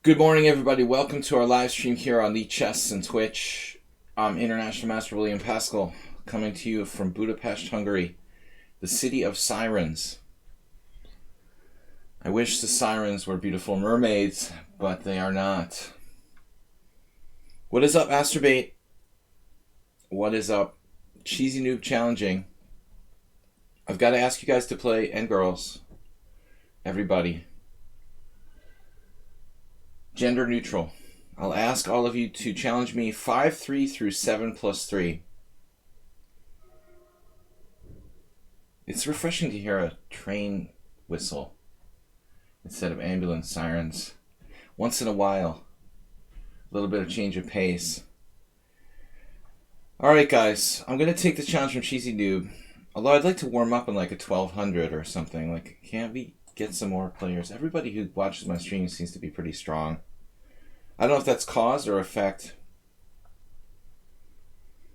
Good morning, everybody. Welcome to our live stream here on lichess and Twitch. I'm International Master William Pascal, coming to you from Budapest, Hungary, the city of sirens. I wish the sirens were beautiful mermaids, but they are not. What is up, Masturbate? What is up? Cheesy Noob Challenging. I've got to ask you guys to play, and girls, everybody, gender neutral. I'll ask all of you to challenge me 5-3 through 7+3. It's refreshing to hear a train whistle instead of ambulance sirens. Once in a while, a little bit of change of pace. Alright guys, I'm going to take the challenge from Cheesy Noob. Although I'd like to warm up in like a 1200 or something. Like, can't we get some more players? Everybody who watches my stream seems to be pretty strong. I don't know if that's cause or effect.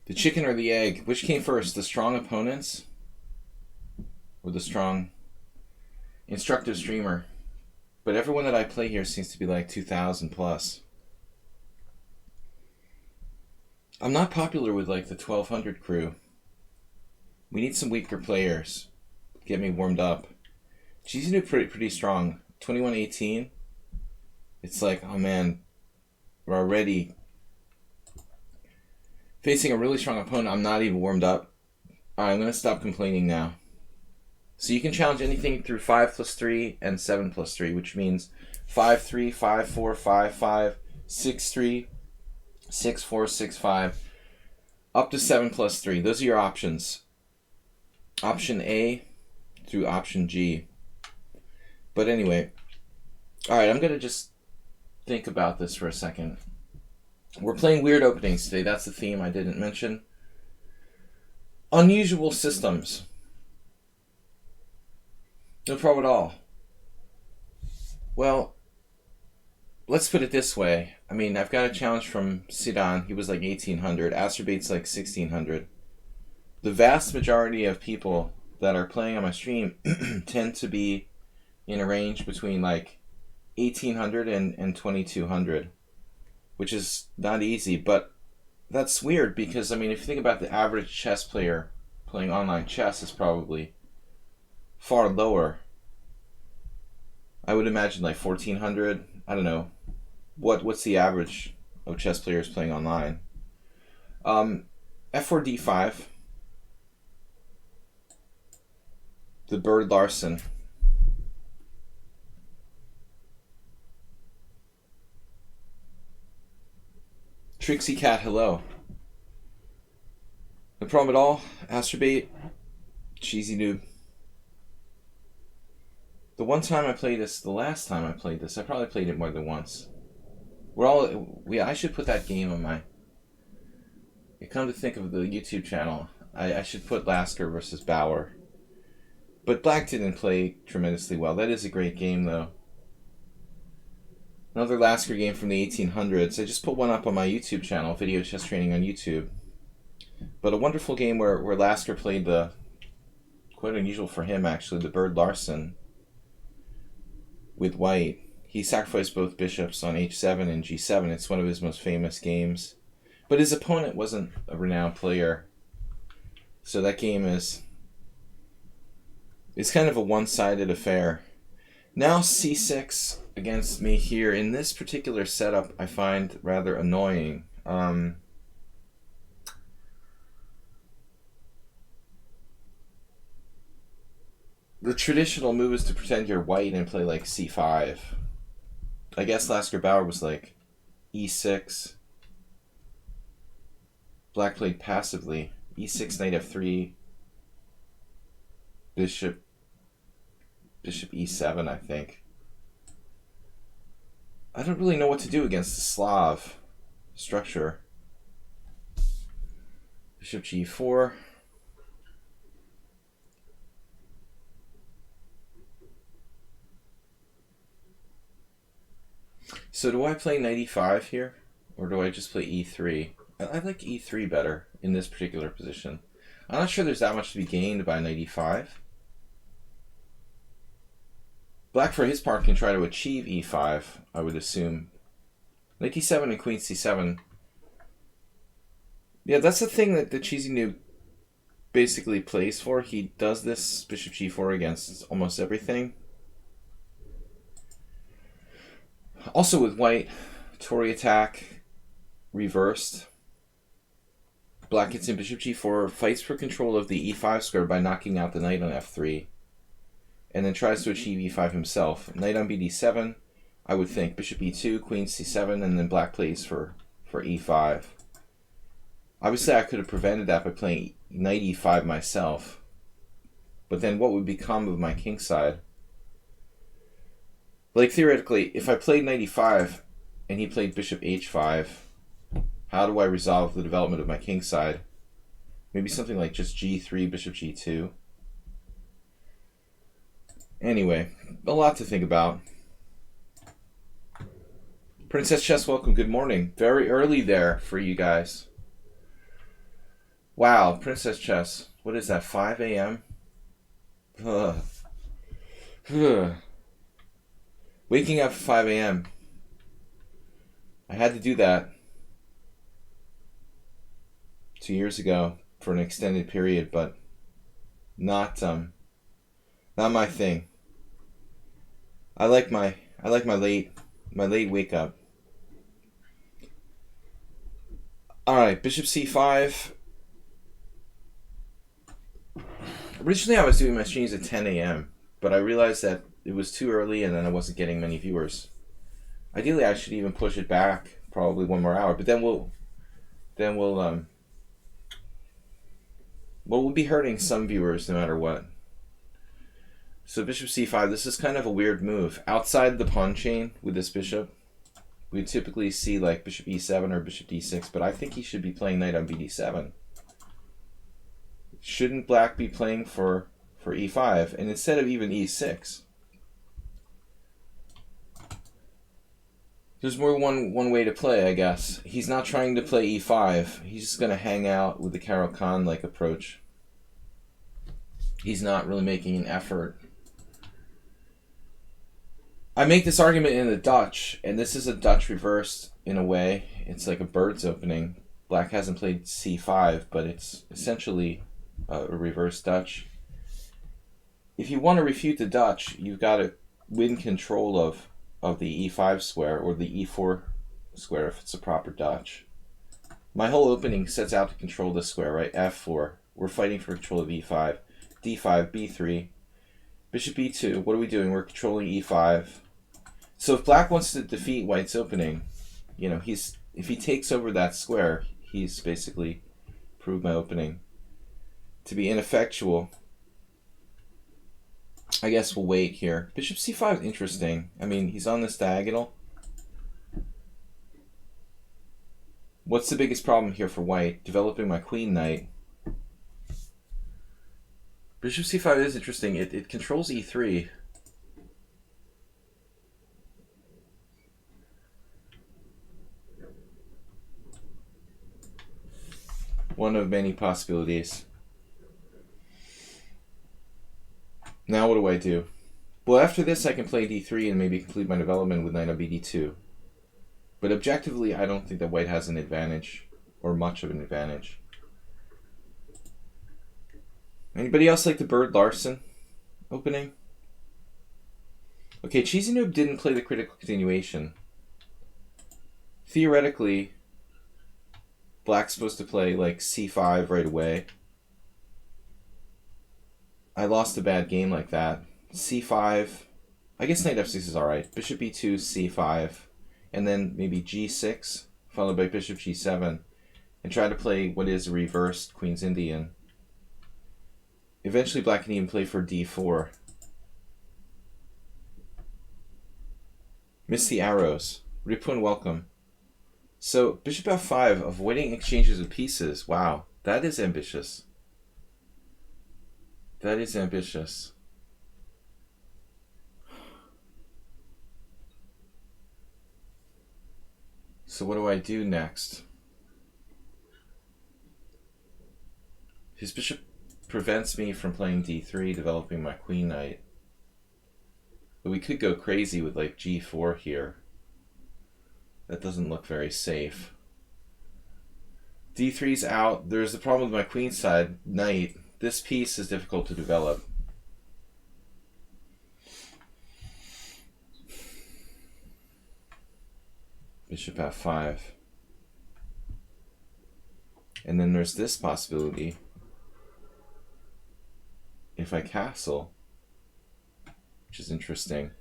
The chicken or the egg? Which came first, the strong opponents or the strong instructive streamer? But everyone that I play here seems to be like 2,000 plus. I'm not popular with like the 1,200 crew. We need some weaker players. Get me warmed up. She's pretty strong. 21-18. It's like, oh man, we're already facing a really strong opponent. I'm not even warmed up. Alright, I'm going to stop complaining now. So you can challenge anything through 5+3 and 7+3, which means 5-3, 5-4, 5-5, 6-3, 6-4, 6-5, up to 7+3. Those are your options. Option A through option G. But anyway, alright, I'm going to just think about this for a second. We're playing weird openings today. That's the theme I didn't mention. Unusual systems. No problem at all. Well, let's put it this way. I mean, I've got a challenge from Sidan. He was like 1,800. Acerbate's like 1,600. The vast majority of people that are playing on my stream tend to be in a range between like 1,800 and 2,200, which is not easy, but that's weird because, I mean, if you think about the average chess player playing online chess is probably far lower. I would imagine like 1,400. I don't know. What's the average of chess players playing online? F4 D5. The Bird Larson. Trixie Cat, hello. No problem at all. Astrobate. Cheesy Noob. The one time I played this, the last time I played this, I probably played it more than once. I should put that game on my... You come to think of the YouTube channel, I should put Lasker versus Bauer. But Black didn't play tremendously well. That is a great game, though. Another Lasker game from the 1800s. I just put one up on my YouTube channel, Video Chess Training on YouTube. But a wonderful game where Lasker played the, quite unusual for him actually, the Bird Larson with white. He sacrificed both bishops on h7 and g7. It's one of his most famous games. But his opponent wasn't a renowned player. So that game is... It's kind of a one-sided affair. Now c6 against me here. In this particular setup, I find rather annoying. The traditional move is to pretend you're white and play like c5. I guess Lasker Bauer was like e6. Black played passively. e6, knight f3. Bishop e7, I think. I don't really know what to do against the Slav structure. Bishop g4. So do I play knight e5 here? Or do I just play e3? I like e3 better in this particular position. I'm not sure there's that much to be gained by knight e5. Black, for his part, can try to achieve e5, I would assume, Knight d7 and queen c7. Yeah, that's the thing that the cheesy noob basically plays for. He does this bishop g4 against almost everything. Also with white, Tory attack reversed. Black gets in bishop g4, fights for control of the e5 square by knocking out the knight on f3, and then tries to achieve e5 himself. Knight on bd7, I would think bishop e2, queen c7, and then black plays for e5. Obviously, I could have prevented that by playing knight e5 myself, but then what would become of my king side? Like, theoretically, if I played knight e5 and he played bishop h5, how do I resolve the development of my king side? Maybe something like just g3, bishop g2. Anyway, a lot to think about. Princess Chess, welcome. Good morning. Very early there for you guys. Wow, Princess Chess. What is that, 5 a.m.? Waking up at 5 a.m. I had to do that 2 years ago for an extended period, but not my thing. I like my late wake up. All right, bishop c5. Originally, I was doing my streams at 10 a.m., but I realized that it was too early, and then I wasn't getting many viewers. Ideally, I should even push it back probably 1 more hour, but then we'll be hurting some viewers no matter what. So bishop c5, this is kind of a weird move. Outside the pawn chain with this bishop, we typically see like bishop e7 or bishop d6, but I think he should be playing knight on bd7. Shouldn't black be playing for e5, and instead of even e6? There's more one way to play, I guess. He's not trying to play e5. He's just going to hang out with the Caro-Kann-like approach. He's not really making an effort. I make this argument in the Dutch, and this is a Dutch reversed in a way. It's like a bird's opening. Black hasn't played c5, but it's essentially a reverse Dutch. If you want to refute the Dutch, you've got to win control of the e5 square or the e4 square if it's a proper Dutch. My whole opening sets out to control this square, right? f4. We're fighting for control of e5. d5, b3, bishop e2. What are we doing? We're controlling e5. So if black wants to defeat white's opening, you know, if he takes over that square, he's basically proved my opening to be ineffectual. I guess we'll wait here. Bishop c5 is interesting. I mean, he's on this diagonal. What's the biggest problem here for white? Developing my queen knight. Bishop c5 is interesting. It controls e3. One of many possibilities. Now what do I do? Well, after this I can play d3 and maybe complete my development with knight on bd2. But objectively, I don't think that white has an advantage, or much of an advantage. Anybody else like the Bird Larson opening? Okay, Cheesy Noob didn't play the critical continuation. Theoretically, black's supposed to play like c5 right away. I lost a bad game like that. c5. I guess knight f6 is alright. Bishop e2, c5. And then maybe g6, followed by bishop g7. And try to play what is a reversed Queen's Indian. Eventually black can even play for d4. Miss the arrows. Ripun, welcome. So, bishop f5, avoiding exchanges of pieces. Wow, that is ambitious. That is ambitious. So what do I do next? His bishop prevents me from playing d3, developing my queen knight. But we could go crazy with like g4 here. That doesn't look very safe. D3's out. There's a problem with my queenside knight. This piece is difficult to develop. Bishop f5. And then there's this possibility. If I castle, which is interesting.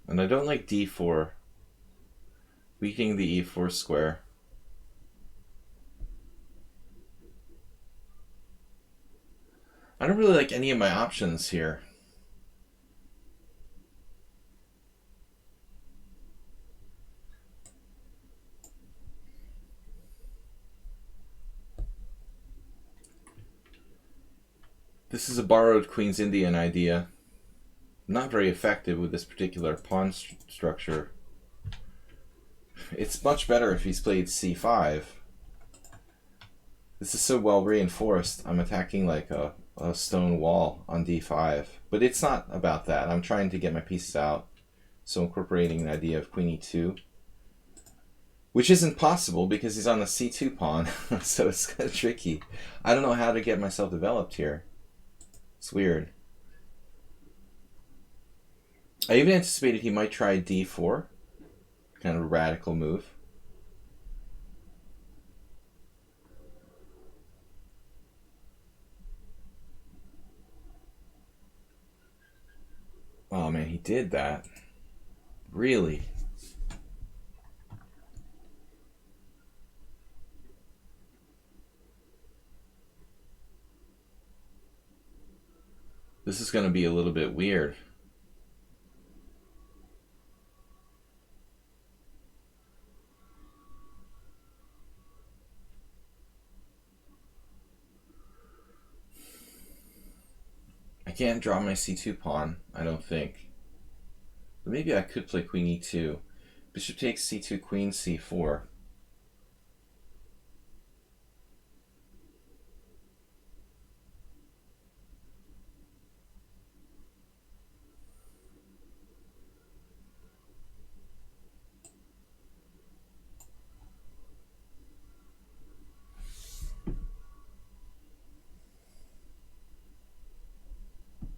And I don't like d4, weakening the e4 square. I don't really like any of my options here. This is a borrowed Queen's Indian idea. Not very effective with this particular pawn structure. It's much better if he's played c5. This is so well reinforced. I'm attacking like a stone wall on d5. But it's not about that. I'm trying to get my pieces out. So incorporating the idea of queen e2. Which isn't possible because he's on the c2 pawn. So it's kind of tricky. I don't know how to get myself developed here. It's weird. I even anticipated he might try d4. Kind of a radical move. Oh man, he did that. Really? This is going to be a little bit weird. I can't draw my c2 pawn, I don't think. But maybe I could play queen e2. Bishop takes c2, queen c4.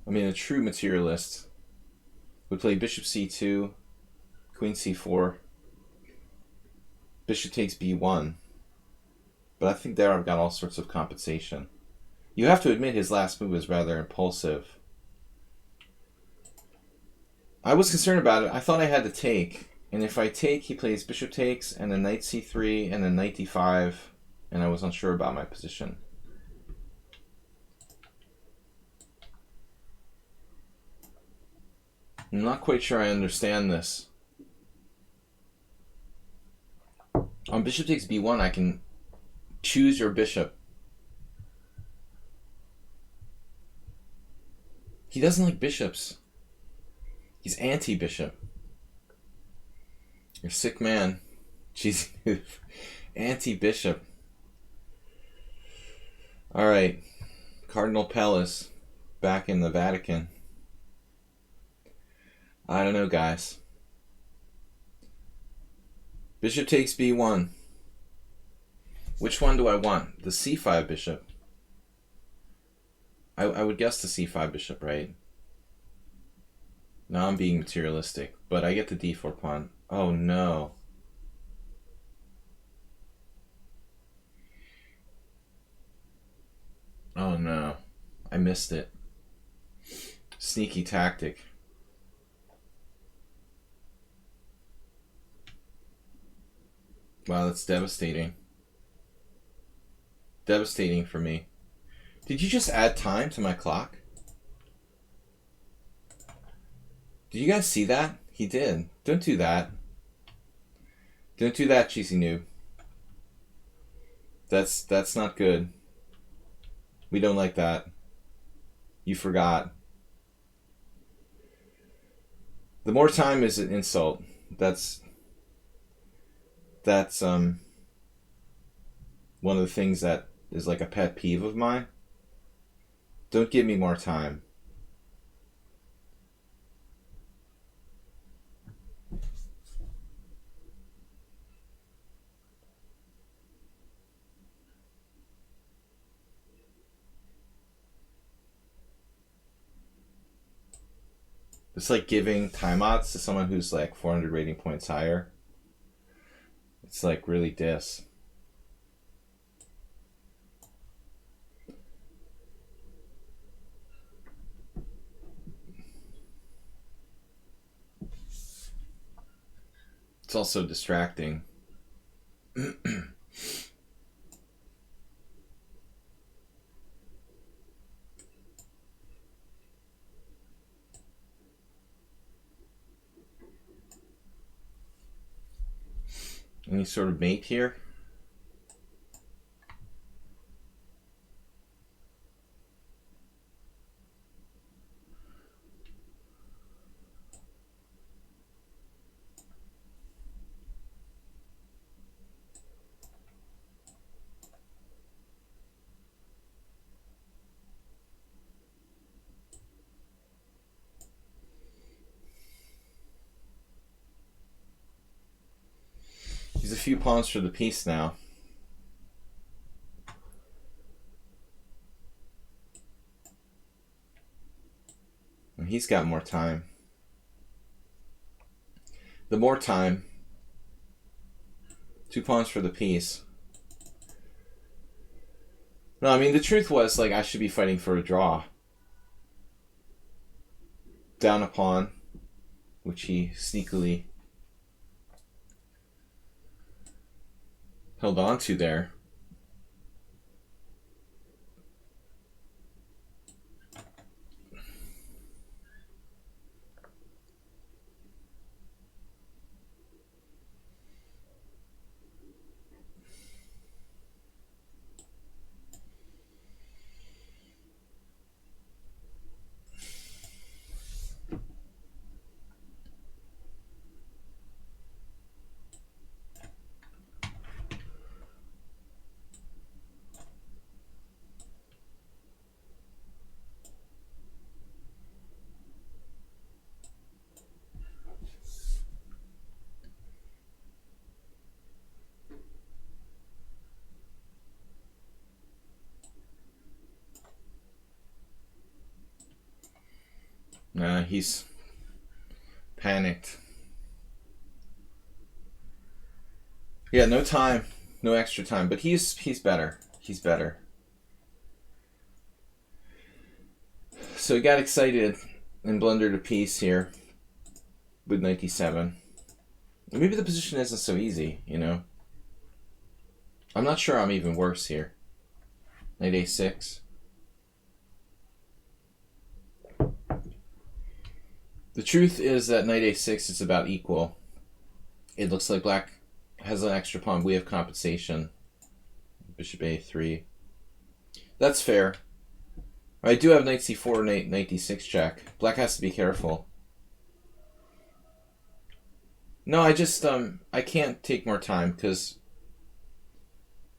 I mean, a true materialist would play bishop c2, queen c4, bishop takes b1. But I think there I've got all sorts of compensation. You have to admit his last move is rather impulsive. I was concerned about it. I thought I had to take. And if I take, he plays bishop takes and then knight c3 and then knight d5. And I was unsure about my position. I'm not quite sure I understand this. On bishop takes b1, I can choose your bishop. He doesn't like bishops. He's anti-bishop. You're a sick man. Cheesy move. Anti-bishop. Alright. Cardinal Palace back in the Vatican. I don't know, guys. Bishop takes b1. Which one do I want? The c5 bishop. I would guess the c5 bishop, right? Now I'm being materialistic, but I get the d4 pawn. Oh no. Oh no. I missed it. Sneaky tactic. Wow, that's devastating. Devastating for me. Did you just add time to my clock? Did you guys see that? He did. Don't do that. Don't do that, cheesy noob. That's not good. We don't like that. You forgot. The more time is an insult. That's one of the things that is like a pet peeve of mine. Don't give me more time. It's like giving timeouts to someone who's like 400 rating points higher. It's like really diss. It's also distracting. Any sort of mate here? He's a few pawns for the piece now. And he's got more time. The more time, 2 pawns for the piece. No, I mean, the truth was, like, I should be fighting for a draw. Down a pawn, which he sneakily held on to there. Nah, he's panicked. Yeah, no time, no extra time, but he's better. He's better. So he got excited and blundered a piece here with knight d7. Maybe the position isn't so easy, you know. I'm not sure I'm even worse here. Knight a6. The truth is that knight a6 is about equal. It looks like black has an extra pawn. We have compensation. Bishop a3. That's fair. I do have knight c4, knight d6 check. Black has to be careful. No, I just I can't take more time because,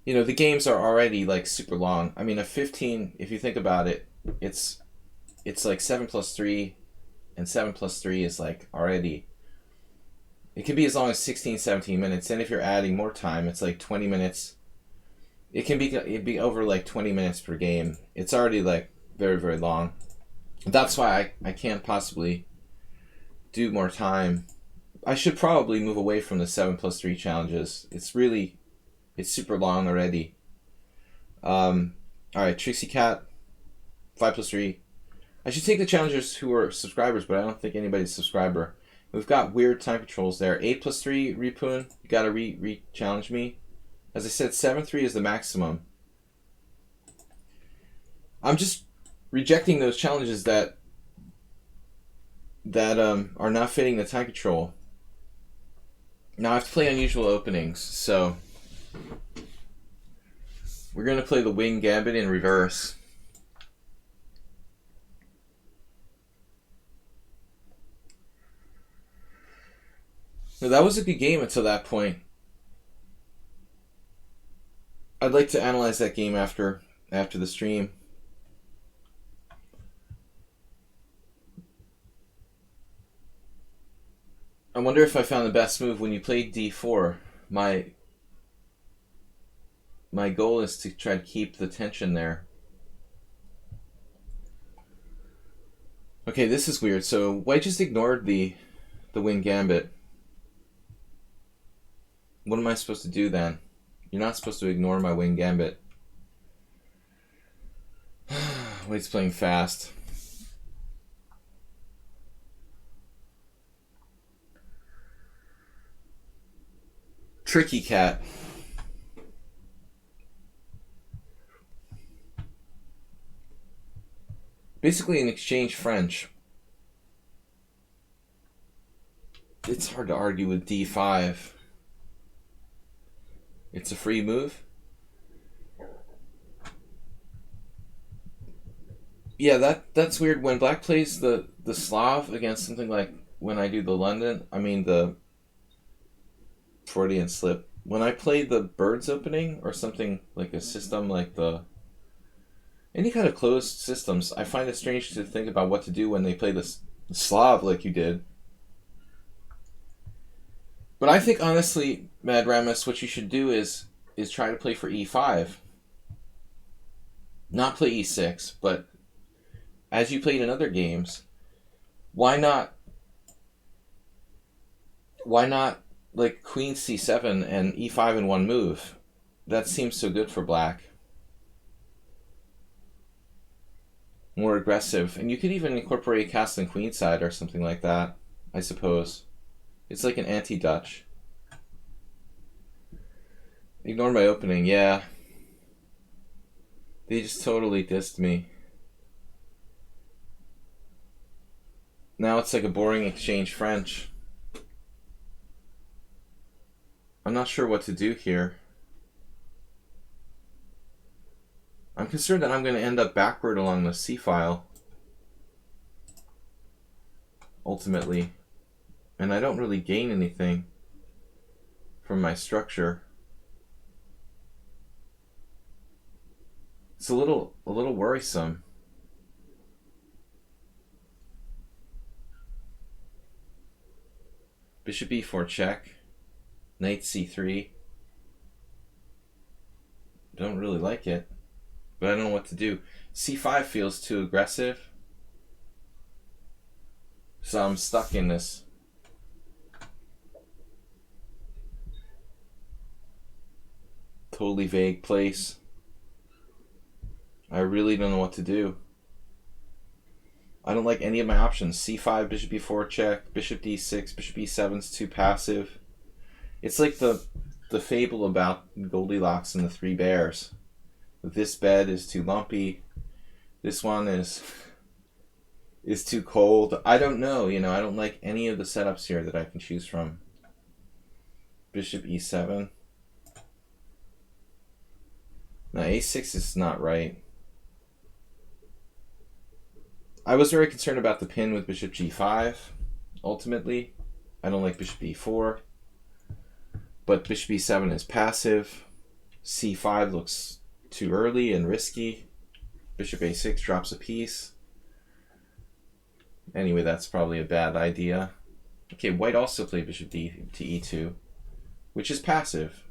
you know, the games are already like super long. I mean, a 15, if you think about it, it's like 7 plus 3, and 7 plus 3 is like already, it can be as long as 16, 17 minutes. And if you're adding more time, it's like 20 minutes. It'd be over like 20 minutes per game. It's already like very, very long. That's why I can't possibly do more time. I should probably move away from the 7 plus 3 challenges. It's super long already. Alright, Trixie Cat, 5 plus 3. I should take the challengers who are subscribers, but I don't think anybody's a subscriber. We've got weird time controls there. 8 plus 3, Repun, you gotta re-challenge me. As I said, 7-3 is the maximum. I'm just rejecting those challenges that are not fitting the time control. Now I have to play unusual openings, so we're going to play the Wing Gambit in reverse. So that was a good game until that point. I'd like to analyze that game after the stream. I wonder if I found the best move when you played d4. My goal is to try to keep the tension there. Okay, this is weird. So white just ignored the win gambit. What am I supposed to do then? You're not supposed to ignore my win gambit. White's playing fast. Tricky cat. Basically an exchange French. It's hard to argue with d5. It's a free move. Yeah, that's weird. When black plays the Slav against something like when I do the London, I mean the Freudian slip. When I play the birds opening or something like a system like any kind of closed systems, I find it strange to think about what to do when they play the Slav like you did. But I think honestly, Mad Ramus, what you should do is try to play for e5. Not play e6, but as you played in other games, why not like queen c7 and e5 in one move? That seems so good for black. More aggressive. And you could even incorporate castling queenside or something like that, I suppose. It's like an anti-Dutch. Ignore my opening, yeah. They just totally dissed me. Now it's like a boring exchange French. I'm not sure what to do here. I'm concerned that I'm going to end up backward along the c-file. Ultimately. And I don't really gain anything from my structure. It's a little worrisome. Bishop e4 check. Knight c3. Don't really like it, but I don't know what to do. c5 feels too aggressive, so I'm stuck in this. Totally vague place. I really don't know what to do. I don't like any of my options. c5, bishop e4 check, bishop d6, bishop e7 is too passive. It's like the fable about Goldilocks and the Three Bears. This bed is too lumpy. This one is too cold. I don't know, I don't like any of the setups here that I can choose from. Bishop e7. Now a6 is not right. I was very concerned about the pin with bishop g5, ultimately. I don't like bishop e4. But bishop e7 is passive. c5 looks too early and risky. Bishop a6 drops a piece. Anyway, that's probably a bad idea. Okay, white also played bishop d to e2, which is passive,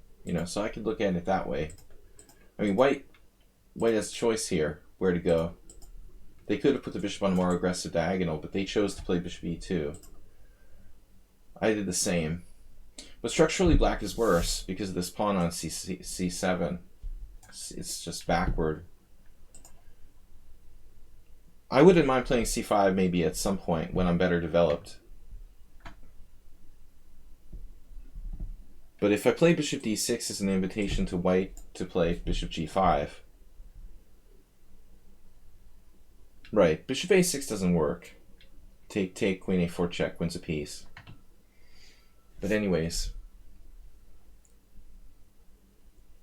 so I could look at it that way. I mean, white has choice here, where to go. They could have put the bishop on a more aggressive diagonal, but they chose to play bishop e2. I did the same. But structurally, black is worse because of this pawn on c7. It's just backward. I wouldn't mind playing c5 maybe at some point when I'm better developed. But if I play bishop d6 as an invitation to white to play bishop g5. Right, bishop a6 doesn't work. Take, queen a4 check, wins a piece. But anyways,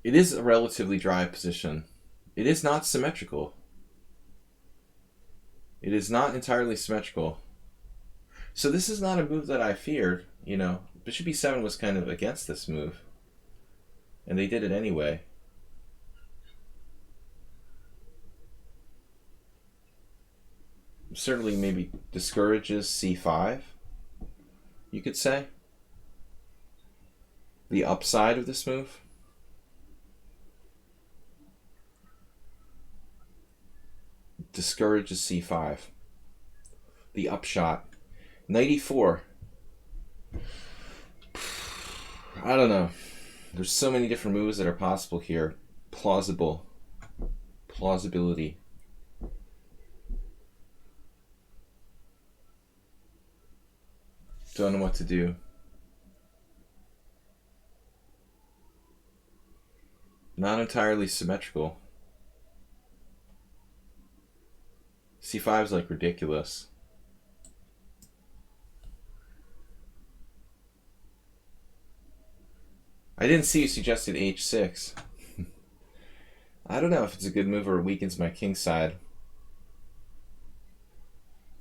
it is a relatively dry position. It is not symmetrical. It is not entirely symmetrical. So this is not a move that I feared, Bishop e7 was kind of against this move, and they did it anyway. Certainly maybe discourages c5, you could say. The upside of this move. Discourages c5. The upshot. Knight e4. I don't know. There's so many different moves that are possible here. Plausibility. Don't know what to do. Not entirely symmetrical. c5 is like ridiculous. I didn't see you suggested h6. I don't know if it's a good move or it weakens my king side.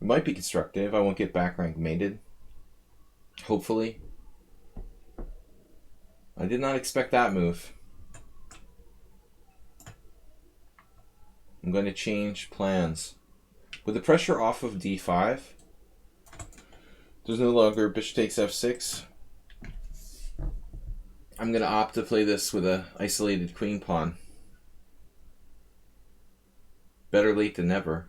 It might be constructive. I won't get back rank mated. Hopefully. I did not expect that move. I'm going to change plans. With the pressure off of d5, there's no longer bishop takes f6. I'm going to opt to play this with an isolated queen pawn. Better late than never.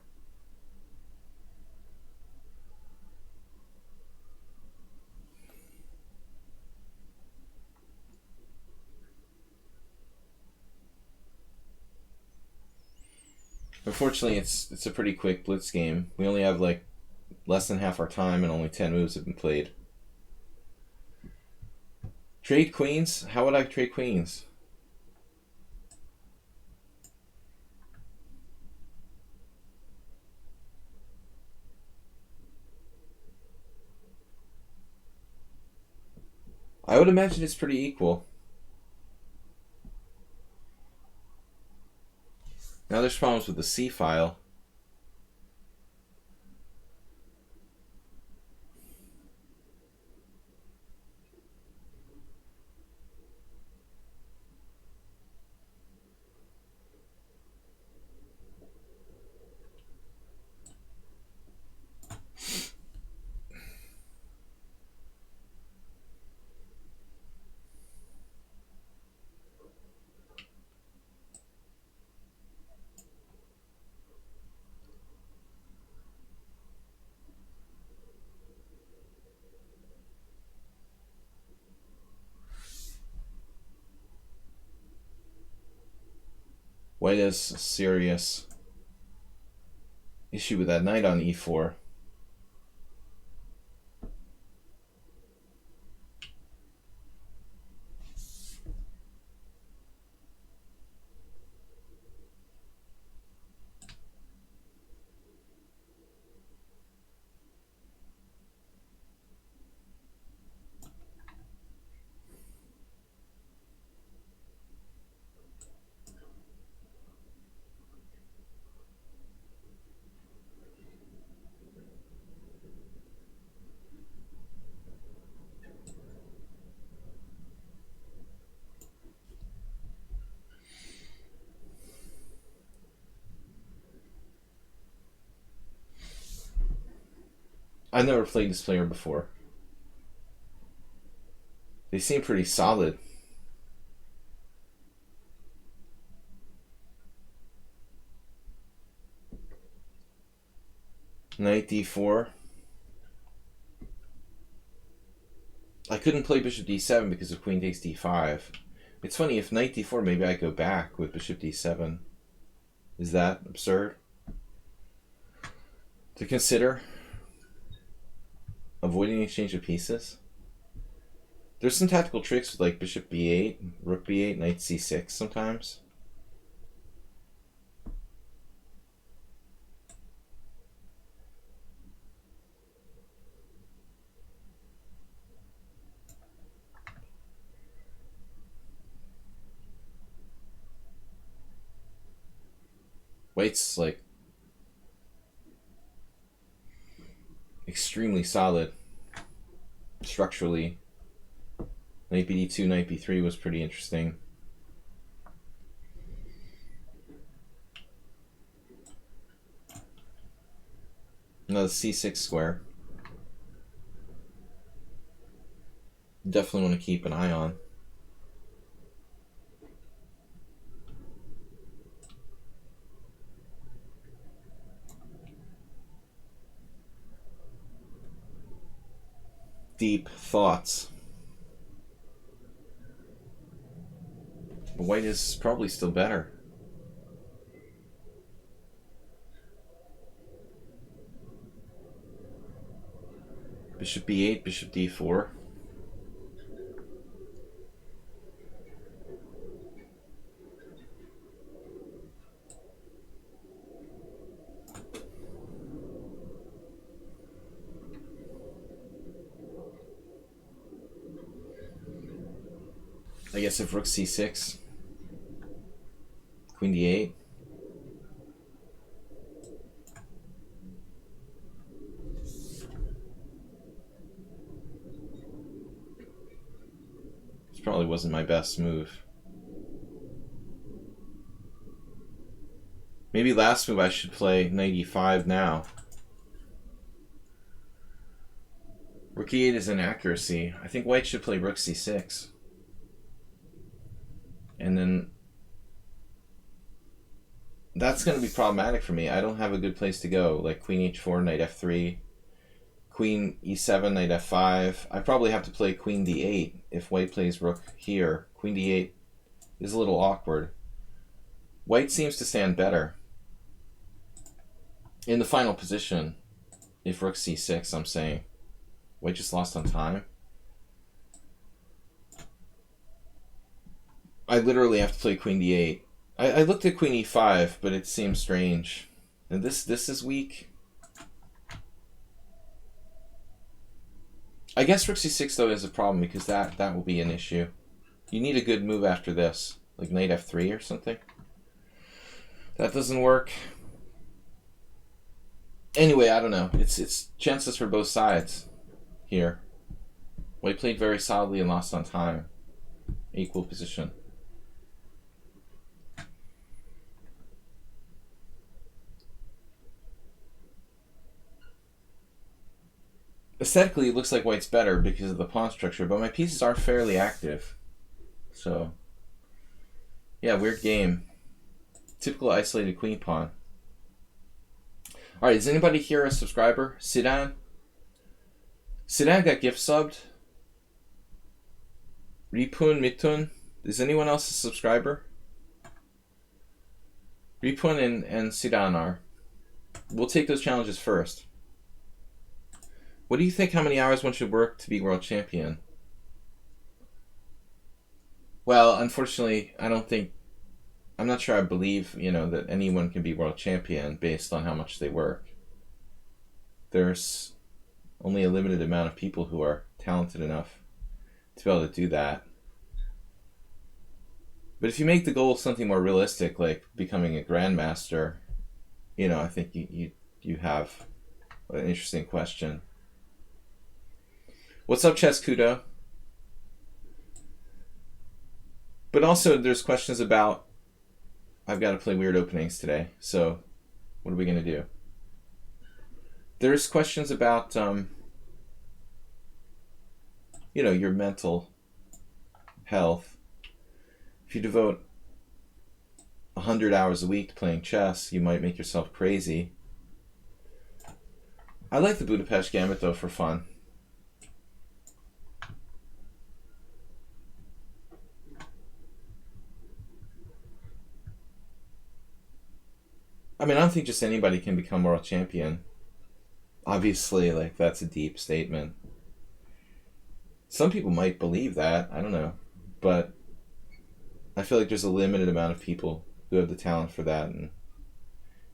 Unfortunately, it's a pretty quick blitz game. We only have like less than half our time and only 10 moves have been played. Trade queens? How would I trade queens? I would imagine it's pretty equal. Now there's problems with the C file. White has a serious issue with that knight on e4. I've never played this player before. They seem pretty solid. Knight d4. I couldn't play bishop d7 because of queen takes d5. It's funny, if knight d4, maybe I go back with bishop d7. Is that absurd? To consider avoiding exchange of pieces? There's some tactical tricks with like bishop b8, rook b8, knight c6 sometimes. White's like extremely solid structurally. Knight bd2, knight b3 was pretty interesting. Another c6 square. Definitely want to keep an eye on. Deep thoughts. But white is probably still better. Bishop b8, bishop d4. I guess if rook c6, queen d8. This probably wasn't my best move. Maybe last move I should play knight e5 now. Rook e8 is an accuracy. I think white should play rook c6. And then that's going to be problematic for me. I don't have a good place to go, like queen h4, knight f3, queen e7, knight f5. I probably have to play queen d8 if white plays rook here. Queen d8 is a little awkward. White seems to stand better in the final position if rook c6, I'm saying. White just lost on time. I literally have to play queen d8. I looked at queen e5, but it seems strange. And this is weak. I guess rook c6 though is a problem because that will be an issue. You need a good move after this, like knight f3 or something. That doesn't work. Anyway, I don't know. It's chances for both sides here. White played very solidly and lost on time. Equal position. Aesthetically, it looks like white's better because of the pawn structure, but my pieces are fairly active. So, yeah, weird game. Typical isolated queen pawn. Alright, is anybody here a subscriber? Sidan? Sidan got gift subbed. Ripun Mitun. Is anyone else a subscriber? Ripun and Sidan are. We'll take those challenges first. What do you think how many hours one should work to be world champion? Well, unfortunately, I'm not sure I believe, that anyone can be world champion based on how much they work. There's only a limited amount of people who are talented enough to be able to do that. But if you make the goal something more realistic, like becoming a grandmaster, I think you have an interesting question. What's up, Chess Kudo? But also, there's questions about, I've got to play weird openings today, so what are we going to do? There's questions about, your mental health. If you devote 100 hours a week to playing chess, you might make yourself crazy. I like the Budapest Gambit, though, for fun. I mean, I don't think just anybody can become world champion. Obviously, that's a deep statement. Some people might believe that, I don't know. But I feel like there's a limited amount of people who have the talent for that, and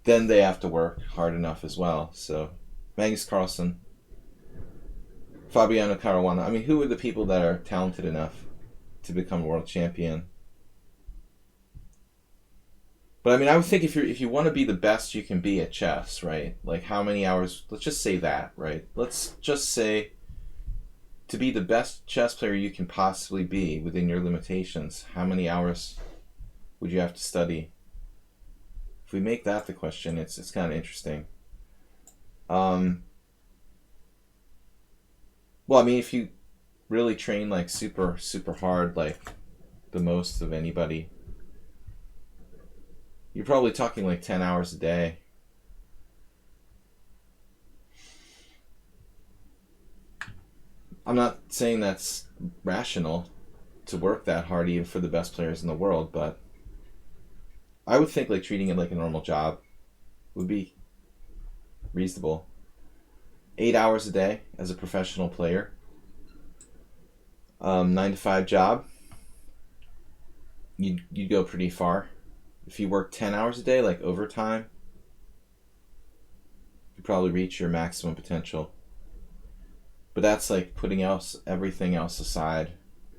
then they have to work hard enough as well. So, Magnus Carlsen, Fabiano Caruana. I mean, who are the people that are talented enough to become a world champion? But I mean, I would think if you want to be the best you can be at chess, right? Like how many hours? Let's just say that, right? Let's just say to be the best chess player you can possibly be within your limitations, how many hours would you have to study? If we make that the question, it's kind of interesting. Well, I mean, if you really train like super hard, like the most of anybody, you're probably talking like 10 hours a day. I'm not saying that's rational to work that hard even for the best players in the world, but I would think like treating it like a normal job would be reasonable. 8 hours a day as a professional player. 9 to 5 job. You'd go pretty far. If you work 10 hours a day, like overtime, you'd probably reach your maximum potential. But that's like putting everything else aside.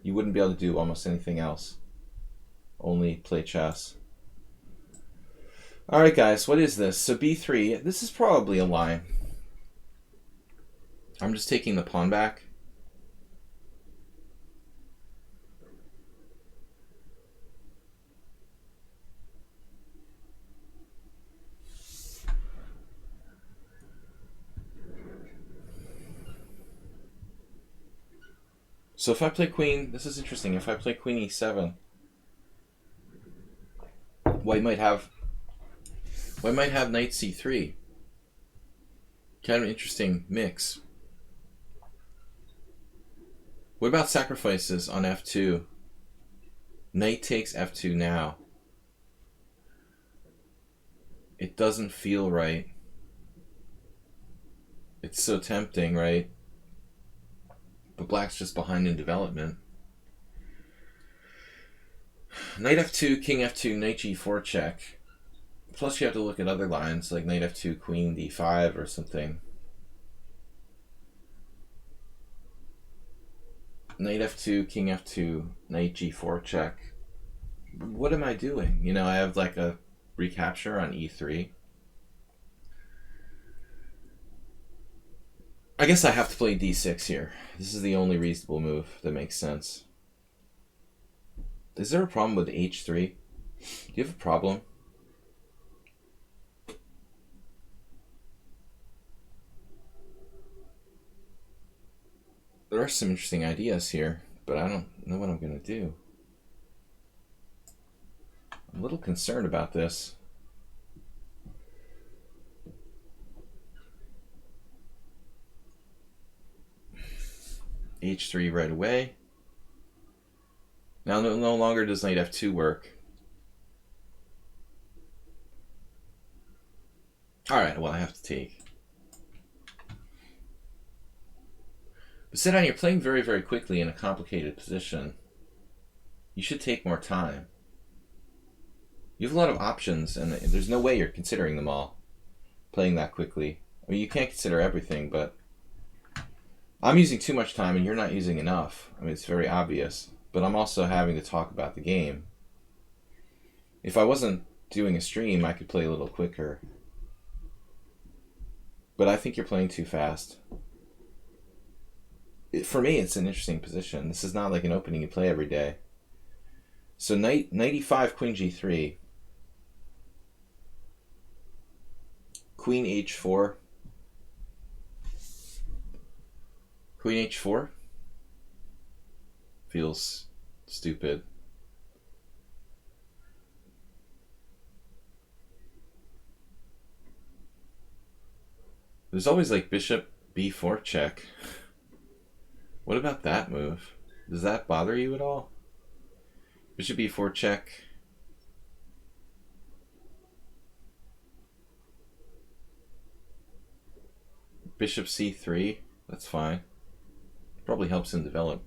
You wouldn't be able to do almost anything else. Only play chess. Alright guys, what is this? So b3, this is probably a line. I'm just taking the pawn back. So if I play queen, this is interesting. If I play queen e7, white might have knight c3. Kind of an interesting mix. What about sacrifices on f2? Knight takes f2 now. It doesn't feel right. It's so tempting, right? But black's just behind in development. Knight f2, king f2, knight g4 check. Plus you have to look at other lines like knight f2, queen d5 or something. Knight f2, king f2, knight g4 check. What am I doing? You know, I have like a recapture on e3. I guess I have to play d6 here. This is the only reasonable move that makes sense. Is there a problem with h3? Do you have a problem? There are some interesting ideas here, but I don't know what I'm going to do. I'm a little concerned about this. h3 right away. Now no longer does knight f2 work. Alright, well I have to take. But Sidon, you're playing very, very quickly in a complicated position. You should take more time. You have a lot of options, and there's no way you're considering them all, playing that quickly. I mean, you can't consider everything, but I'm using too much time and you're not using enough. I mean, it's very obvious. But I'm also having to talk about the game. If I wasn't doing a stream, I could play a little quicker. But I think you're playing too fast. For me, it's an interesting position. This is not like an opening you play every day. So knight e5, queen g3. Queen h4. Queen h4 feels stupid. There's always like bishop b4 check. What about that move? Does that bother you at all? Bishop b4 check. Bishop c3. That's fine. Probably helps him develop.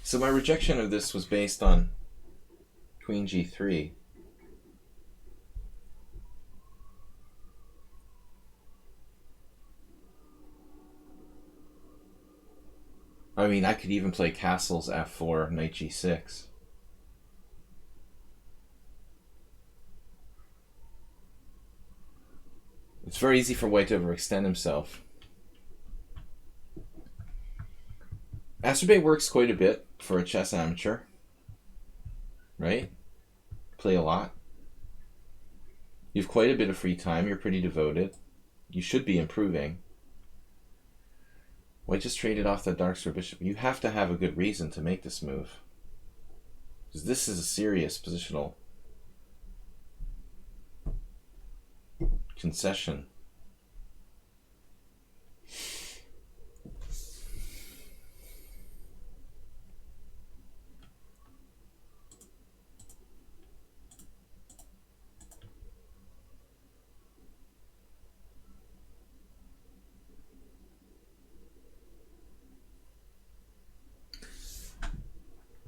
So my rejection of this was based on queen g3. I mean, I could even play castles f4, knight g6. It's very easy for white to overextend himself. Astrobate works quite a bit for a chess amateur, right? Play a lot. You have quite a bit of free time. You're pretty devoted. You should be improving. White just traded off the dark square bishop. You have to have a good reason to make this move, because this is a serious positional concession.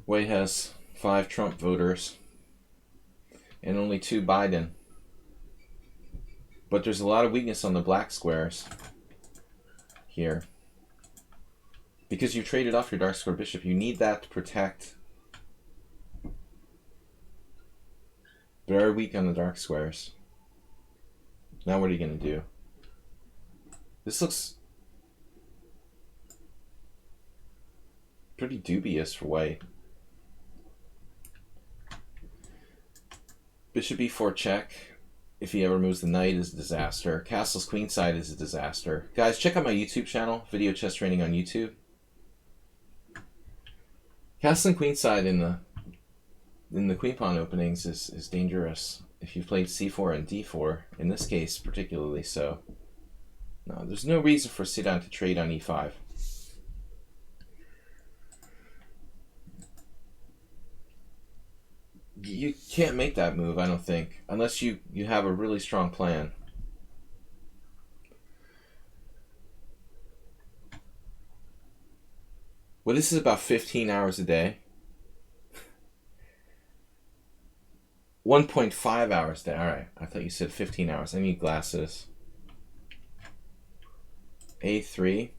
White has 5 Trump voters and only 2 Biden. But there's a lot of weakness on the black squares here. Because you traded off your dark square bishop, you need that to protect. Very weak on the dark squares. Now what are you going to do? This looks pretty dubious for white. Bishop e4 check. If he ever moves the knight is a disaster. Castle's queenside is a disaster. Guys, check out my YouTube channel, Video Chess Training on YouTube. Castle and queenside in the queen pawn openings is dangerous. If you've played c4 and d4, in this case particularly so. No, there's no reason for Sidan to trade on e5. You can't make that move, I don't think, unless you have a really strong plan. Well, this is about 15 hours a day. 1.5 hours a day. All right, I thought you said 15 hours. I need glasses. A3.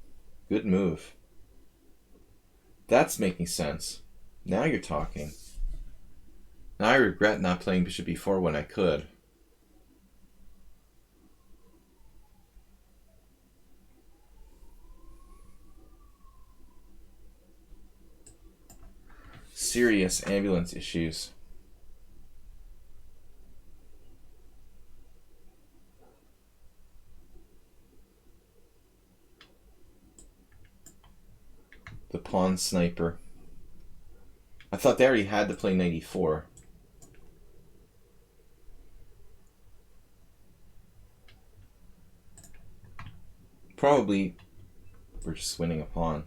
Good move. That's making sense. Now you're talking. Now I regret not playing bishop e4 when I could. Serious ambulance issues. The pawn sniper. I thought they already had to play knight e4. Probably we're just winning a pawn.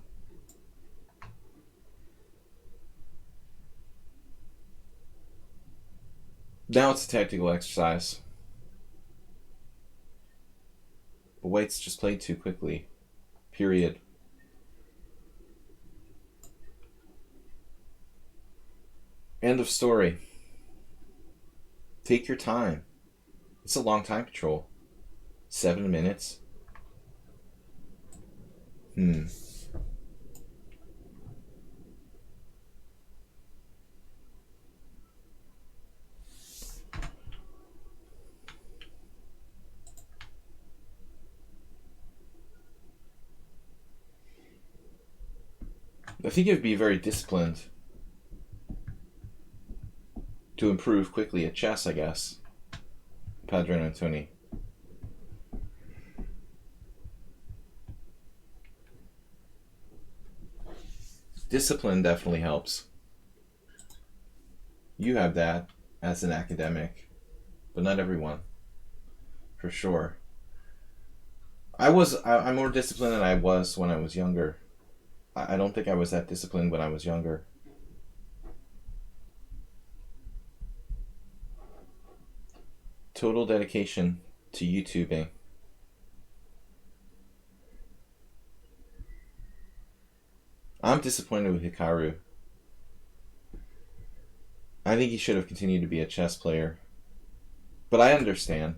Now it's a tactical exercise. But white's just played too quickly. Period. End of story. Take your time. It's a long time control. 7 minutes. I think you have to be very disciplined to improve quickly at chess, I guess. Padron Antoni. Discipline definitely helps. You have that as an academic, but not everyone, for sure. I'm more disciplined than I was when I was younger. I don't think I was that disciplined when I was younger. Total dedication to YouTubing. I'm disappointed with Hikaru. I think he should have continued to be a chess player. But I understand.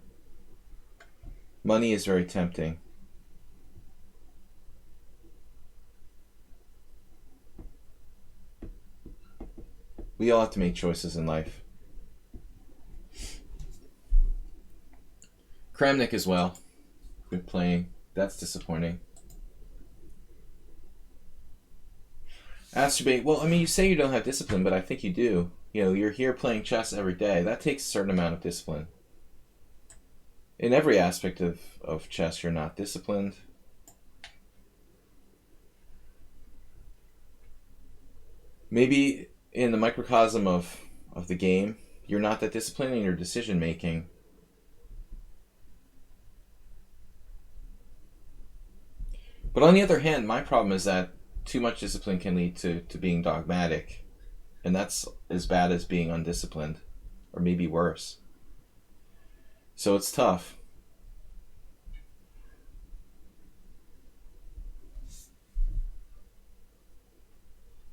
Money is very tempting. We all have to make choices in life. Kramnik as well. Good playing. That's disappointing. Astrobate. Well, I mean, you say you don't have discipline, but I think you do. You know, you're here playing chess every day. That takes a certain amount of discipline. In every aspect of chess, you're not disciplined. Maybe in the microcosm of the game, you're not that disciplined in your decision making. But on the other hand, my problem is that too much discipline can lead to being dogmatic. And that's as bad as being undisciplined, or maybe worse. So it's tough.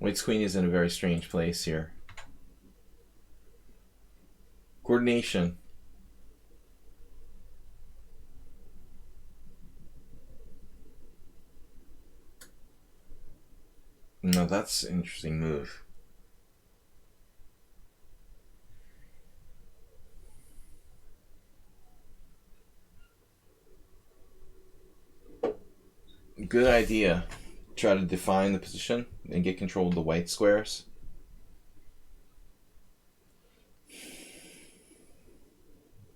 White's queen is in a very strange place here. Coordination. No, that's an interesting move. Good idea. Try to define the position and get control of the white squares.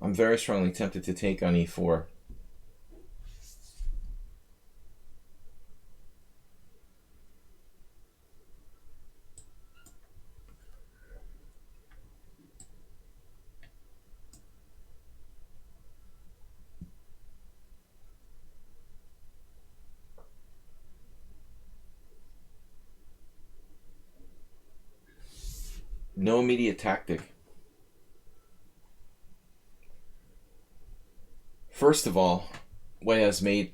I'm very strongly tempted to take on e4. No immediate tactic. First of all, White has mate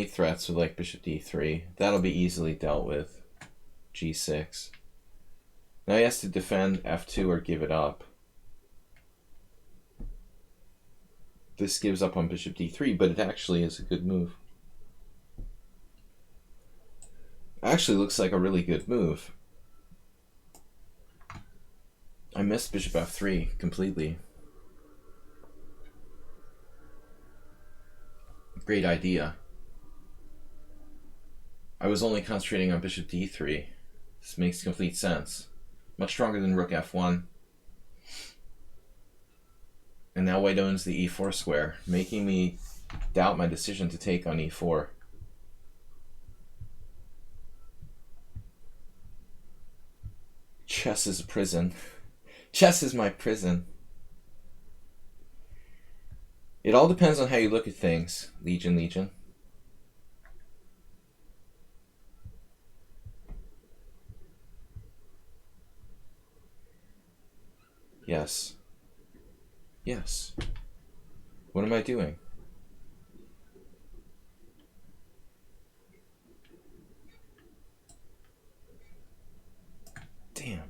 threats with like bishop d3. That'll be easily dealt with. g6. Now he has to defend f2 or give it up. This gives up on bishop d3, but it actually is a good move. Actually looks like a really good move. I missed bishop f3 completely. Great idea. I was only concentrating on bishop d3. This makes complete sense. Much stronger than rook f1. And now White owns the e4 square, making me doubt my decision to take on e4. Chess is a prison. Chess is my prison. It all depends on how you look at things, Legion. Yes. Yes. What am I doing? Damn.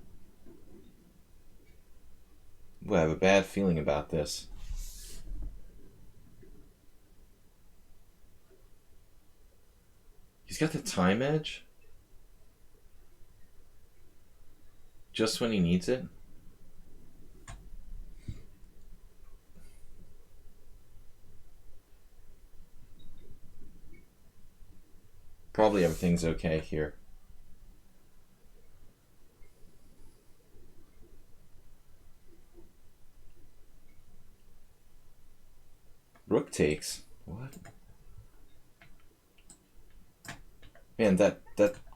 Well, I have a bad feeling about this. He's got the time edge? Just when he needs it? Probably everything's okay here. Rook takes. What? Man, that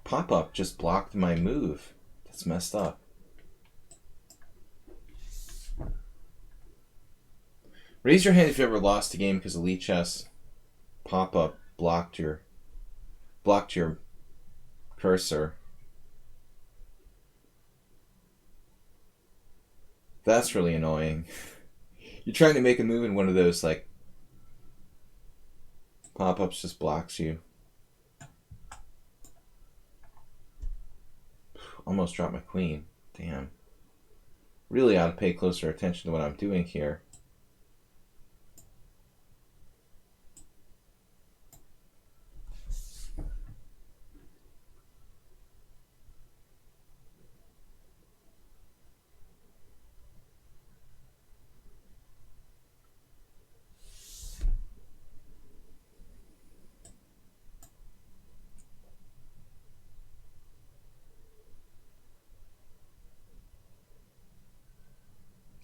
pop-up just blocked my move. That's messed up. Raise your hand if you ever lost a game because a lichess pop-up blocked your cursor. That's really annoying. You're trying to make a move and one of those like pop-ups just blocks you. Almost dropped my queen. Damn. Really ought to pay closer attention to what I'm doing here.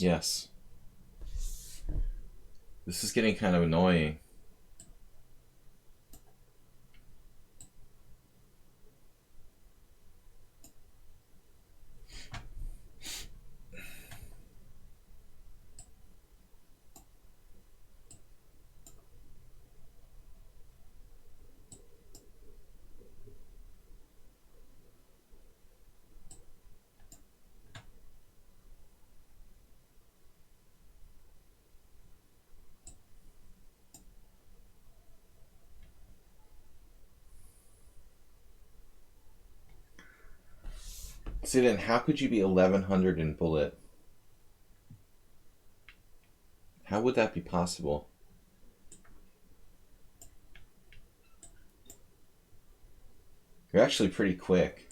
Yes. This is getting kind of annoying. See then, how could you be 1100 in bullet? How would that be possible? You're actually pretty quick.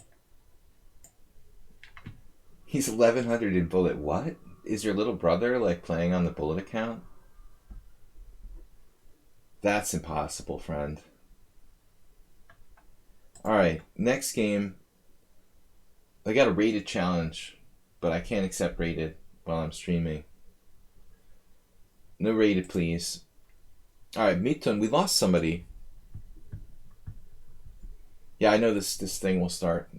He's 1100 in bullet. What? Is your little brother like playing on the bullet account? That's impossible, friend. Alright, next game. I got a rated challenge, but I can't accept rated while I'm streaming. No rated, please. Alright, Mitun, we lost somebody. Yeah, I know this thing will start.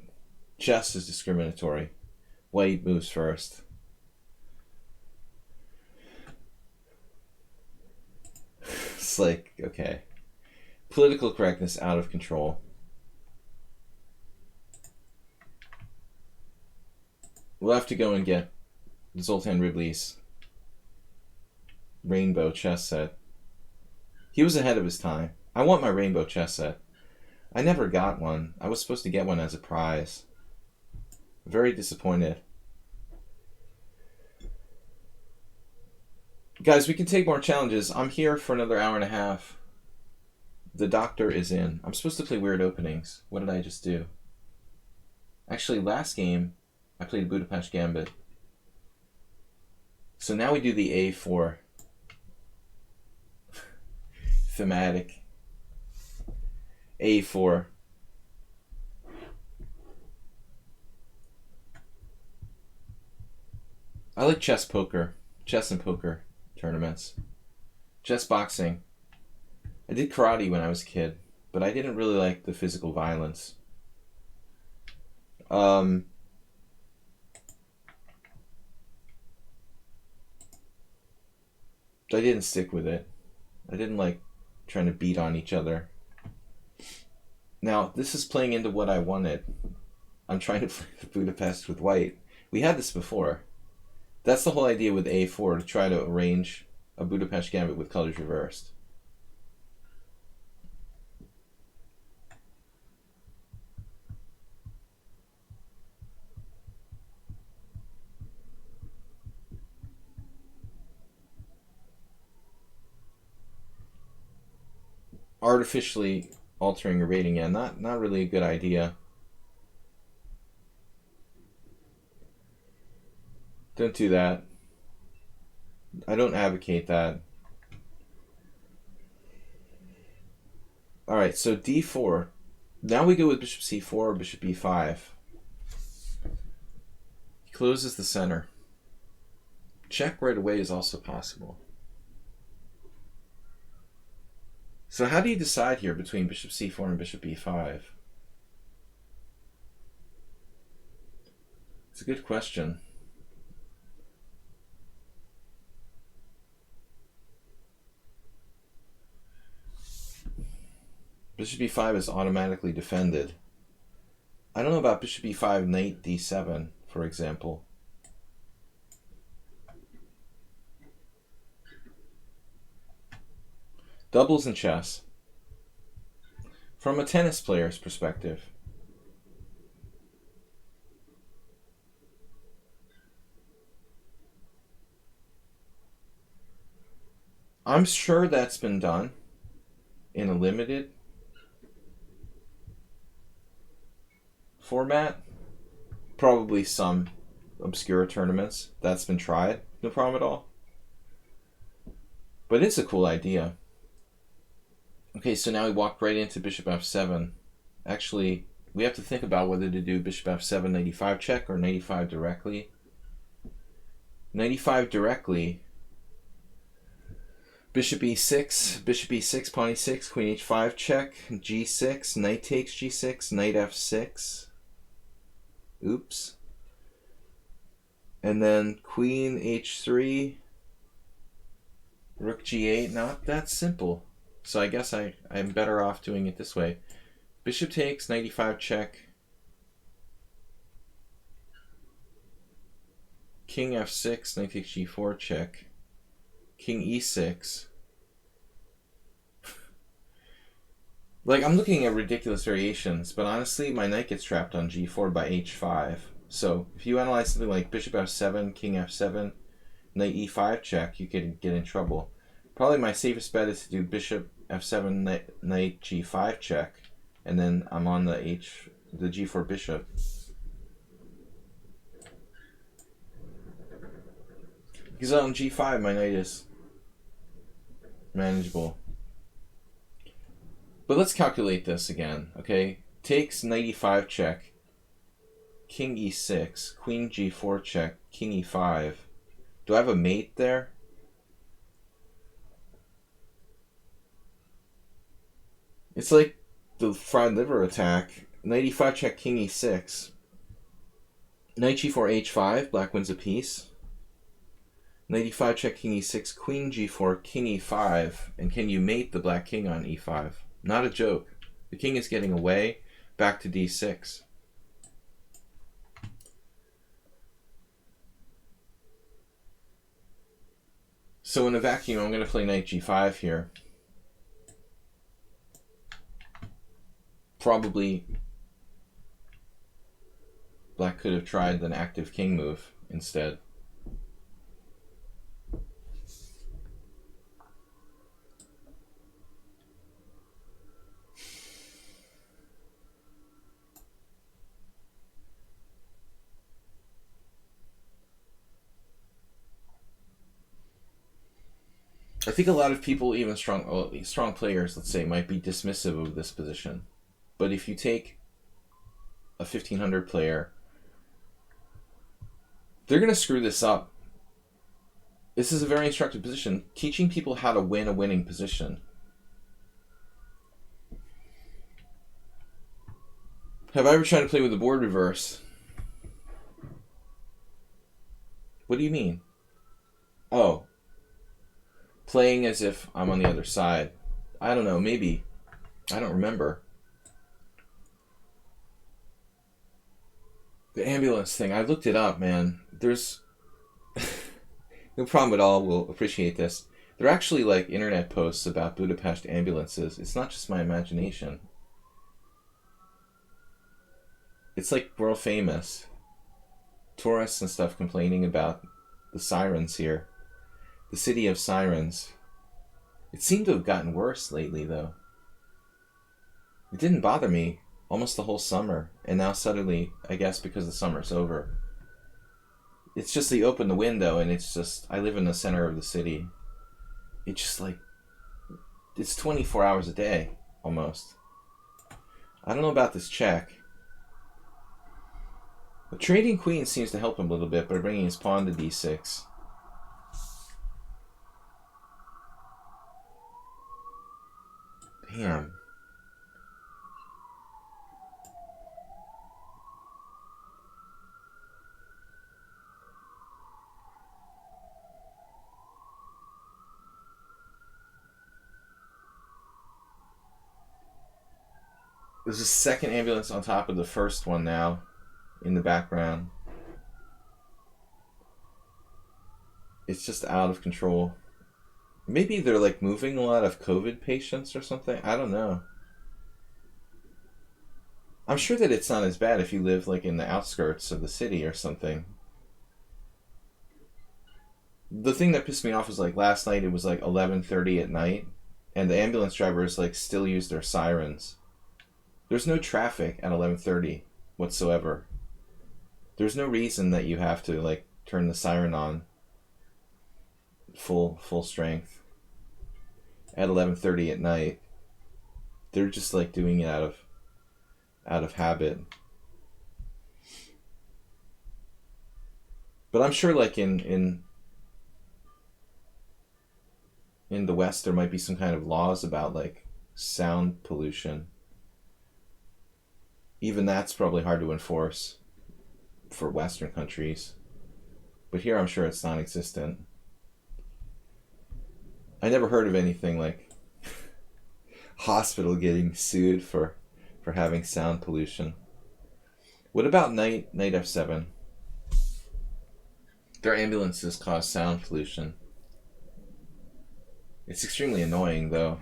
Chess is discriminatory. White moves first. It's like, okay. Political correctness out of control. We'll have to go and get Zoltan Ribley's rainbow chess set. He was ahead of his time. I want my rainbow chess set. I never got one. I was supposed to get one as a prize. Very disappointed. Guys, we can take more challenges. I'm here for another hour and a half. The doctor is in. I'm supposed to play weird openings. What did I just do? Actually, last game, I played Budapest Gambit. So now we do the A4. Thematic. A4. I like chess poker. Chess and poker tournaments. Chess boxing. I did karate when I was a kid, but I didn't really like the physical violence. I didn't stick with it. I didn't like trying to beat on each other. Now, this is playing into what I wanted. I'm trying to play the Budapest with white. We had this before. That's the whole idea with A4, to try to arrange a Budapest Gambit with colors reversed. Artificially altering a rating, yeah, not really a good idea. Don't do that. I don't advocate that. Alright, so D4. Now we go with bishop C4 or bishop B5. He closes the center. Check right away is also possible. So how do you decide here between bishop C4 and bishop B5? It's a good question. Bishop B5 is automatically defended. I don't know about bishop B5, knight D7, for example. Doubles in chess. From a tennis player's perspective. I'm sure that's been done in a limited format. Probably some obscure tournaments that's been tried. No problem at all. But it's a cool idea. Okay, so now we walk right into bishop f7. Actually, we have to think about whether to do bishop f7 knight e5 check or knight e5 directly. Knight e5 directly. Bishop e6, pawn e6, queen h5 check, g6, knight takes g6, knight f6. Oops. And then queen h3, rook g8. Not that simple. So I guess I'm better off doing it this way. Bishop takes, knight e5 check. King f6, knight takes g4 check. King e6. Like, I'm looking at ridiculous variations, but honestly, my knight gets trapped on g4 by h5. So if you analyze something like bishop f7, king f7, knight e5 check, you could get in trouble. Probably my safest bet is to do bishop f7, knight g5 check, and then I'm on the g4 bishop. Because on g5, my knight is manageable. But let's calculate this again, okay? Takes, knight e5 check, king e6, queen g4 check, king e5. Do I have a mate there? It's like the fried liver attack. Knight e5 check, king e6. Knight g4 h5, black wins a piece. Knight e5 check, king e6, queen g4, king e5. And can you mate the black king on e5? Not a joke. The king is getting away, back to d6. So in a vacuum, I'm going to play knight g5 here. Probably black could have tried an active king move instead. I think a lot of people, even strong players, let's say, might be dismissive of this position. But if you take a 1500 player, they're going to screw this up. This is a very instructive position, teaching people how to win a winning position. Have I ever tried to play with the board reverse? What do you mean? Oh. Playing as if I'm on the other side. I don't know, maybe. I don't remember. The ambulance thing, I looked it up, man. There's no problem at all, we'll appreciate this. There are actually like internet posts about Budapest ambulances. It's not just my imagination. It's like world famous. Tourists and stuff complaining about the sirens here. The city of sirens. It seemed to have gotten worse lately, though. It didn't bother me almost the whole summer, and now suddenly, I guess because the summer's over. It's just they open the window, and it's just, I live in the center of the city. It's just like, it's 24 hours a day, almost. I don't know about this check. The trading queen seems to help him a little bit by bringing his pawn to d6. Damn. There's a second ambulance on top of the first one now, in the background. It's just out of control. Maybe they're like moving a lot of COVID patients or something. I don't know. I'm sure that it's not as bad if you live like in the outskirts of the city or something. The thing that pissed me off was like last night it was like 11:30 at night and the ambulance drivers like still use their sirens. There's no traffic at 11:30 whatsoever. There's no reason that you have to like turn the siren on full strength at 11:30 at night. They're just like doing it out of habit. But I'm sure like in the West there might be some kind of laws about like sound pollution. Even that's probably hard to enforce for Western countries. But here I'm sure it's non-existent. I never heard of anything like hospital getting sued for having sound pollution. What about knight f7? Their ambulances cause sound pollution. It's extremely annoying though.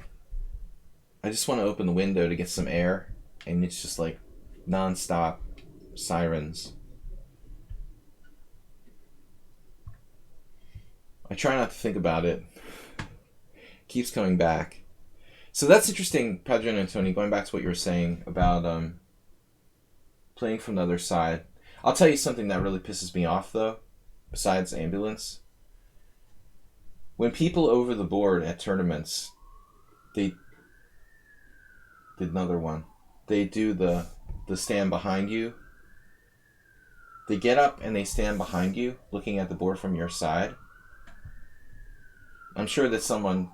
I just want to open the window to get some air, and it's just like non-stop sirens. I try not to think about it. Keeps coming back. So that's interesting, Padre and Tony, going back to what you were saying about playing from the other side. I'll tell you something that really pisses me off, though, besides ambulance. When people over the board at tournaments, they did another one. They do the stand behind you. They get up and they stand behind you, looking at the board from your side. I'm sure that someone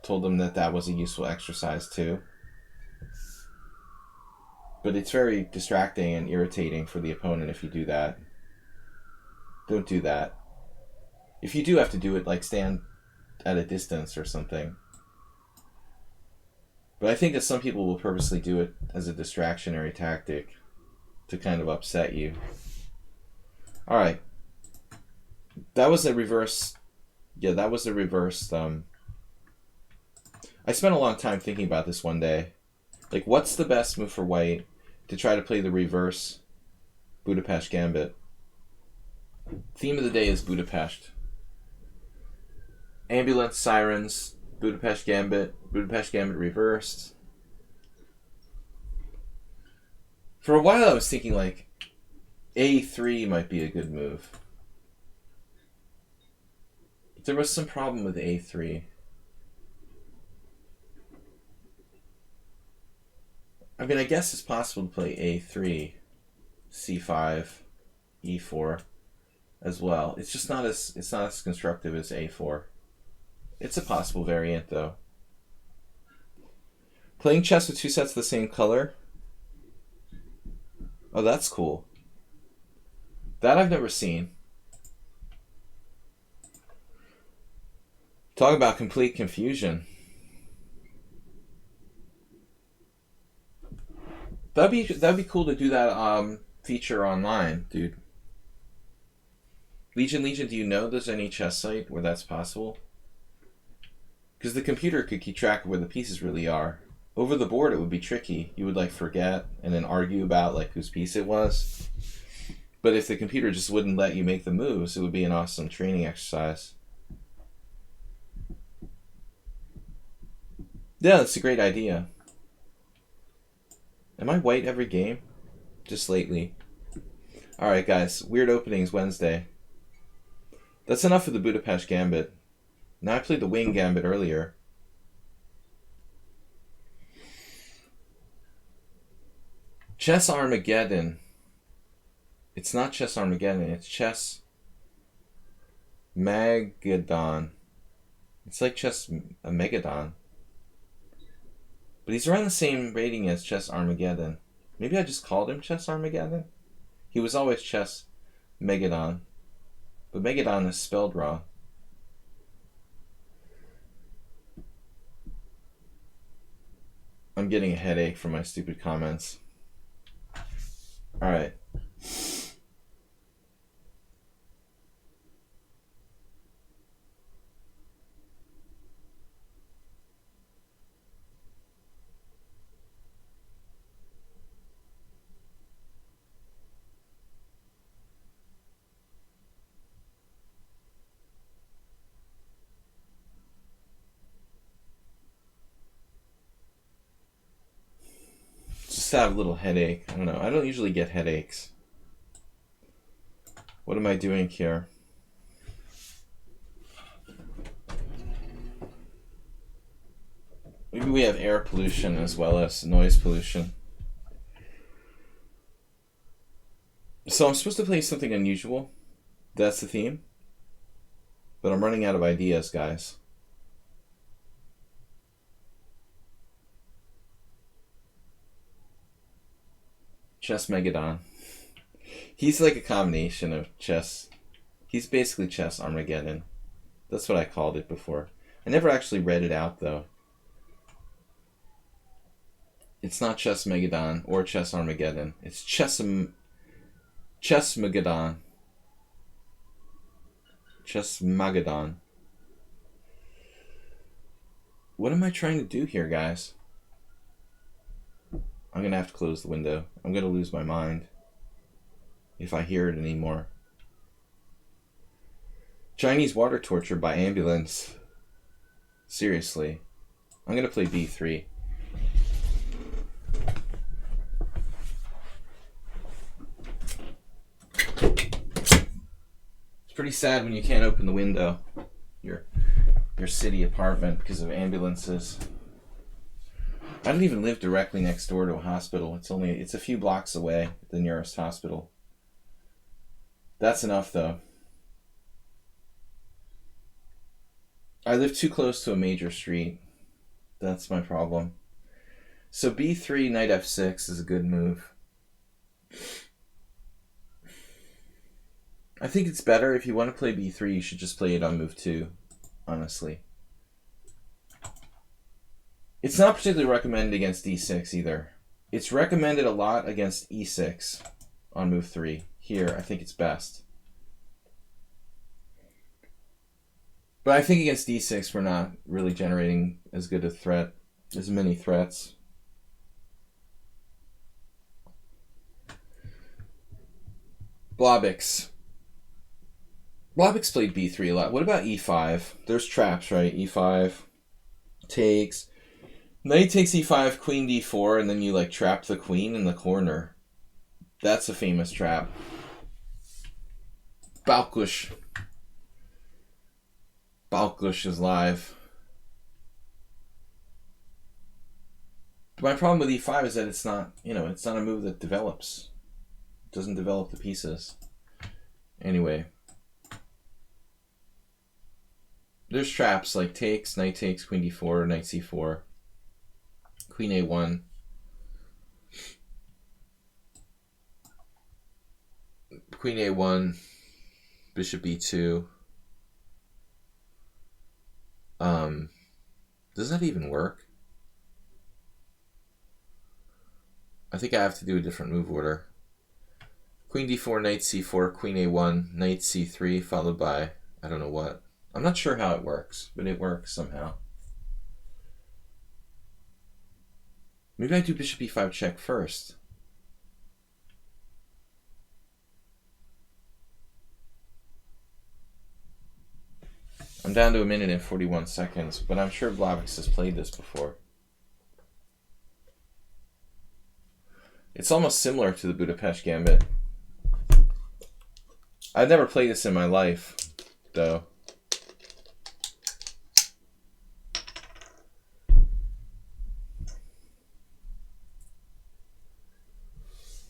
told them that that was a useful exercise too. But it's very distracting and irritating for the opponent if you do that. Don't do that. If you do have to do it, like stand at a distance or something. But I think that some people will purposely do it as a distractionary tactic to kind of upset you. Alright. That was a reverse. Yeah, that was a reverse. I spent a long time thinking about this one day. Like, what's the best move for white to try to play the reverse Budapest Gambit? Theme of the day is Budapest. Ambulance, sirens, Budapest Gambit reversed. For a while I was thinking like A3 might be a good move. But there was some problem with A3. I mean, I guess it's possible to play A3, C5, E4 as well. It's just not as constructive as A4. It's a possible variant though. Playing chess with two sets of the same color? Oh, that's cool. That I've never seen. Talk about complete confusion. That'd be cool to do that feature online, dude. Legion, do you know there's any chess site where that's possible? Because the computer could keep track of where the pieces really are. Over the board it would be tricky. You would like forget and then argue about like whose piece it was. But if the computer just wouldn't let you make the moves, it would be an awesome training exercise. Yeah, that's a great idea. Am I white every game? Just lately. Alright guys, weird openings Wednesday. That's enough for the Budapest Gambit. Now I played the Wing Gambit earlier. Chess Armageddon. It's not Chess Armageddon, it's Chess Mageddon. It's like Chess Megadon. But he's around the same rating as Chess Armageddon. Maybe I just called him Chess Armageddon? He was always Chess Megadon. But Megadon is spelled wrong. I'm getting a headache from my stupid comments. Alright. Just have a little headache. I don't know. I don't usually get headaches. What am I doing here? Maybe we have air pollution as well as noise pollution. So I'm supposed to play something unusual. That's the theme? But I'm running out of ideas, guys. Chess Megadon. He's like a combination of chess. He's basically chess Armageddon. That's what I called it before. I never actually read it out, though. It's not Chess Megadon or Chess Armageddon. It's Chess Megadon. Chess Magadon. What am I trying to do here, guys? I'm going to have to close the window. I'm going to lose my mind if I hear it anymore. Chinese water torture by ambulance. Seriously. I'm going to play b3. It's pretty sad when you can't open the window. Your city apartment because of ambulances. I don't even live directly next door to a hospital. It's a few blocks away, the nearest hospital. That's enough, though. I live too close to a major street. That's my problem. So b3, knight f6 is a good move. I think it's better if you want to play b3, you should just play it on move 2, honestly. It's not particularly recommended against d6 either. It's recommended a lot against e6 on move 3. Here, I think it's best. But I think against d6, we're not really generating as good a threat, as many threats. Blobix. Blobix played b3 a lot. What about e5? There's traps, right? e5 takes. Knight takes e5, queen d4, and then you like trap the queen in the corner. That's a famous trap. Balkush. Balkush is live. But my problem with e5 is that it's not, it's not a move that develops. It doesn't develop the pieces. Anyway. There's traps like takes, knight takes, queen d4, knight c4, queen a1. Queen a1, bishop e2. Does that even work? I think I have to do a different move order. Queen d4, knight c4, queen a1, knight c3, followed by, I don't know what. I'm not sure how it works, but it works somehow. Maybe I do bishop e5 check first. I'm down to 1 minute and 41 seconds, but I'm sure Blobix has played this before. It's almost similar to the Budapest Gambit. I've never played this in my life, though.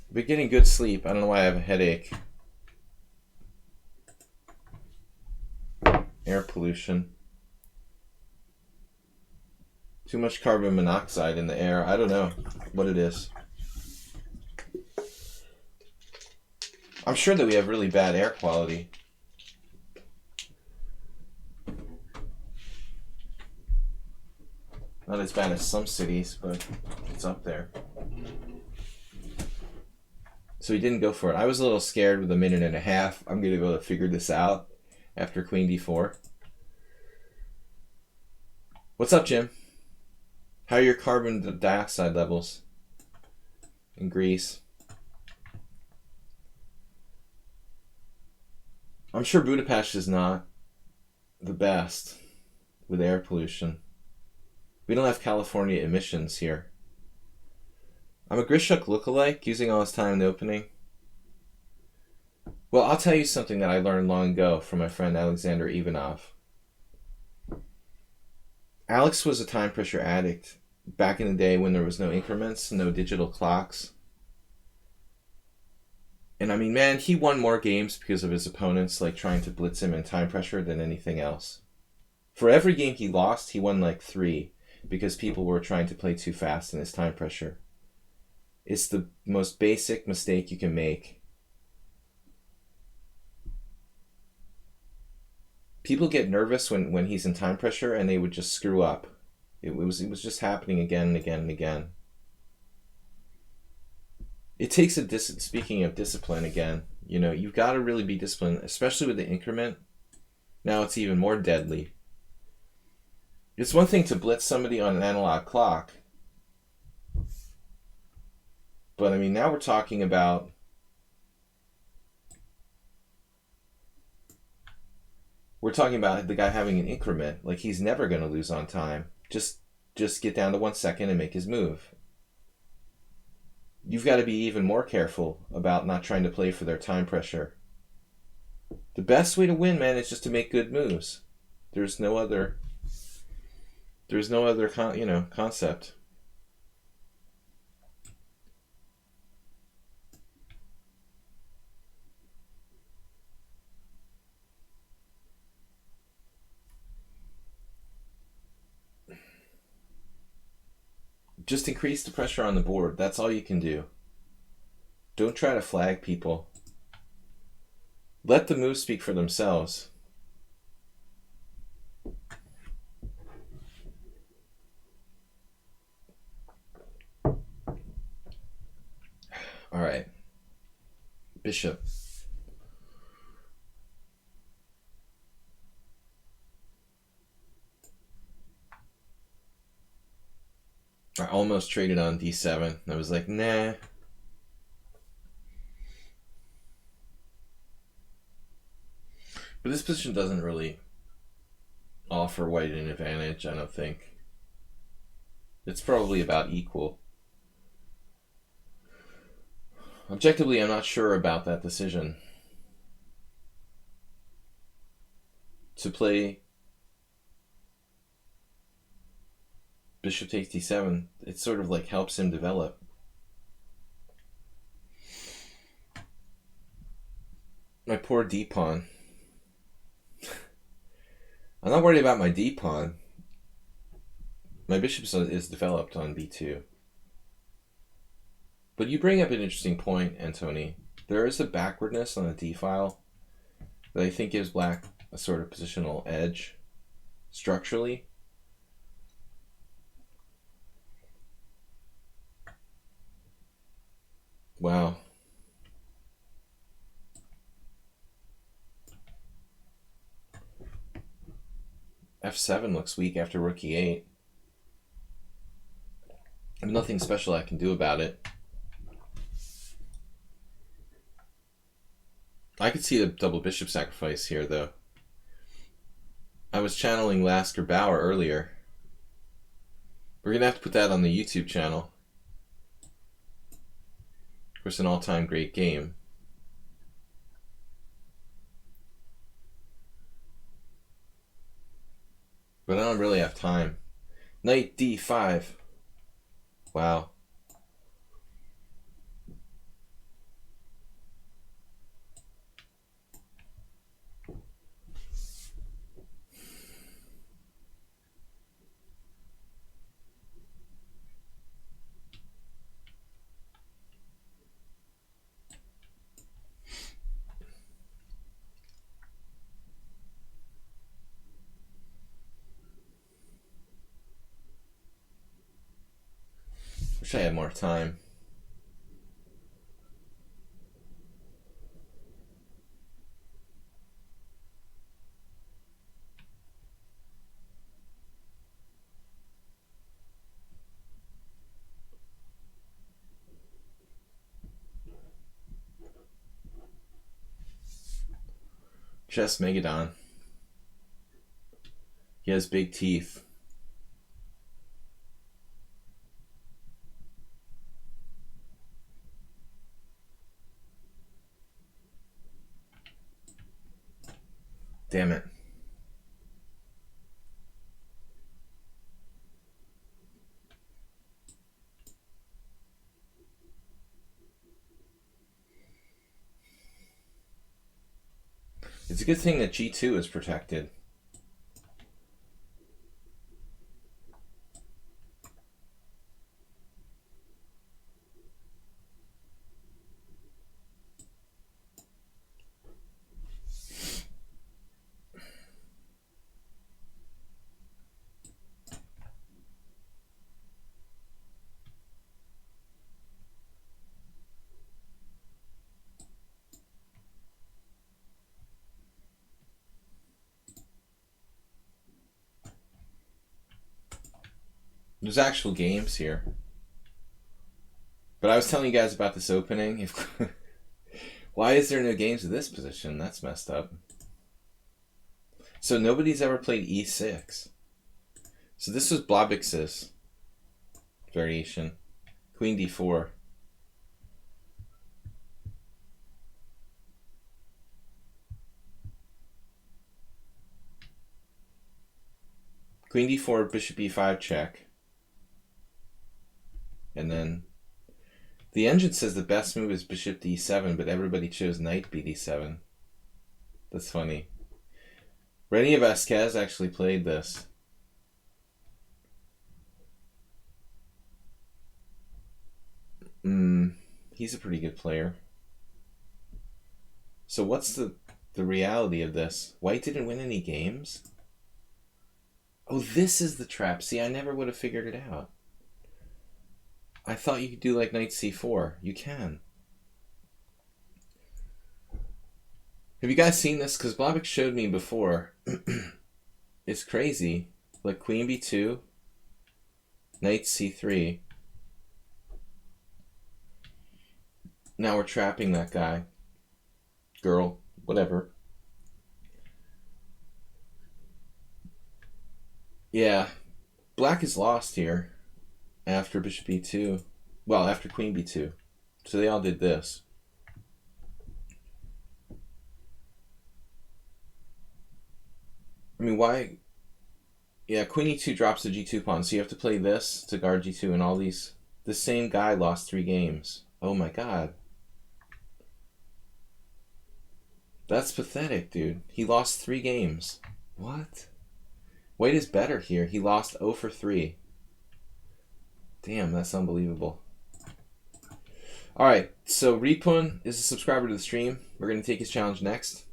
I've been getting good sleep. I don't know why I have a headache. Air pollution. Too much carbon monoxide in the air. I don't know what it is. I'm sure that we have really bad air quality. Not as bad as some cities, but it's up there. So he didn't go for it. I was a little scared with 1.5 minutes. I'm going to be able to figure this out after queen d4. What's up, Jim? How are your carbon dioxide levels in Greece? I'm sure Budapest is not the best with air pollution. We don't have California emissions here. I'm a Grishuk lookalike, using all his time in the opening. Well, I'll tell you something that I learned long ago from my friend Alexander Ivanov. Alex was a time pressure addict back in the day when there was no increments, no digital clocks. And I mean, man, he won more games because of his opponents like trying to blitz him and time pressure than anything else. For every game he lost, he won like 3 because people were trying to play too fast in his time pressure. It's the most basic mistake you can make. People get nervous when he's in time pressure and they would just screw up. It was just happening again and again and again. It takes speaking of discipline again, you know, you've got to really be disciplined, especially with the increment. Now it's even more deadly. It's one thing to blitz somebody on an analog clock, but I mean, now we're talking about the guy having an increment. Like, he's never going to lose on time. Just get down to 1 second and make his move. You've got to be even more careful about not trying to play for their time pressure. The best way to win, man, is just to make good moves. There's no other concept. Just increase the pressure on the board. That's all you can do. Don't try to flag people. Let the moves speak for themselves. All right. Bishop. I almost traded on d7. I was like, nah. But this position doesn't really offer white an advantage, I don't think. It's probably about equal. Objectively, I'm not sure about that decision. To play bishop takes d7, it sort of like helps him develop. My poor d-pawn. I'm not worried about my d-pawn. My bishop is developed on b2. But you bring up an interesting point, Antoni. There is a backwardness on the d-file that I think gives black a sort of positional edge structurally. Wow. f7 looks weak after rook e8. There's nothing special I can do about it. I could see the double bishop sacrifice here, though. I was channeling Lasker Bauer earlier. We're going to have to put that on the YouTube channel. Of course, an all-time great game. But I don't really have time. Knight d5. Wow. Wish I had more time. Chess Megadon. He has big teeth. Damn it. It's a good thing that G2 is protected. There's actual games here. But I was telling you guys about this opening. Why is there no games of this position? That's messed up. So nobody's ever played E6. So this was Blobix's variation. Queen D4. Queen D4, Bishop E5 check. And then the engine says the best move is Bishop D7, but everybody chose Knight BD7. That's funny. Rene Vasquez actually played this. He's a pretty good player. So what's the reality of this? White didn't win any games? Oh, this is the trap. See, I never would have figured it out. I thought you could do like Knight C4. You can. Have you guys seen this? Because Blobix showed me before. It's crazy. Like Queen B2, Knight C3. Now we're trapping that guy. Girl. Whatever. Yeah. Black is lost here. After Bishop E2. Well, after Queen B2. So they all did this. I mean, why? Yeah, Queen E2 drops the G2 pawn, so you have to play this to guard G2 and all these. The same guy lost 3 games. Oh my god. That's pathetic, dude. He lost 3 games. What? White is better here. He lost 0 for 3. Damn, that's unbelievable. Alright, so Ripun is a subscriber to the stream. We're going to take his challenge next.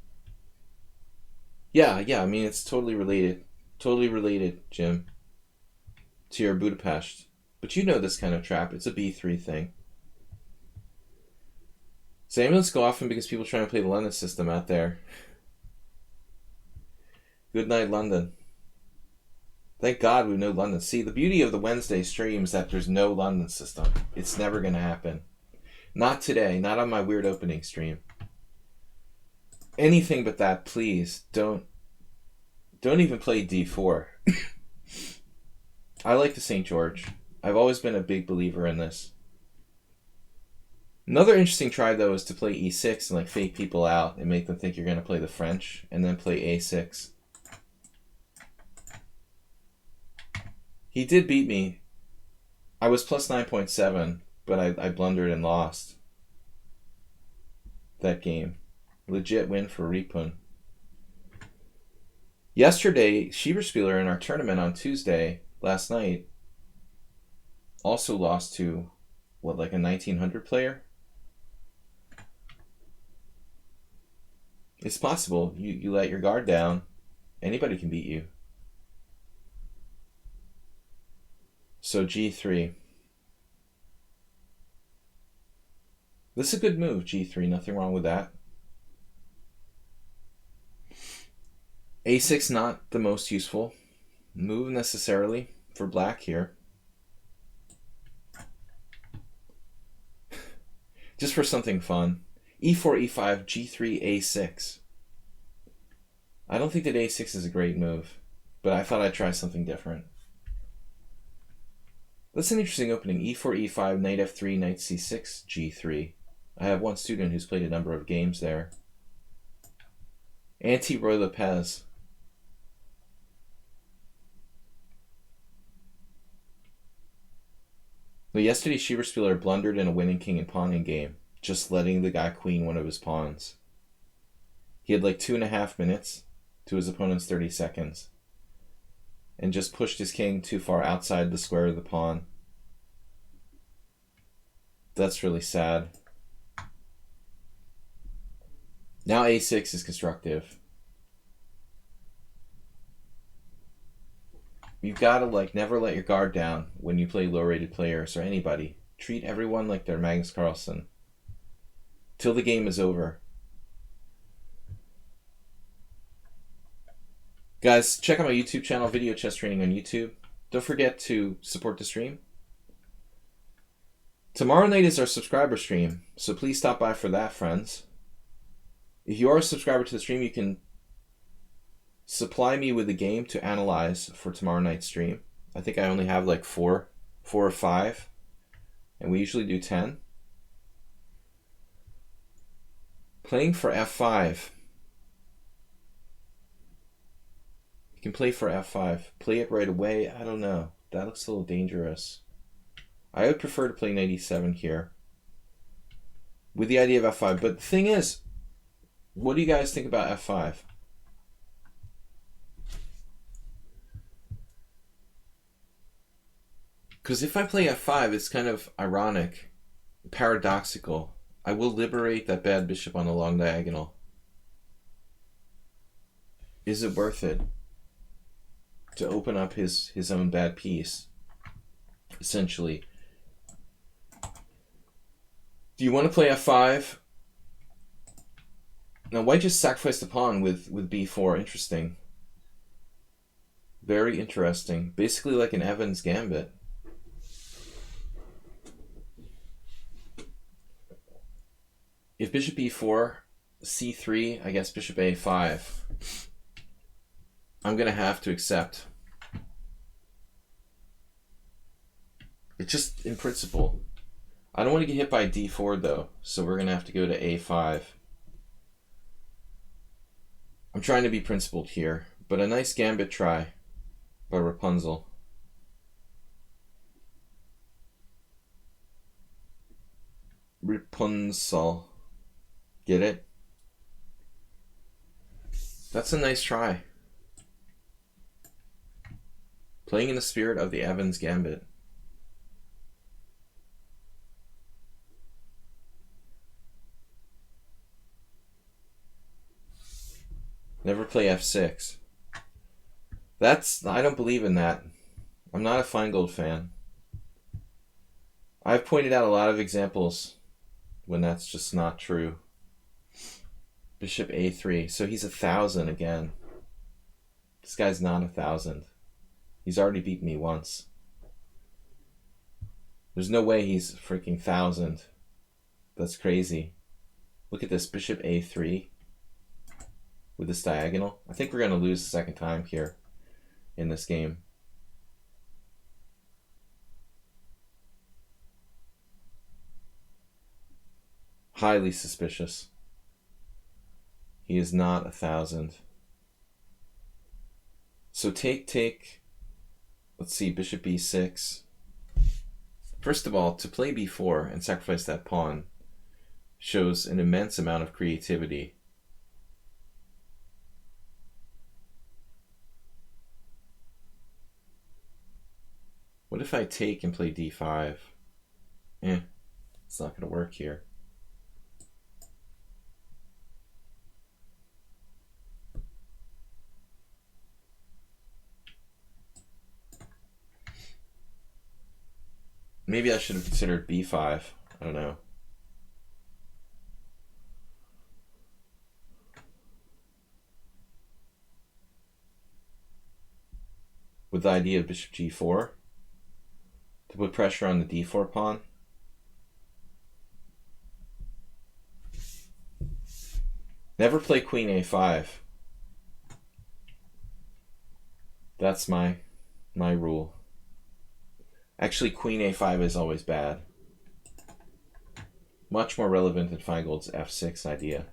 Yeah, I mean, it's totally related. Totally related, Jim, to your Budapest. But you know this kind of trap. It's a B3 thing. So ambulance go often because people trying to play the London system out there. Good night, London. Thank God we know London. See, the beauty of the Wednesday stream is that there's no London system. It's never going to happen. Not today. Not on my weird opening stream. Anything but that, please. Don't even play D4. I like the St. George. I've always been a big believer in this. Another interesting try, though, is to play E6 and like fake people out and make them think you're going to play the French and then play A6. He did beat me. I was plus 9.7, but I blundered and lost that game. Legit win for Ripun. Yesterday, Schieberspieler in our tournament on Tuesday, last night, also lost to, what, like a 1900 player? It's possible. You let your guard down. Anybody can beat you. So G3. This is a good move, G3. Nothing wrong with that. A6 not the most useful move necessarily for black here. Just for something fun. E4, E5, G3, A6. I don't think that A6 is a great move, but I thought I'd try something different. That's an interesting opening. E4, E5, Knight F3, Knight C6, G3. I have one student who's played a number of games there. Anti-Roy Lopez. Well, yesterday, Schieberspieler blundered in a winning king and pawn in game, just letting the guy queen one of his pawns. He had like 2.5 minutes to his opponent's 30 seconds. And just pushed his king too far outside the square of the pawn. That's really sad. Now a6 is constructive. You've got to like never let your guard down when you play low-rated players or anybody. Treat everyone like they're Magnus Carlsen. Till the game is over. Guys, check out my YouTube channel, Video Chess Training on YouTube. Don't forget to support the stream. Tomorrow night is our subscriber stream, so please stop by for that, friends. If you are a subscriber to the stream, you can supply me with a game to analyze for tomorrow night's stream. I think I only have like four or five, and we usually do 10. Playing for f5. You can play for f5. Play it right away. I don't know. That looks a little dangerous. I would prefer to play knight e7 here with the idea of f5. But the thing is, what do you guys think about f5? Because if I play f5, it's kind of ironic, paradoxical. I will liberate that bad bishop on the long diagonal. Is it worth it to open up his own bad piece, essentially? Do you want to play f5? Now, white just sacrificed the pawn with b4. Interesting. Very interesting. Basically like an Evans gambit. If bishop e4, c3, I guess bishop a5. I'm going to have to accept. It's just in principle. I don't want to get hit by d4 though, so we're going to have to go to a5. I'm trying to be principled here, but a nice gambit try by Rapunzel. Rapunzel. Get it? That's a nice try. Playing in the spirit of the Evans gambit. Never play f6. I don't believe in that. I'm not a Feingold fan. I've pointed out a lot of examples when that's just not true. Bishop a3. So he's 1,000 again. This guy's not 1,000. He's already beaten me once. There's no way he's freaking 1,000. That's crazy. Look at this. Bishop a3 with this diagonal. I think we're going to lose the second time here in this game. Highly suspicious. He is not 1,000. So take. Let's see, bishop b6. First of all, to play b4 and sacrifice that pawn shows an immense amount of creativity. What if I take and play d5? It's not going to work here. Maybe I should have considered b5. I don't know. With the idea of bishop g4 to put pressure on the d4 pawn. Never play queen a5. That's my rule. Actually, queen a5 is always bad. Much more relevant than Feingold's f6 idea.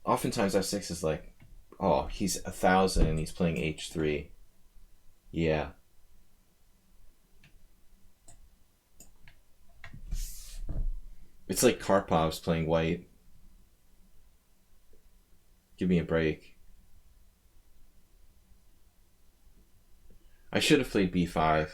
Oftentimes f6 is like, oh, he's 1,000 and he's playing h3. Yeah. It's like Karpov's playing white. Give me a break. I should have played b5.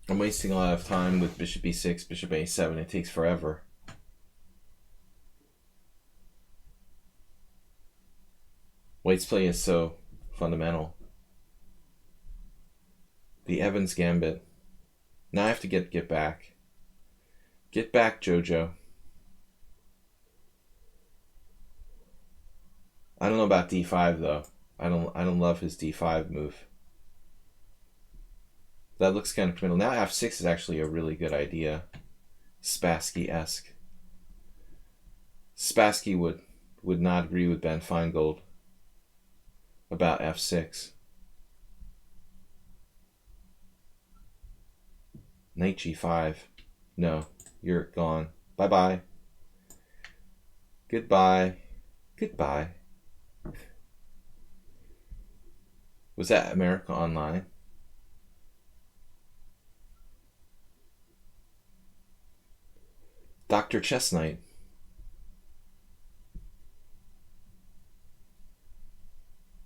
I'm wasting a lot of time with bishop b6, bishop a7. It takes forever. White's play is so fundamental. The Evans Gambit. Now I have to get back. Get back, Jojo. I don't know about d5 though. I don't love his d5 move. That looks kind of criminal. Now f6 is actually a really good idea. Spassky-esque. Spassky would not agree with Ben Feingold about f6. Knight g5. No, you're gone. Bye-bye. Goodbye. Goodbye. Was that America Online? Dr. Chestnut.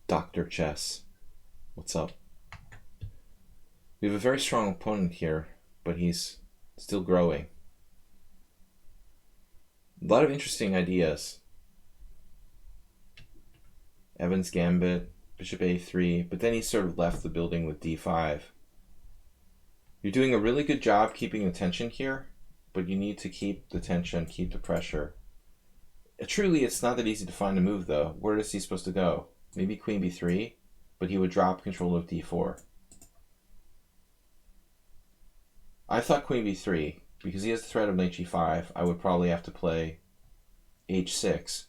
Dr. Chess. What's up? We have a very strong opponent here, but he's still growing. A lot of interesting ideas. Evans Gambit, bishop a3, but then he sort of left the building with d5. You're doing a really good job keeping the tension here, but you need to keep the tension, keep the pressure. Truly, it's not that easy to find a move, though. Where is he supposed to go? Maybe queen b3, but he would drop control of d4. I thought queen b3, because he has the threat of knight g5, I would probably have to play h6.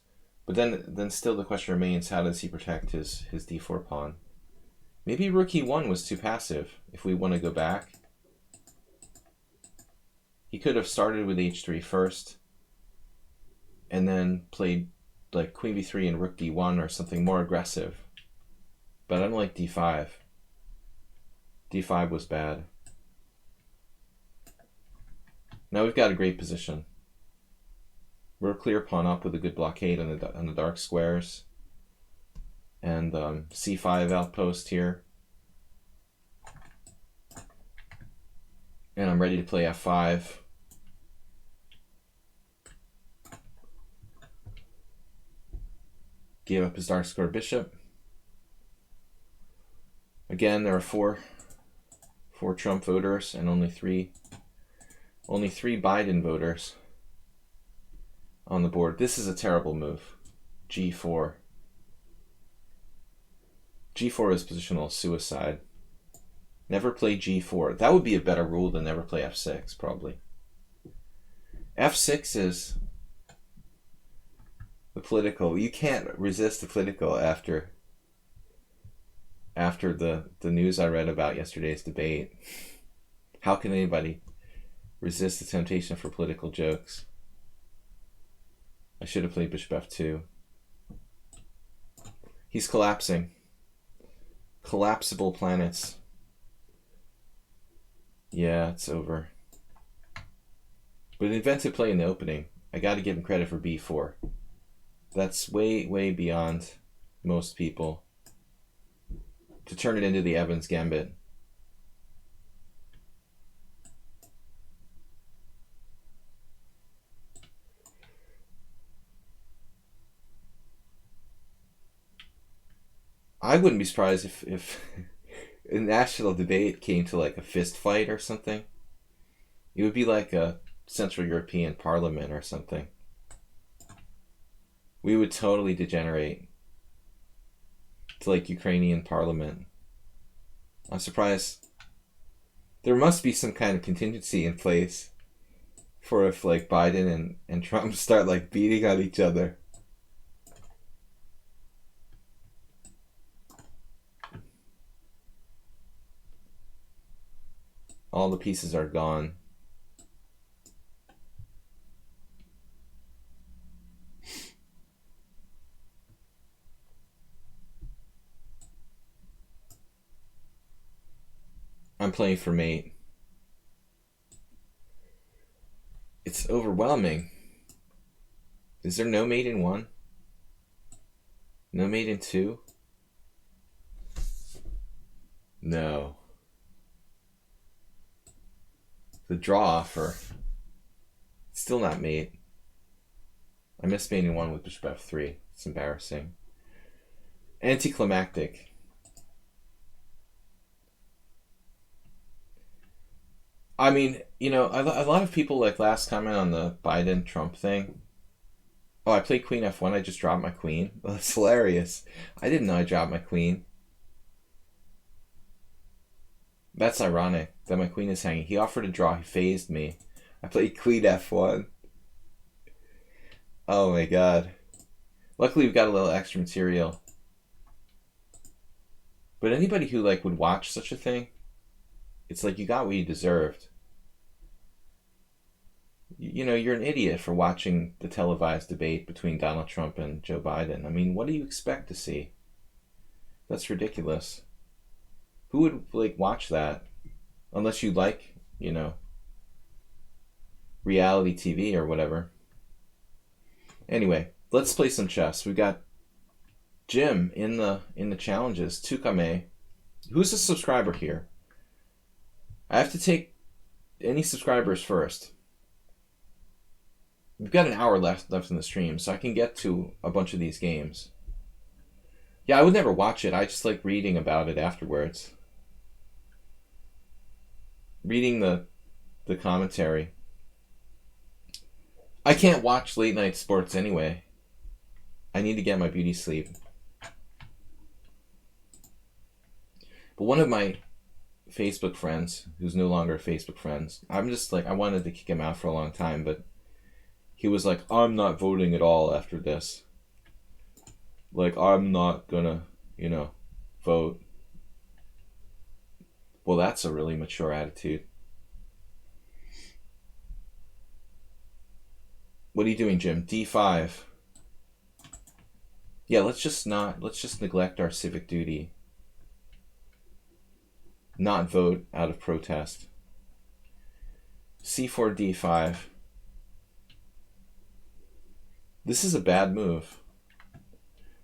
But then still the question remains, how does he protect his d4 pawn? Maybe rook e1 was too passive, if we want to go back. He could have started with h3 first, and then played like queen b3 and rook d1 or something more aggressive. But I don't like d5. d5 was bad. Now we've got a great position. We're a clear pawn up with a good blockade on the dark squares. And c5 outpost here. And I'm ready to play f5. Gave up his dark square bishop. Again, there are four Trump voters and only three Biden voters on the board. This is a terrible move. g4. g4 is positional suicide. Never play g4. That would be a better rule than never play f6, probably. f6 is the political. You can't resist the political after the news I read about yesterday's debate. How can anybody resist the temptation for political jokes? I should have played bishop f2. He's collapsing. Collapsible planets. Yeah, it's over. But inventive play in the opening. I got to give him credit for b4. That's way, way beyond most people. To turn it into the Evans Gambit. I wouldn't be surprised if a national debate came to like a fist fight or something. It would be like a Central European Parliament or something. We would totally degenerate to like Ukrainian Parliament. I'm surprised. There must be some kind of contingency in place for if like Biden and Trump start like beating on each other. All the pieces are gone. I'm playing for mate. It's overwhelming. Is there no mate in 1? No mate in 2? No. The draw offer. Still not mate. I missed mate in 1 with bishop f3. It's embarrassing. Anticlimactic. I mean, you know, a lot of people like last comment on the Biden-Trump thing. Oh, I played queen f1. I just dropped my queen. Well, that's hilarious. I didn't know I dropped my queen. That's ironic that my queen is hanging. He offered a draw. He phased me. I played queen f1. Oh my god. Luckily, we've got a little extra material. But anybody who like would watch such a thing, it's like you got what you deserved. You know, you're an idiot for watching the televised debate between Donald Trump and Joe Biden. I mean, what do you expect to see? That's ridiculous. Who would like watch that? Unless you like, you know, reality TV or whatever. Anyway, let's play some chess. We've got Jim in the challenges. Tukame. Who's a subscriber here? I have to take any subscribers first. We've got an hour left in the stream, so I can get to a bunch of these games. Yeah, I would never watch it. I just like reading about it afterwards. Reading the commentary. I can't watch late night sports anyway. I need to get my beauty sleep. But one of my Facebook friends, who's no longer Facebook friends, I'm just like, I wanted to kick him out for a long time, but he was like, I'm not voting at all after this. Like, I'm not gonna, you know, vote. Well, that's a really mature attitude. What are you doing, Jim? D5. Yeah, let's just neglect our civic duty. Not vote out of protest. C4, D5. This is a bad move.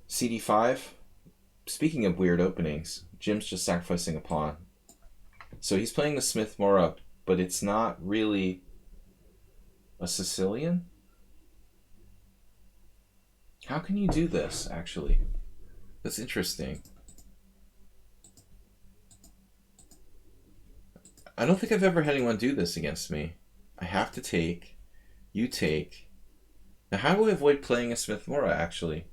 CD5. Speaking of weird openings, Jim's just sacrificing a pawn. So he's playing the Smith-Morra, but it's not really a Sicilian? How can you do this, actually? That's interesting. I don't think I've ever had anyone do this against me. I have to take. You take. Now, how do I avoid playing a Smith-Morra, actually?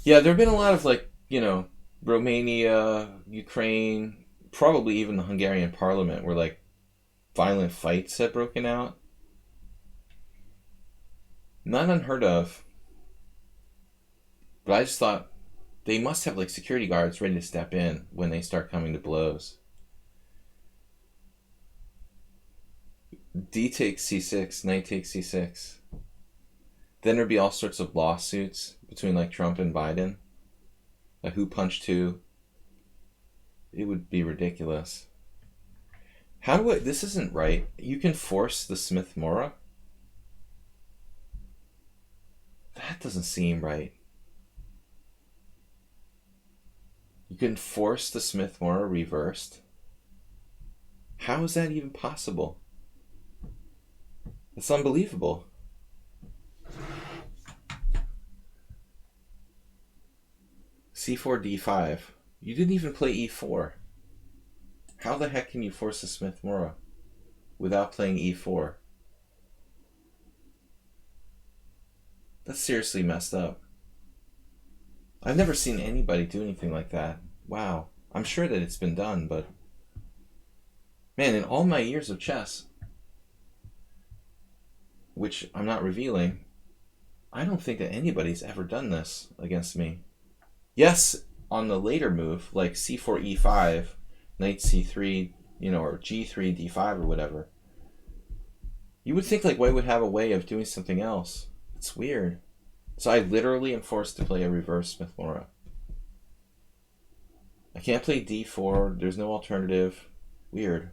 Yeah, there have been a lot of, like, you know, Romania, Ukraine, probably even the Hungarian parliament where, like, violent fights have broken out. Not unheard of. But I just thought they must have, like, security guards ready to step in when they start coming to blows. D takes c6, knight takes c6. Then there'd be all sorts of lawsuits between like Trump and Biden. Like who punched who. It would be ridiculous. How do I... This isn't right. You can force the Smith-Morra? That doesn't seem right. You can force the Smith-Morra reversed? How is that even possible? It's unbelievable. C4, D5. You didn't even play E4. How the heck can you force a Smith-Morra without playing E4? That's seriously messed up. I've never seen anybody do anything like that. Wow. I'm sure that it's been done, but... Man, in all my years of chess, which I'm not revealing, I don't think that anybody's ever done this against me. Yes, on the later move, like C4, E5, knight C3, you know, or G3, D5 or whatever, you would think like White would have a way of doing something else. It's weird. So I literally am forced to play a reverse Smith-Morra. I can't play D4. There's no alternative. Weird.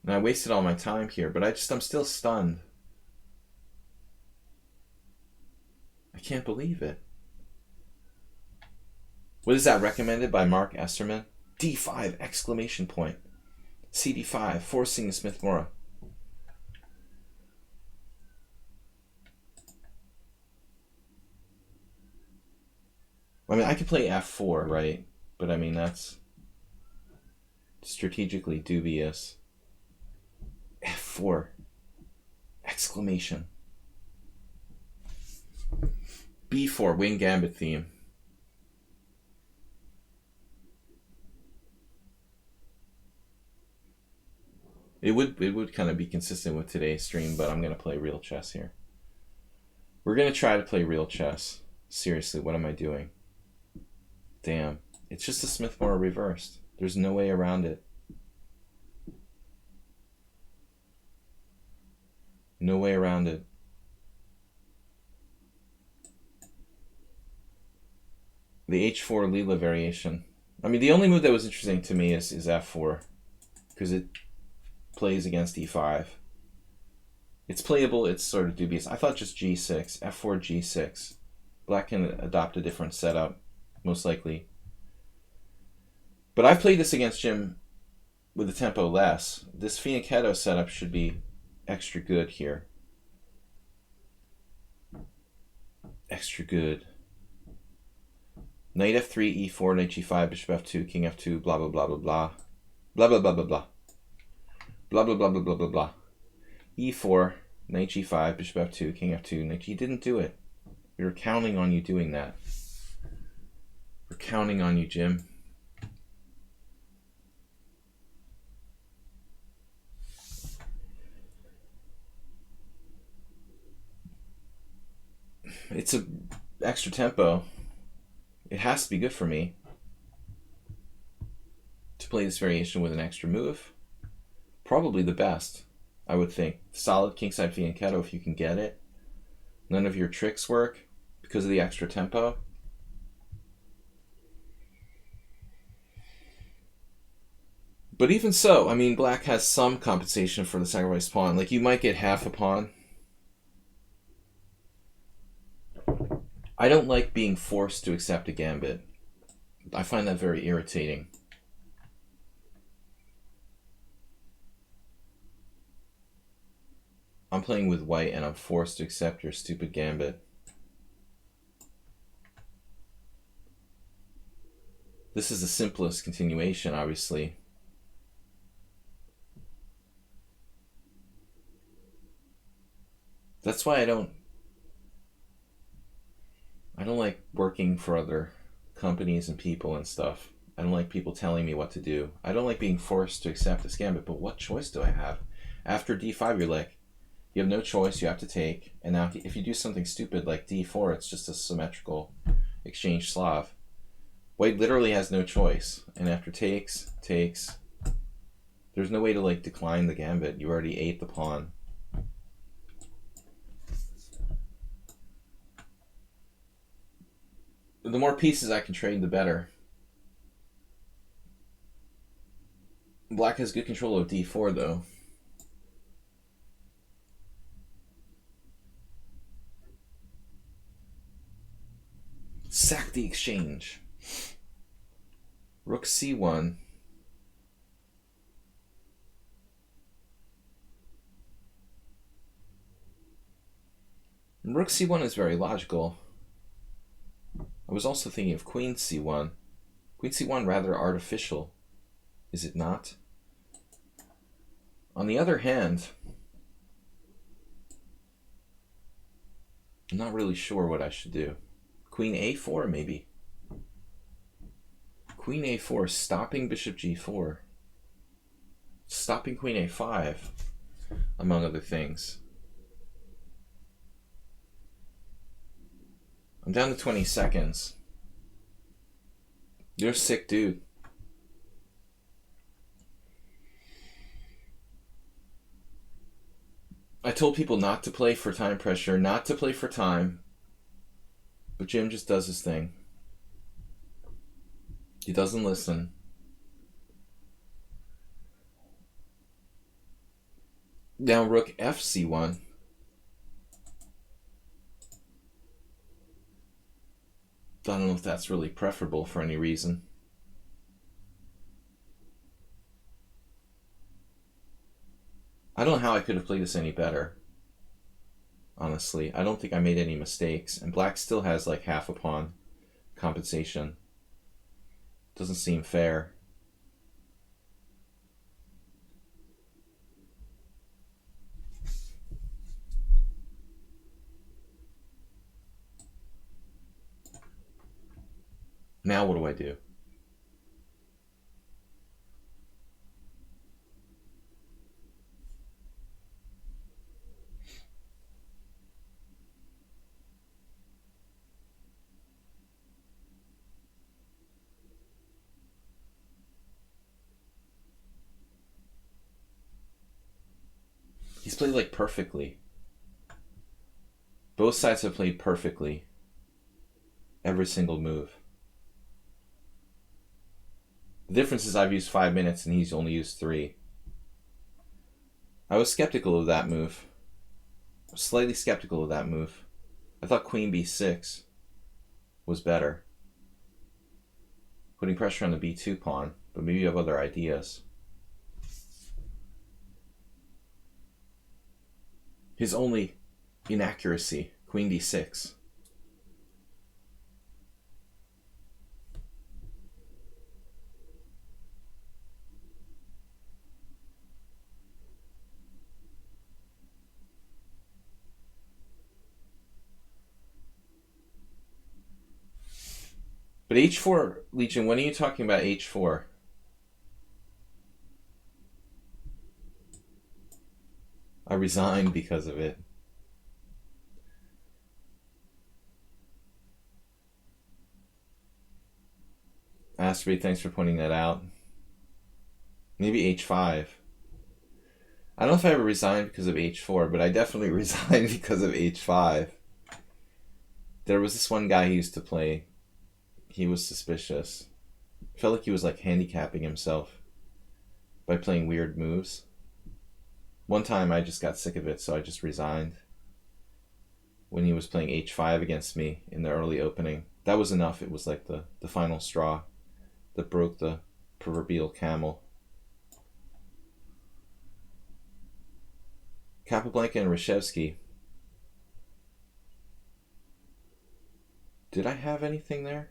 And I wasted all my time here, but I'm still stunned. I can't believe it. What is that, recommended by Mark Esserman? D5, exclamation point. CD5, forcing the Smith-Morra. I mean, I could play F4, right? But I mean, that's strategically dubious. F4, exclamation. B4, wing gambit theme. It would kind of be consistent with today's stream, but I'm going to play real chess here. We're going to try to play real chess. Seriously, what am I doing? Damn. It's just a Smith-Morra reversed. There's no way around it. No way around it. The H4 Leela variation. I mean, the only move that was interesting to me is F4. Because it plays against E5. It's playable, it's sort of dubious. I thought just G6, F4, G6. Black can adopt a different setup, most likely. But I've played this against Jim with the tempo less. This Fianchetto setup should be extra good here. Extra good. Knight F3, E4, Knight G5, Bishop F2, King F2, blah, blah, blah, blah, blah. Blah, blah, blah, blah, blah. Blah, blah, blah, blah, blah, blah, blah. E4, Knight G5, Bishop F2, King F2, Knight G. Didn't do it. We were counting on you doing that. We're counting on you, Jim. It's a extra tempo. It has to be good for me to play this variation with an extra move. Probably the best, I would think. Solid kingside Fianchetto if you can get it. None of your tricks work because of the extra tempo. But even so, I mean, black has some compensation for the sacrificed pawn. Like, you might get half a pawn. I don't like being forced to accept a gambit. I find that very irritating. I'm playing with white and I'm forced to accept your stupid gambit. This is the simplest continuation, obviously. That's why I don't like working for other companies and people and stuff. I don't like people telling me what to do. I don't like being forced to accept this gambit, but what choice do I have? After D5, you're like, you have no choice, you have to take. And now if you do something stupid like D4, it's just a symmetrical exchange Slav. White literally has no choice. And after takes, there's no way to like decline the gambit. You already ate the pawn. The more pieces I can trade, the better. Black has good control of D4, though. Sack the exchange. Rook C1. And Rook C1 is very logical. I was also thinking of Queen C1. Queen C1 rather artificial, is it not? On the other hand, I'm not really sure what I should do. Queen A4 maybe. Queen A4, stopping Bishop G4. Stopping Queen A5, among other things. I'm down to 20 seconds. You're a sick dude. I told people not to play for time pressure, not to play for time. But Jim just does his thing. He doesn't listen. Now rook fc1. I don't know if that's really preferable for any reason. I don't know how I could have played this any better. Honestly, I don't think I made any mistakes. And black still has like half a pawn compensation. Doesn't seem fair. Now what do I do? He's played like perfectly. Both sides have played perfectly. Every single move. The difference is I've used 5 minutes and he's only used 3. I was skeptical of that move. Slightly skeptical of that move. I thought queen b6 was better. Putting pressure on the b2 pawn, but maybe you have other ideas. His only inaccuracy, queen d6. But h4, Legion, when are you talking about h4? I resigned because of it. Asteroid, thanks for pointing that out. Maybe h5. I don't know if I ever resigned because of h4, but I definitely resigned because of h5. There was this one guy who used to play. He was suspicious. Felt like he was like handicapping himself by playing weird moves. One time I just got sick of it, so I just resigned. When he was playing h5 against me in the early opening. That was enough. It was like the final straw that broke the proverbial camel. Capablanca and Reshevsky. Did I have anything there?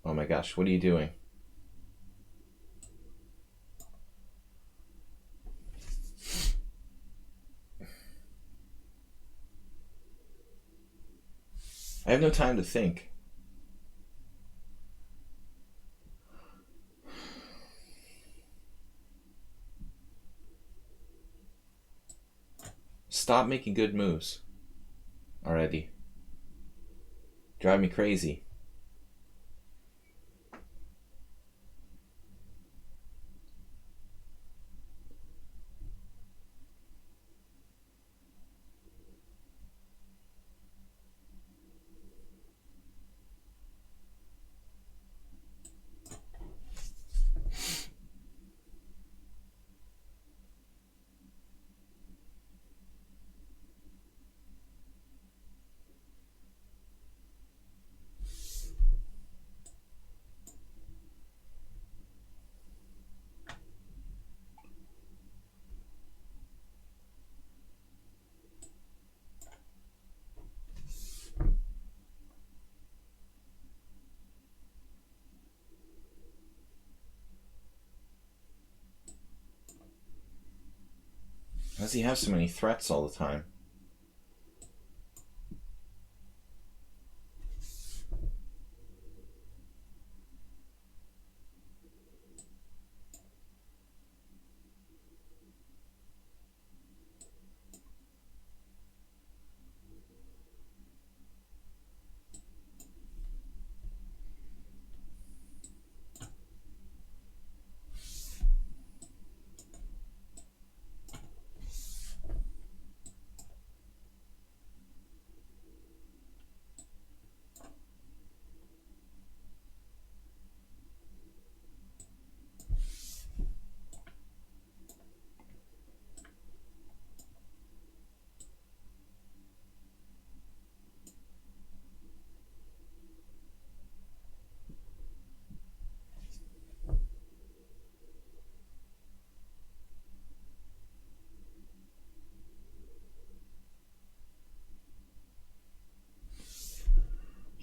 Oh my gosh, what are you doing? I have no time to think. Stop making good moves already. Drive me crazy. How does he have so many threats all the time?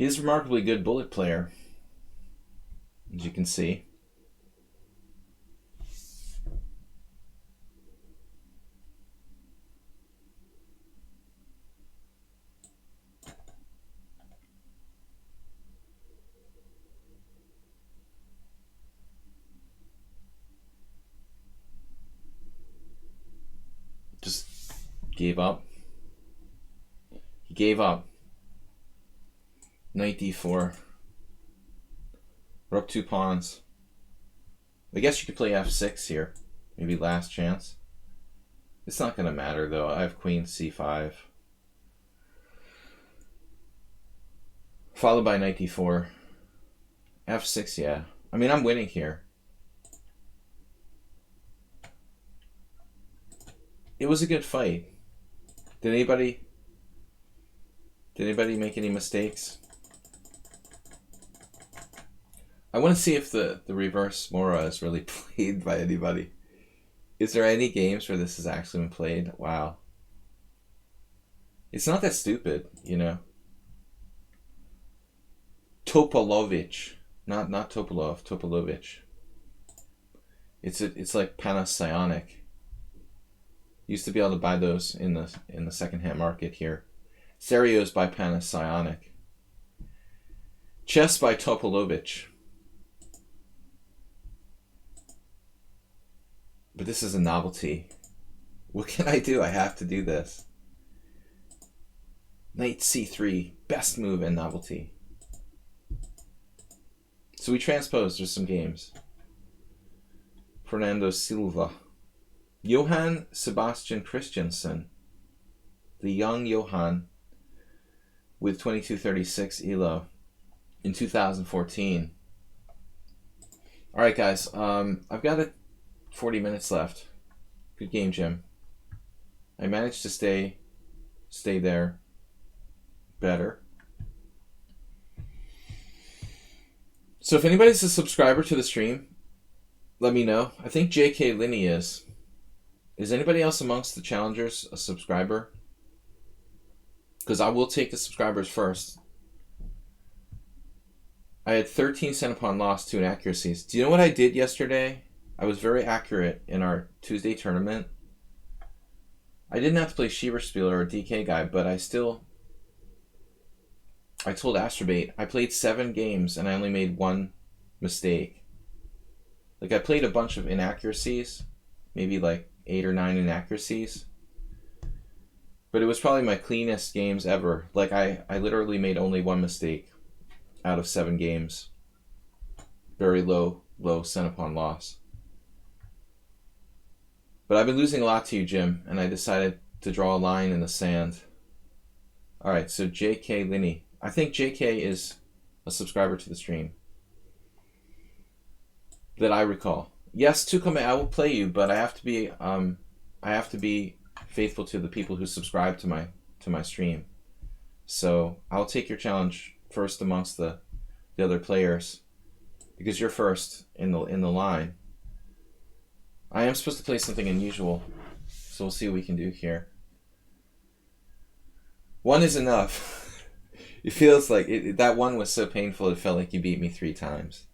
He's a remarkably good bullet player, as you can see. Just gave up. He gave up. Knight d4. We're up 2 pawns. I guess you could play f6 here. Maybe last chance. It's not going to matter though. I have queen c5. Followed by knight d4. f6, yeah. I mean, I'm winning here. It was a good fight. Did anybody make any mistakes? I want to see if the reverse Mora is really played by anybody. Is there any games where this has actually been played? Wow. It's not that stupid, you know. Topolovich. Not Topolov, Topolovich. It's like Panasonic. Used to be able to buy those in the secondhand market here. Stereos by Panasonic. Chess by Topolovich. But this is a novelty. What can I do? I have to do this. Knight c3. Best move and novelty. So we transposed. There's some games. Fernando Silva. Johann Sebastian Christensen. The young Johann with 2236 ELO in 2014. Alright guys, I've got 40 minutes left. Good game, Jim. I managed to stay there better. So if anybody's a subscriber to the stream, let me know. I think J.K. Linney is. Is anybody else amongst the challengers a subscriber? Because I will take the subscribers first. I had 13 cent upon loss, 2 inaccuracies. Do you know what I did yesterday? I was very accurate in our Tuesday tournament. I didn't have to play Schieberspieler or DK guy, but I told Astrobait, I played 7 games and I only made 1 mistake. Like I played a bunch of inaccuracies, maybe like 8 or 9 inaccuracies. But it was probably my cleanest games ever. Like I literally made only 1 mistake out of 7 games. Very low cent upon loss. But I've been losing a lot to you, Jim, and I decided to draw a line in the sand. Alright, so J.K. Linney. I think J.K. is a subscriber to the stream. That I recall. Yes, Tukame, I will play you, but I have to be faithful to the people who subscribe to my stream. So I'll take your challenge first amongst the other players, because you're first in the line. I am supposed to play something unusual, so we'll see what we can do here. 1 is enough. It feels like that 1 was so painful. It felt like you beat me 3 times.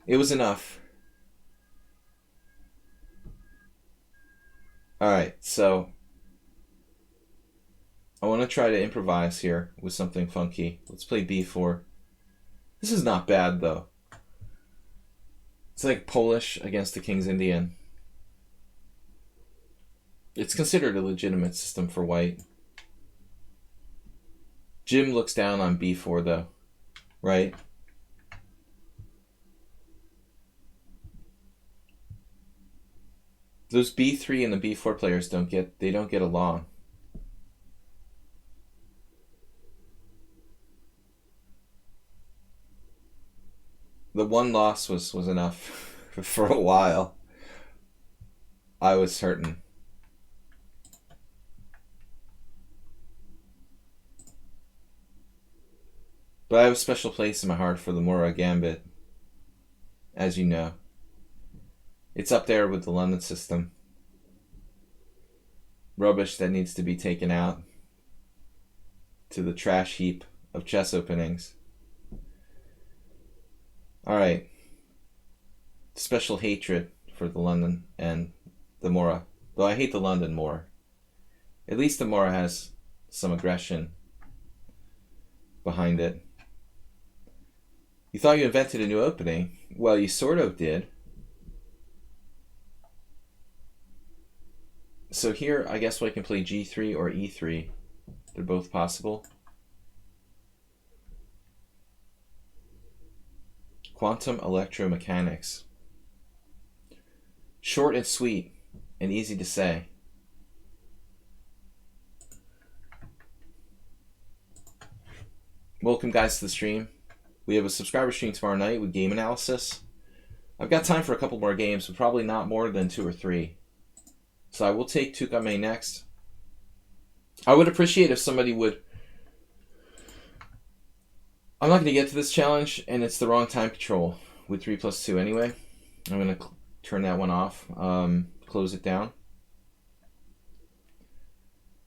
It was enough. Alright, so I want to try to improvise here with something funky. Let's play b4. This is not bad, though. It's like Polish against the King's Indian. It's considered a legitimate system for white. Jim looks down on b4, though. Right? Those b3 and the b4 players don't get along. The 1 loss was enough for a while. I was hurting. But I have a special place in my heart for the Mora Gambit, as you know. It's up there with the London system. rubbish that needs to be taken out to the trash heap of chess openings. Alright. Special hatred for the London and the Mora. Though I hate the London more. At least the Mora has some aggression behind it. You thought you invented a new opening? Well, you sort of did. So here, I guess I can play g3 or e3. They're both possible. Quantum electromechanics. Short and sweet and easy to say. Welcome guys to the stream. We have a subscriber stream tomorrow night with game analysis. I've got time for a couple more games, but probably not more than 2 or 3. So I will take Tukame next. I would appreciate if somebody would... I'm not going to get to this challenge, and it's the wrong time control with 3+2 anyway. I'm going to turn that one off, close it down.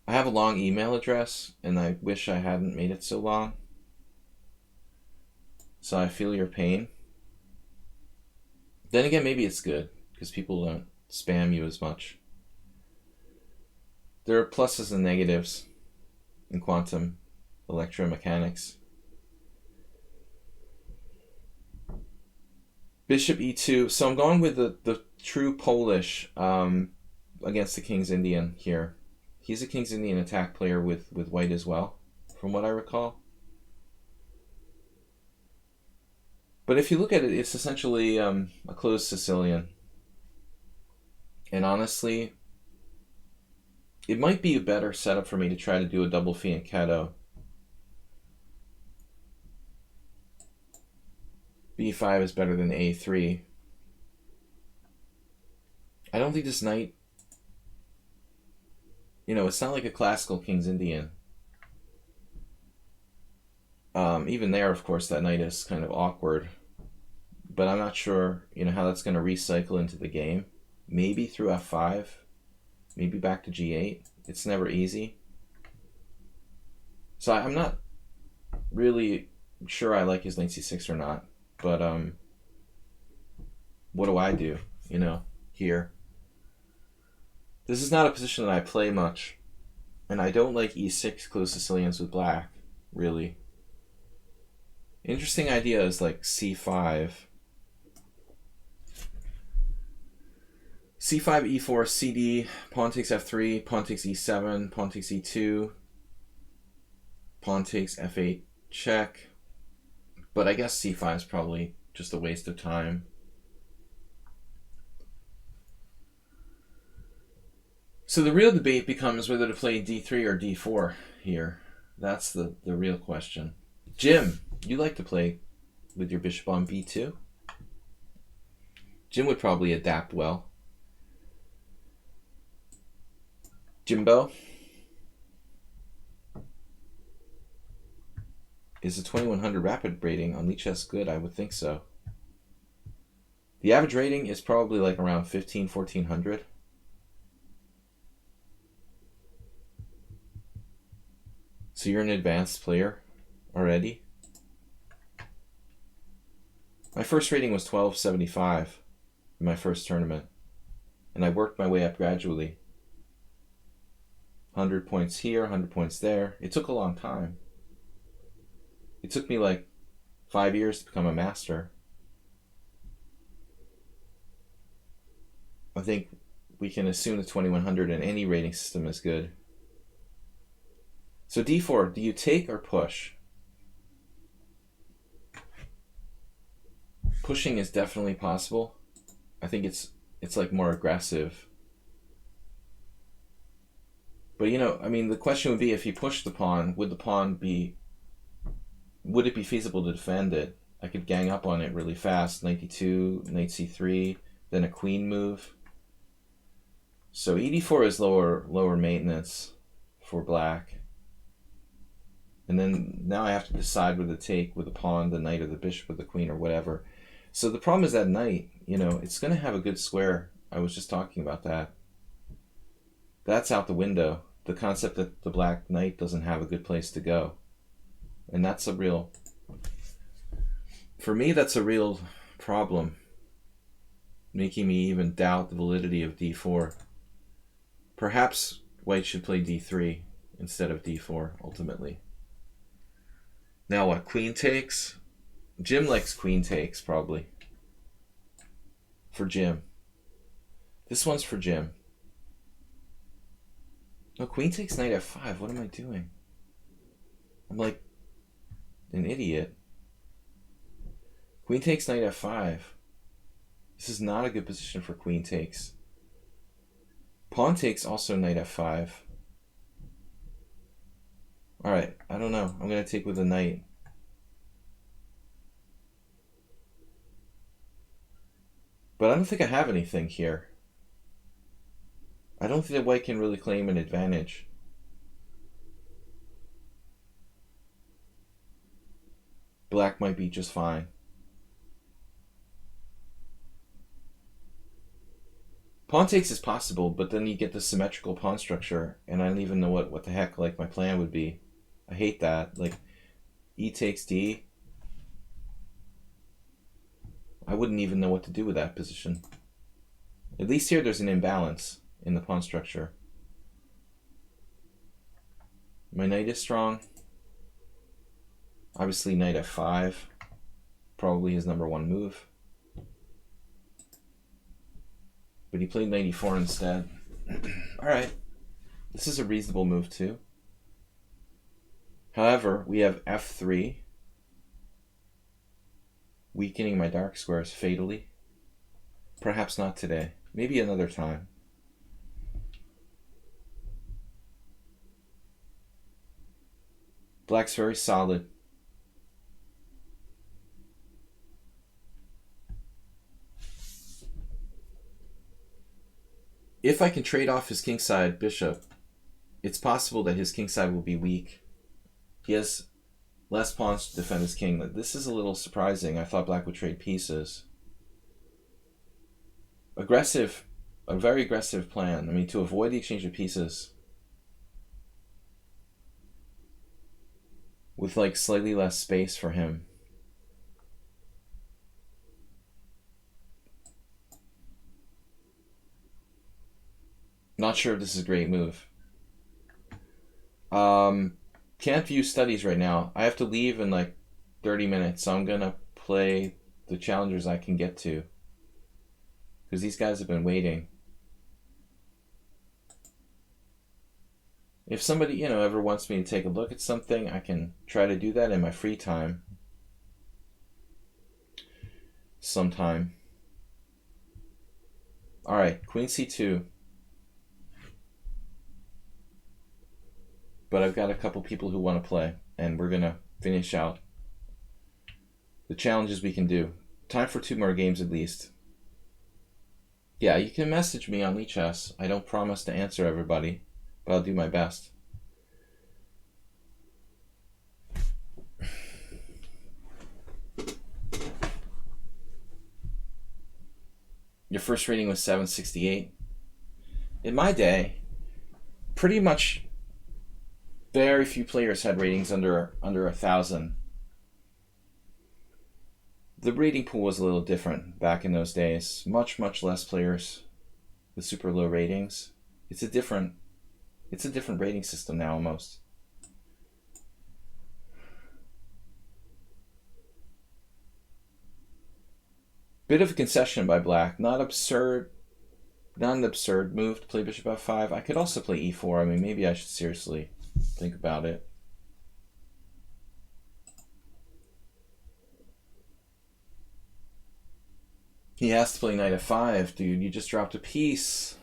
I have a long email address, and I wish I hadn't made it so long. So I feel your pain. Then again, maybe it's good, because people don't spam you as much. There are pluses and negatives in quantum electromechanics. Bishop e2. So I'm going with the true Polish against the King's Indian here. He's a King's Indian attack player with white as well, from what I recall. But if you look at it, it's essentially a closed Sicilian. And honestly, it might be a better setup for me to try to do a double fianchetto. b5 is better than a3. I don't think this knight... You know, it's not like a classical King's Indian. Even there, of course, that knight is kind of awkward. But I'm not sure, you know, how that's going to recycle into the game. Maybe through f5. Maybe back to g8. It's never easy. So I'm not really sure I like his knight c6 or not. But what do I do, you know, here? This is not a position that I play much. And I don't like e6 closed Sicilians with black, really. Interesting idea is like c5. c5, e4, cd, pawn takes f3, pawn takes e7, pawn takes e2, pawn takes f8 check. But I guess c5 is probably just a waste of time. So the real debate becomes whether to play d3 or d4 here. That's the real question. Jim, you like to play with your bishop on b2? Jim would probably adapt well. Jimbo? Is the 2100 rapid rating on lichess good? I would think so. The average rating is probably like around 1400. So you're an advanced player already? My first rating was 1275 in my first tournament. And I worked my way up gradually. 100 points here, 100 points there. It took a long time. It took me like 5 years to become a master. I think we can assume the 2100 in any rating system is good. So d4, do you take or push? Pushing is definitely possible. I think it's like more aggressive. But you know, I mean, the question would be, if you push the pawn, would it be feasible to defend it? I could gang up on it really fast. Knight d2, knight c3, then a queen move. So ed4 is lower maintenance for black. And then now I have to decide whether to take with the pawn, the knight, or the bishop, or the queen, or whatever. So the problem is that knight, you know, it's going to have a good square. I was just talking about that. That's out the window. The concept that the black knight doesn't have a good place to go. And that's a real... For me, that's a real problem. Making me even doubt the validity of d4. Perhaps white should play d3 instead of d4, ultimately. Now what? Queen takes? Jim likes queen takes, probably. For Jim. This one's for Jim. No, queen takes knight f5. What am I doing? I'm like an idiot. Queen takes knight f5. This is not a good position for queen takes. Pawn takes also knight f5. Alright, I don't know. I'm going to take with a knight. But I don't think I have anything here. I don't think that white can really claim an advantage. Black might be just fine. Pawn takes is possible, but then you get the symmetrical pawn structure, and I don't even know what the heck like my plan would be. I hate that. Like, e takes d. I wouldn't even know what to do with that position. At least here there's an imbalance in the pawn structure. My knight is strong. Obviously knight f5. Probably his #1 move. But he played knight e4 instead. Alright. This is a reasonable move too. However, we have f3. Weakening my dark squares fatally. Perhaps not today. Maybe another time. Black's very solid. If I can trade off his kingside bishop, it's possible that his kingside will be weak. He has less pawns to defend his king. This is a little surprising. I thought black would trade pieces. Aggressive, a very aggressive plan. I mean, to avoid the exchange of pieces with like slightly less space for him. Not sure if this is a great move. Can't view studies right now. I have to leave in like 30 minutes, so I'm gonna play the challengers I can get to, because these guys have been waiting. If somebody, ever wants me to take a look at something, I can try to do that in my free time sometime. Alright, queen c2. But I've got a couple people who want to play, and we're going to finish out the challenges we can do. Time for 2 more games at least. Yeah, you can message me on lichess. I don't promise to answer everybody, but I'll do my best. Your first rating was 768. In my day, pretty much very few players had ratings under 1,000. The rating pool was a little different back in those days. Much less players with super low ratings. It's a different rating system now almost. Bit of a concession by black. Not an absurd move to play bishop f5. I could also play e4. I mean, maybe I should seriously think about it. He has to play knight f5, dude. You just dropped a piece.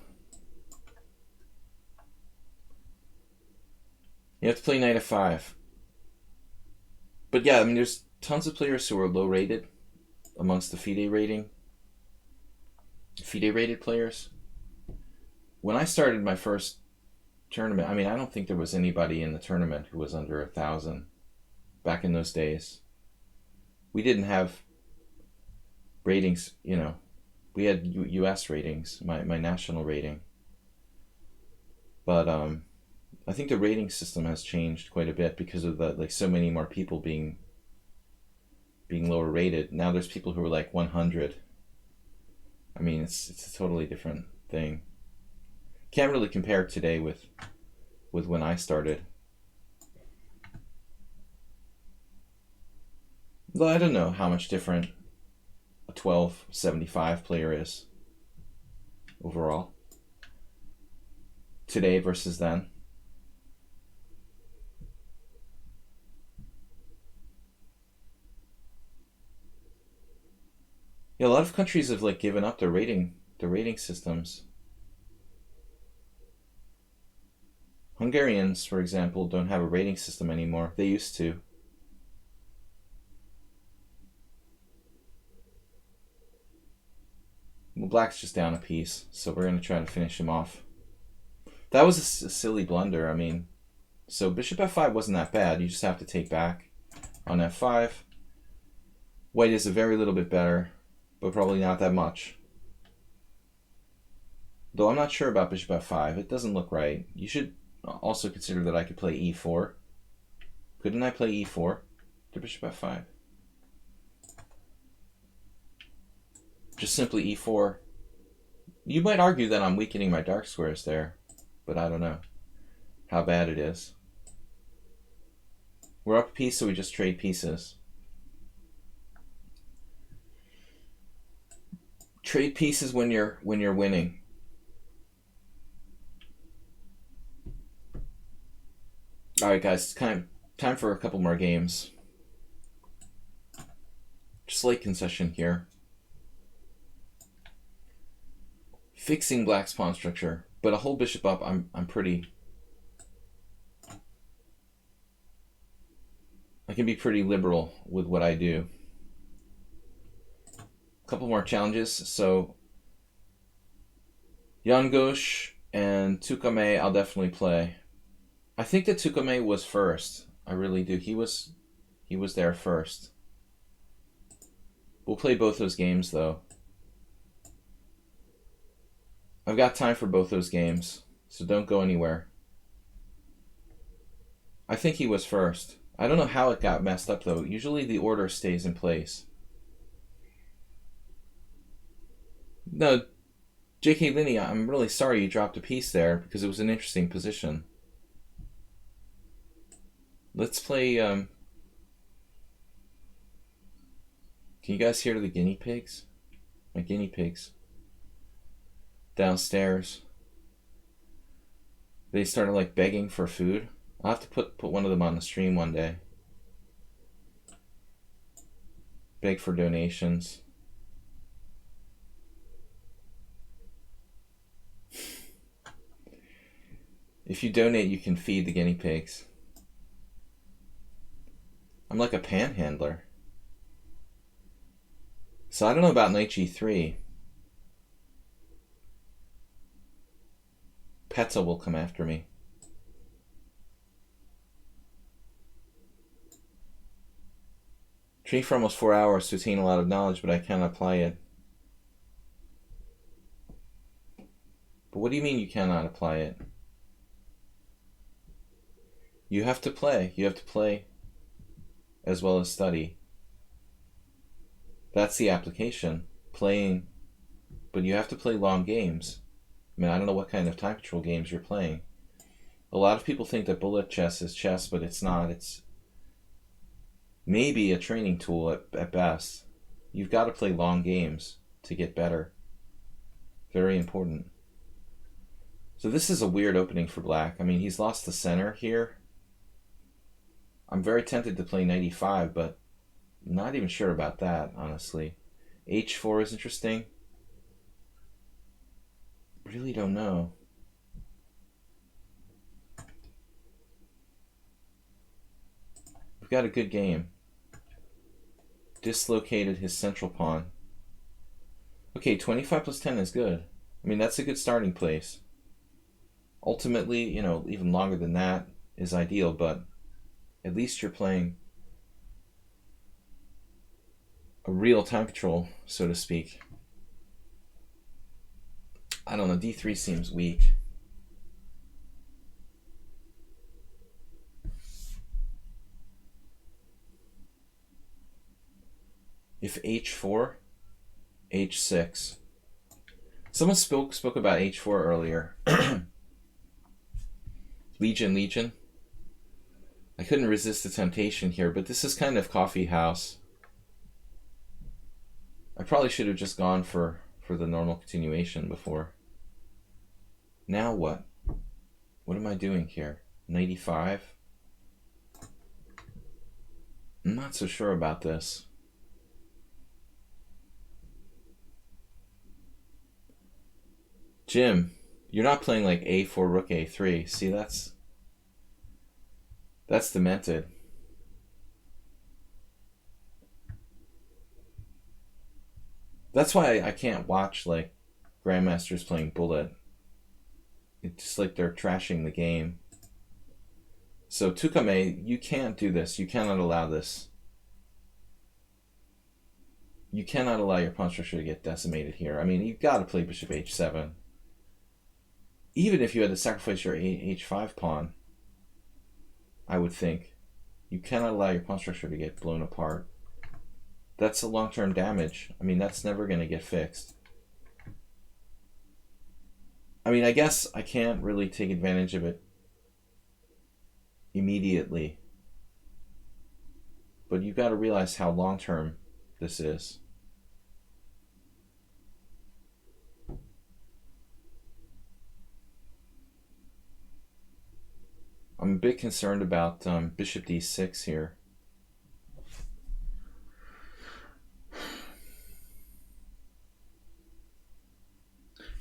You have to play knight f5. But yeah, I mean, there's tons of players who are low rated amongst the FIDE rated players. When I started my first tournament, I mean, I don't think there was anybody in the tournament who was under 1,000 back in those days. We didn't have ratings, we had US ratings, my national rating. But I think the rating system has changed quite a bit because of the like so many more people being lower rated. Now there's people who are like 100. I mean, it's a totally different thing. Can't really compare today with when I started. Though I don't know how much different a 1275 player is overall today versus then. Yeah, a lot of countries have like given up their rating systems. Hungarians, for example, don't have a rating system anymore. They used to. Well, Black's just down a piece, so we're going to try to finish him off. That was a silly blunder. I mean, so bishop f5 wasn't that bad. You just have to take back on f5. White is a very little bit better, but probably not that much. Though I'm not sure about bishop f5. It doesn't look right. You should also consider that I could play e4. Couldn't I play e4 to bishop f5? Just simply e4. You might argue that I'm weakening my dark squares there, but I don't know how bad it is. We're up a piece, so we just trade pieces. Trade pieces when you're winning. All right, guys, it's time for a couple more games. Just late concession here. Fixing Black's pawn structure, but a whole bishop up. I'm pretty. I can be pretty liberal with what I do. A couple more challenges. So Jan Gosch and Tukame, I'll definitely play. I think that Tukame was first. I really do. He was there first. We'll play both those games though. I've got time for both those games, so don't go anywhere. I think he was first. I don't know how it got messed up though. Usually the order stays in place. No, J.K. Linney, I'm really sorry you dropped a piece there because it was an interesting position. Let's play... Can you guys hear the guinea pigs? My guinea pigs. Downstairs. They started like begging for food. I'll have to put one of them on the stream one day. Beg for donations. If you donate, you can feed the guinea pigs. I'm like a panhandler. So I don't know about knight g3. Petzel will come after me. Training for almost 4 hours to attain a lot of knowledge, but I can't apply it. But what do you mean you cannot apply it? You have to play. You have to play as well as study. That's the application. Playing. But you have to play long games. I mean, I don't know what kind of time control games you're playing. A lot of people think that bullet chess is chess, but it's not. It's maybe a training tool at best. You've got to play long games to get better. Very important. So this is a weird opening for Black. I mean, he's lost the center here. I'm very tempted to play knight e5, but I'm not even sure about that, honestly. h4 is interesting. Really don't know. We've got a good game. Dislocated his central pawn. Okay, 25 plus 10 is good. I mean, that's a good starting place. Ultimately, you know, even longer than that is ideal, but at least you're playing a real time control, so to speak. I don't know, d3 seems weak. If h4, h6. Someone spoke about h4 earlier. Legion. I couldn't resist the temptation here, but this is kind of coffee house. I probably should have just gone for the normal continuation before. Now what? What am I doing here? 95? I'm not so sure about this. Jim, you're not playing like a4, rook a3. See, that's demented. That's why I can't watch like grandmasters playing bullet. It's just like they're trashing the game. So Tukame, you can't do this. You cannot allow this. You cannot allow your pawn structure to get decimated here. I mean, you've got to play bishop h7. Even if you had to sacrifice your h5 pawn, I would think. You cannot allow your pawn structure to get blown apart. That's a long-term damage. I mean, that's never going to get fixed. I mean, I guess I can't really take advantage of it immediately. But you've got to realize how long-term this is. I'm a bit concerned about bishop d6 here.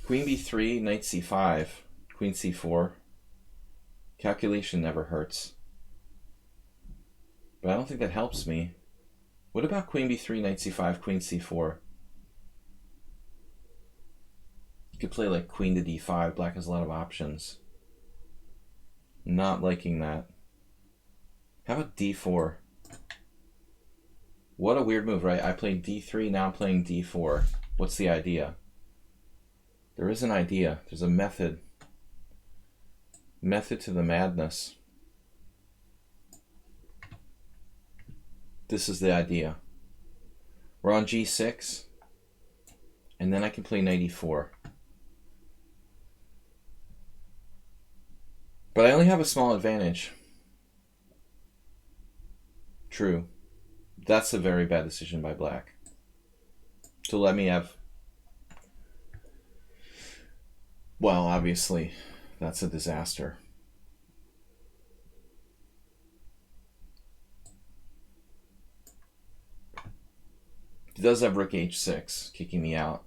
Queen b3, knight c5, queen c4. Calculation never hurts. But I don't think that helps me. What about queen b3, knight c5, queen c4? You could play like queen to d5. Black has a lot of options. Not liking that. How about d4? What a weird move, right? I played d3, now I'm playing d4. What's the idea? There is an idea. There's a method. Method to the madness. This is the idea. We're on g6, and then I can play knight e4. But I only have a small advantage. True. That's a very bad decision by black. To let me have... Well, obviously, that's a disaster. He does have rook h6, kicking me out.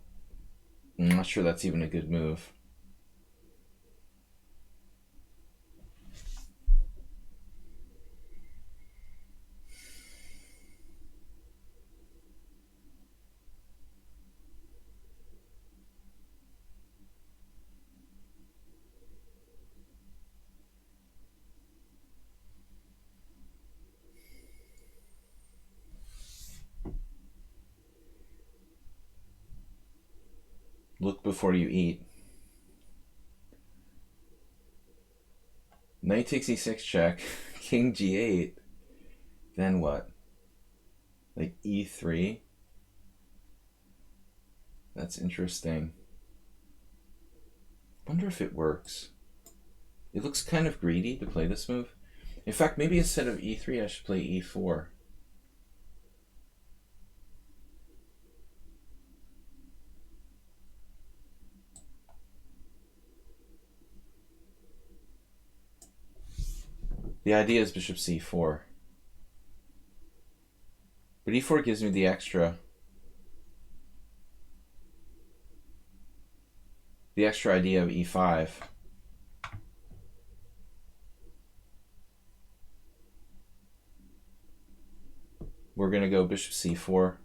I'm not sure that's even a good move. Look before you eat. Knight takes e6 check, king g8. Then what? Like e3? That's interesting. Wonder if it works. It looks kind of greedy to play this move. In fact, maybe instead of e3, I should play e4. The idea is bishop c4. But e4 gives me the extra idea of e5. We're going to go bishop c4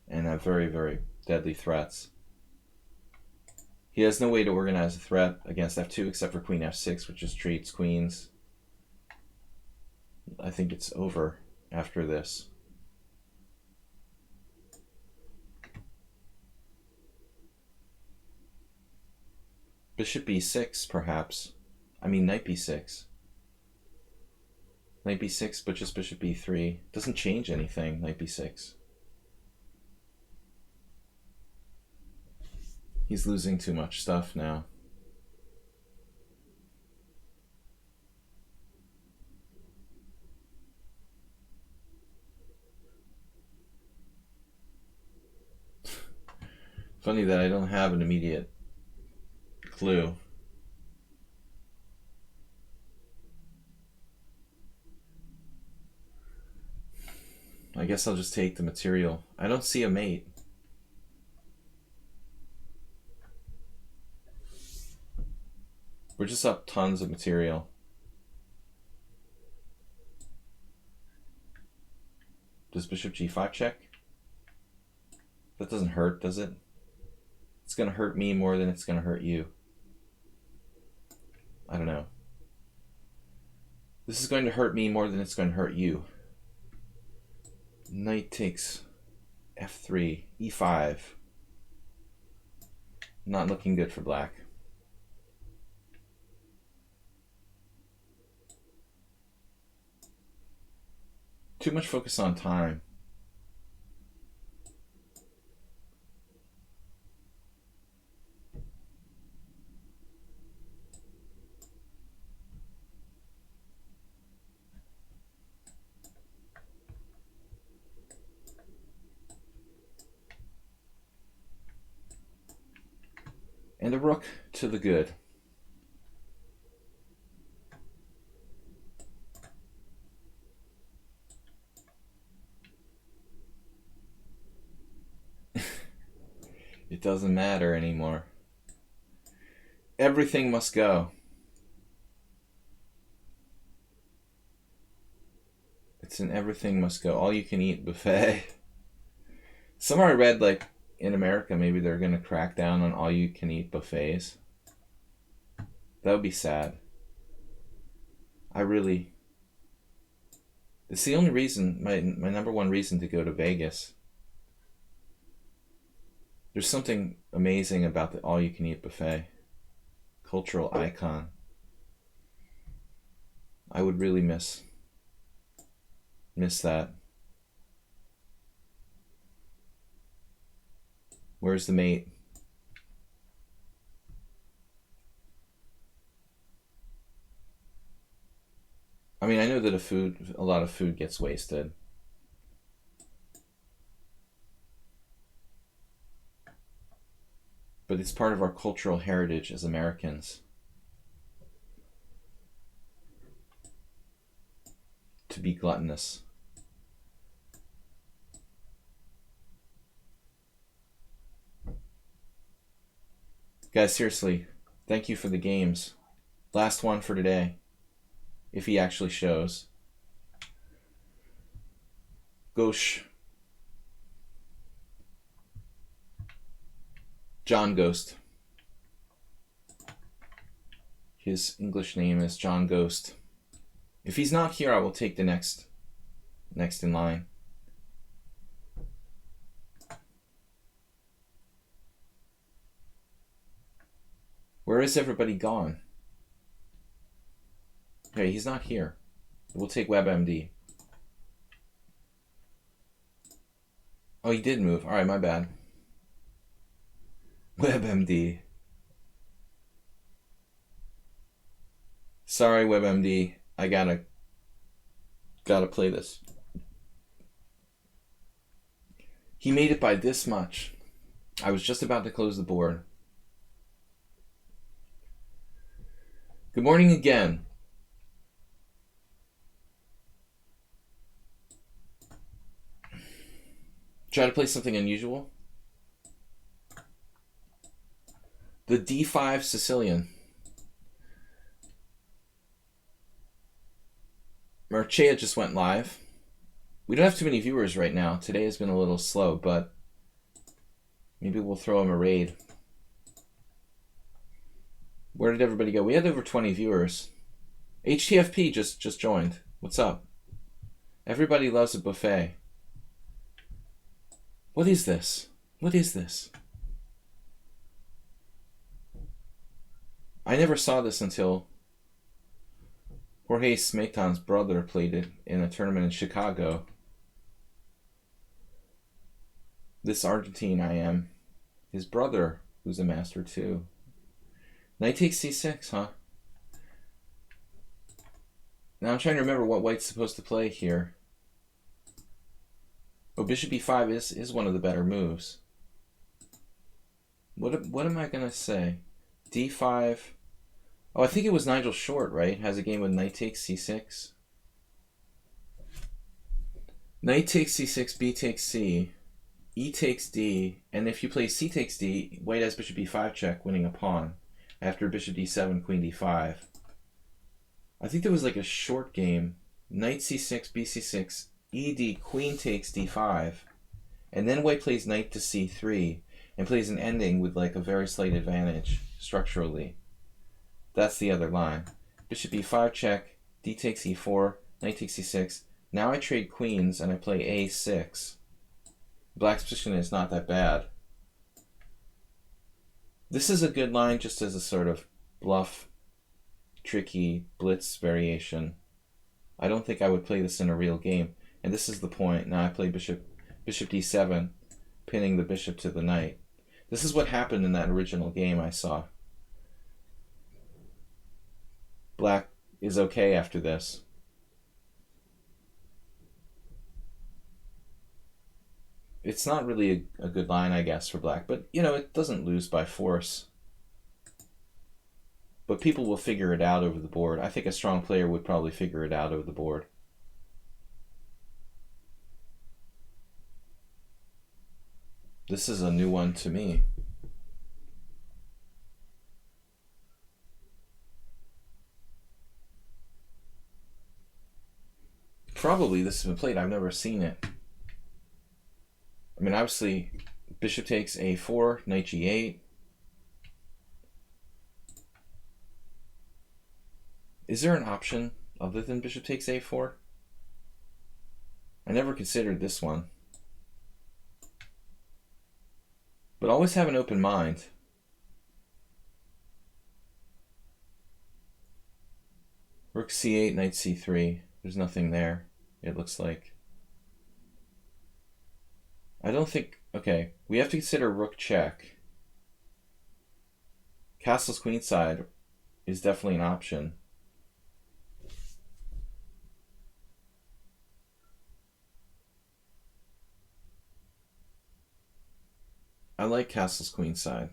and have very, very deadly threats. He has no way to organize a threat against f2 except for queen f6, which just treats queens. I think it's over after this. Bishop b6, perhaps. I mean, knight b6. Knight b6, but just bishop b3. Doesn't change anything, knight b6. He's losing too much stuff now. Funny that I don't have an immediate clue. I guess I'll just take the material. I don't see a mate. We're just up tons of material. Does bishop g5 check? That doesn't hurt, does it? It's going to hurt me more than it's going to hurt you. I don't know. This is going to hurt me more than it's going to hurt you. Knight takes f3, e5. Not looking good for black. Too much focus on time. And a rook to the good. It doesn't matter anymore. Everything must go. It's an everything must go. All you can eat buffet. Somewhere I read, like, in America, maybe they're going to crack down on all you can eat buffets. That would be sad. It's the only reason, my number one reason to go to Vegas. There's something amazing about the all you can eat buffet. Cultural icon. I would really miss that. Where's the mate? I mean, I know that a lot of food gets wasted. But it's part of our cultural heritage as Americans to be gluttonous. Guys, seriously, thank you for the games. Last one for today, if he actually shows. Ghosh. John Ghost. His English name is John Ghost. If he's not here, I will take the next in line. Where is everybody gone? Okay, he's not here. We'll take WebMD. Oh, he did move. All right, my bad. WebMD. Sorry, WebMD. I gotta play this. He made it by this much. I was just about to close the board. Good morning again. Try to play something unusual. The D5 Sicilian. Marchea just went live. We don't have too many viewers right now. Today has been a little slow, but maybe we'll throw him a raid. Where did everybody go? We had over 20 viewers. HTFP just joined. What's up? Everybody loves a buffet. What is this? What is this? I never saw this until Jorge Smaitan's brother played it in a tournament in Chicago. This Argentine I am. His brother who's a master too. Knight takes c6, huh? Now I'm trying to remember what white's supposed to play here. Oh, bishop e5 is one of the better moves. What am I going to say? d5. Oh, I think it was Nigel Short, right? Has a game with knight takes c6. Knight takes c6, b takes c, e takes d, and if you play c takes d, white has bishop e5 check, winning a pawn. After bishop d7, queen d5. I think there was like a short game. Knight c6, b c6, ed, queen takes d5. And then white plays knight to c3 and plays an ending with like a very slight advantage structurally. That's the other line. Bishop e5 check, d takes e4, knight takes c6. Now I trade queens and I play a6. Black's position is not that bad. This is a good line just as a sort of bluff, tricky blitz variation. I don't think I would play this in a real game. And this is the point. Now I play bishop d7, pinning the bishop to the knight. This is what happened in that original game I saw. Black is okay after this. It's not really a good line, I guess, for black, but you know, it doesn't lose by force. But people will figure it out over the board. I think a strong player would probably figure it out over the board. This is a new one to me. Probably this has been played. I've never seen it. I mean, obviously, bishop takes a4, knight g8. Is there an option other than bishop takes a4? I never considered this one. But always have an open mind. Rook c8, knight c3. There's nothing there, it looks like. I don't think... Okay, we have to consider rook check. Castle's queenside is definitely an option. I like castle's queenside.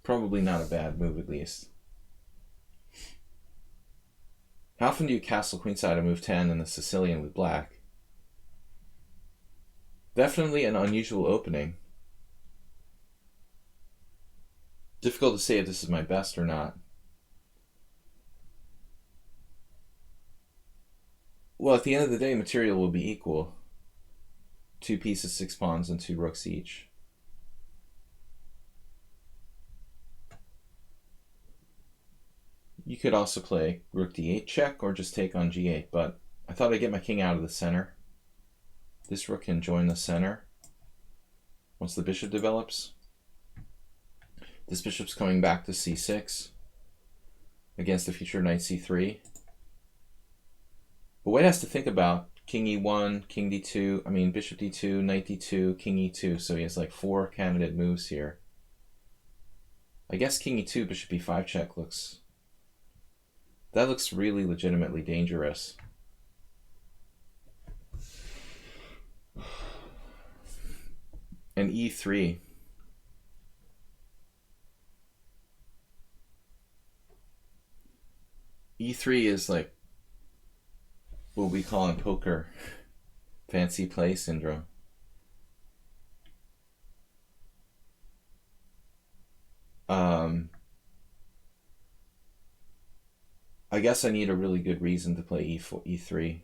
Probably not a bad move, at least. How often do you castle queenside on move 10 in the Sicilian with black? Definitely an unusual opening. Difficult to say if this is my best or not. Well, at the end of the day, material will be equal. 2 pieces, 6 pawns, and 2 rooks each. You could also play rook d8 check or just take on g8, but I thought I'd get my king out of the center. This rook can join the center once the bishop develops. This bishop's coming back to c6 against the future knight c3. But white has to think about king e1, king d2, I mean bishop d2, knight d2, king e2, so he has like 4 candidate moves here. I guess king e2, bishop e5 check looks... That looks really legitimately dangerous. And e3. E3 is like what we call in poker fancy play syndrome. I guess I need a really good reason to play e3.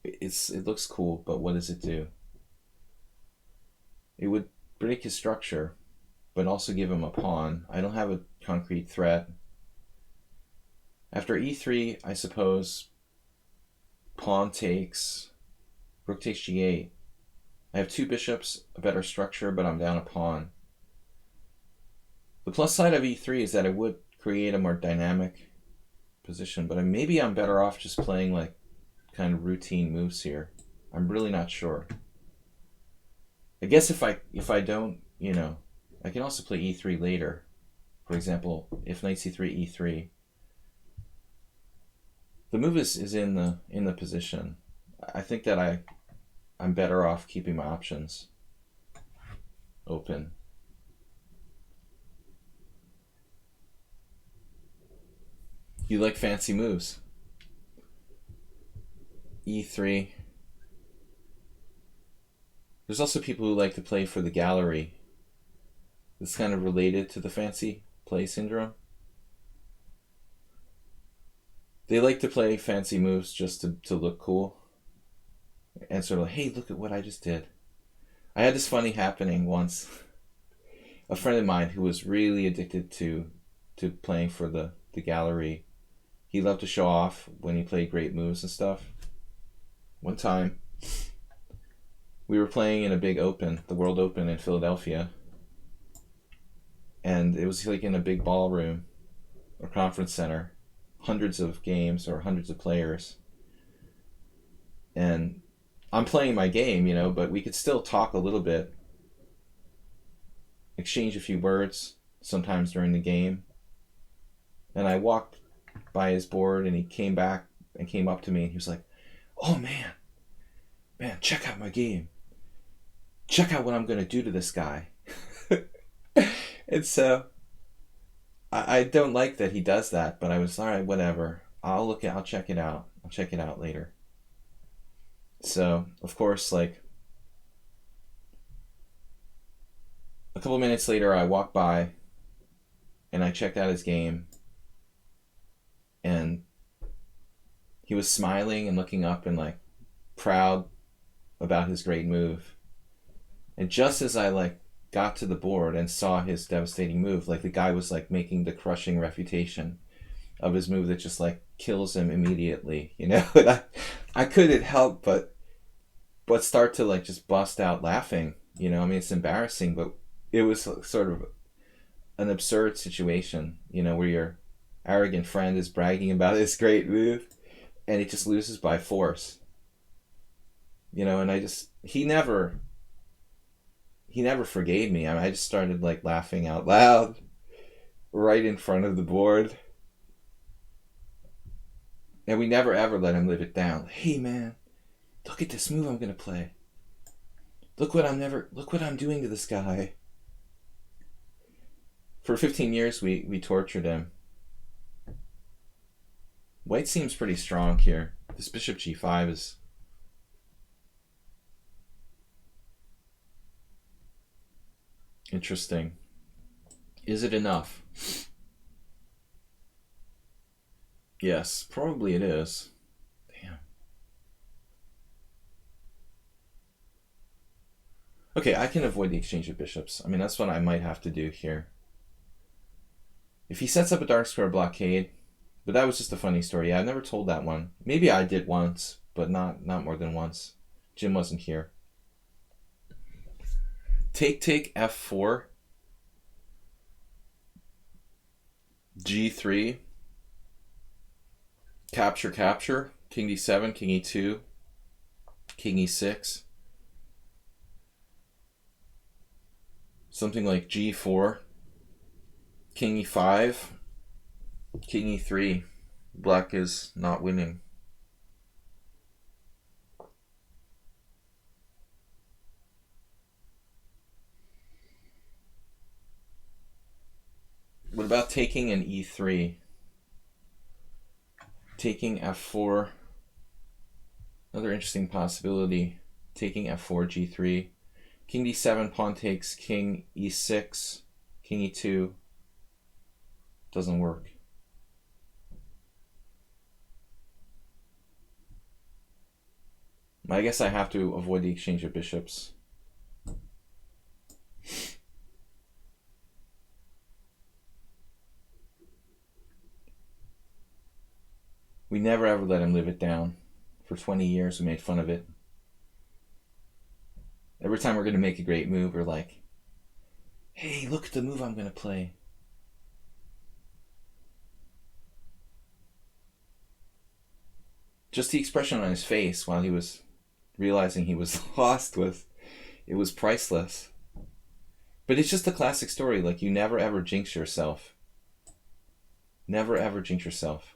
It looks cool, but what does it do? It would break his structure, but also give him a pawn. I don't have a concrete threat. After e3, I suppose pawn takes, rook takes g8. I have 2 bishops, a better structure, but I'm down a pawn. The plus side of e3 is that it would create a more dynamic position, but maybe I'm better off just playing like kind of routine moves here. I'm really not sure. I guess if I don't, I can also play e3 later. For example, if knight c3, e3, the move is in the position. I think that I'm better off keeping my options open. You like fancy moves. E3. There's also people who like to play for the gallery. It's kind of related to the fancy play syndrome. They like to play fancy moves just to look cool. And sort of like, hey, look at what I just did. I had this funny happening once. A friend of mine who was really addicted to playing for the gallery. He loved to show off when he played great moves and stuff. One time, we were playing in a big open, the World Open in Philadelphia. And it was like in a big ballroom or conference center. Hundreds of games or hundreds of players. And I'm playing my game, but we could still talk a little bit. Exchange a few words sometimes during the game. And I walked by his board and he came back and came up to me and he was like, oh man, check out my game. Check out what I'm going to do to this guy. And so I don't like that he does that, but I was, all right, whatever. I'll check it out. I'll check it out later. So, of course, like a couple minutes later, I walked by and I checked out his game and he was smiling and looking up and like proud about his great move. And just as I got to the board and saw his devastating move, the guy was making the crushing refutation of his move that just kills him immediately, And I couldn't help but start to just bust out laughing, it's embarrassing, but it was sort of an absurd situation, where your arrogant friend is bragging about his great move and he just loses by force, and he never forgave me. I just started laughing out loud right in front of the board. And we never ever let him live it down. Hey man, look at this move I'm gonna play. Look what I'm doing to this guy. For 15 years we tortured him. White seems pretty strong here. This bishop g5 is interesting. Is it enough? Yes, probably it is. Damn. Okay, I can avoid the exchange of bishops. I mean, that's what I might have to do here. If he sets up a dark square blockade, but that was just a funny story. Yeah, I've never told that one. Maybe I did once, but not more than once. Jim wasn't here. Take f4, g3, capture, king d7, king e2, king e6, something like g4, king e5, king e3. Black is not winning. What about taking an e3? Taking f4. Another interesting possibility. Taking f4, g3. King d7, pawn takes, king e6, king e2. Doesn't work. I guess I have to avoid the exchange of bishops. We never ever let him live it down. For 20 years we made fun of it. Every time we're going to make a great move, we're like, hey, look at the move I'm going to play. Just the expression on his face while he was realizing he was lost was It was priceless. But it's just a classic story. Like, you never ever jinx yourself. Never ever jinx yourself.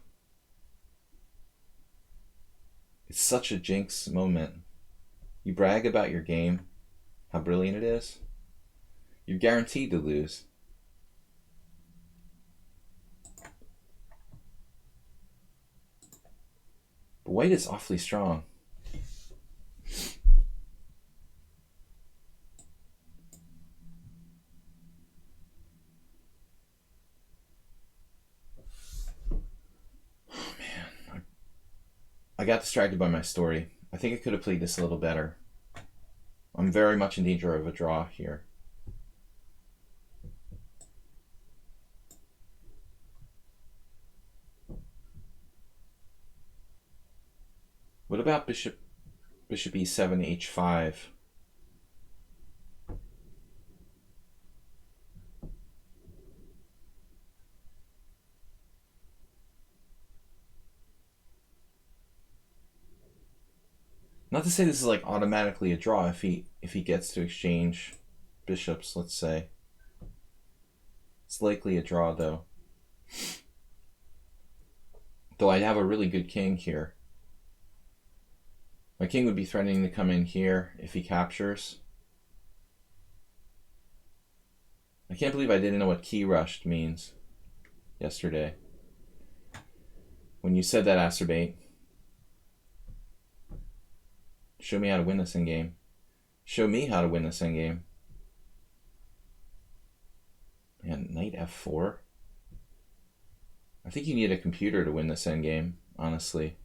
It's such a jinx moment. You brag about your game, how brilliant it is. You're guaranteed to lose. But white is awfully strong. I got distracted by my story. I think I could have played this a little better. I'm very much in danger of a draw here. What about bishop e7, h5? Not to say this is like automatically a draw if he gets to exchange bishops, let's say. It's likely a draw though. Though I'd have a really good king here. My king would be threatening to come in here if he captures. I can't believe I didn't know what key rushed means yesterday. When you said that, Acerbate. Show me how to win this endgame. Show me how to win this endgame. Man, knight f4. I think you need a computer to win this endgame, honestly.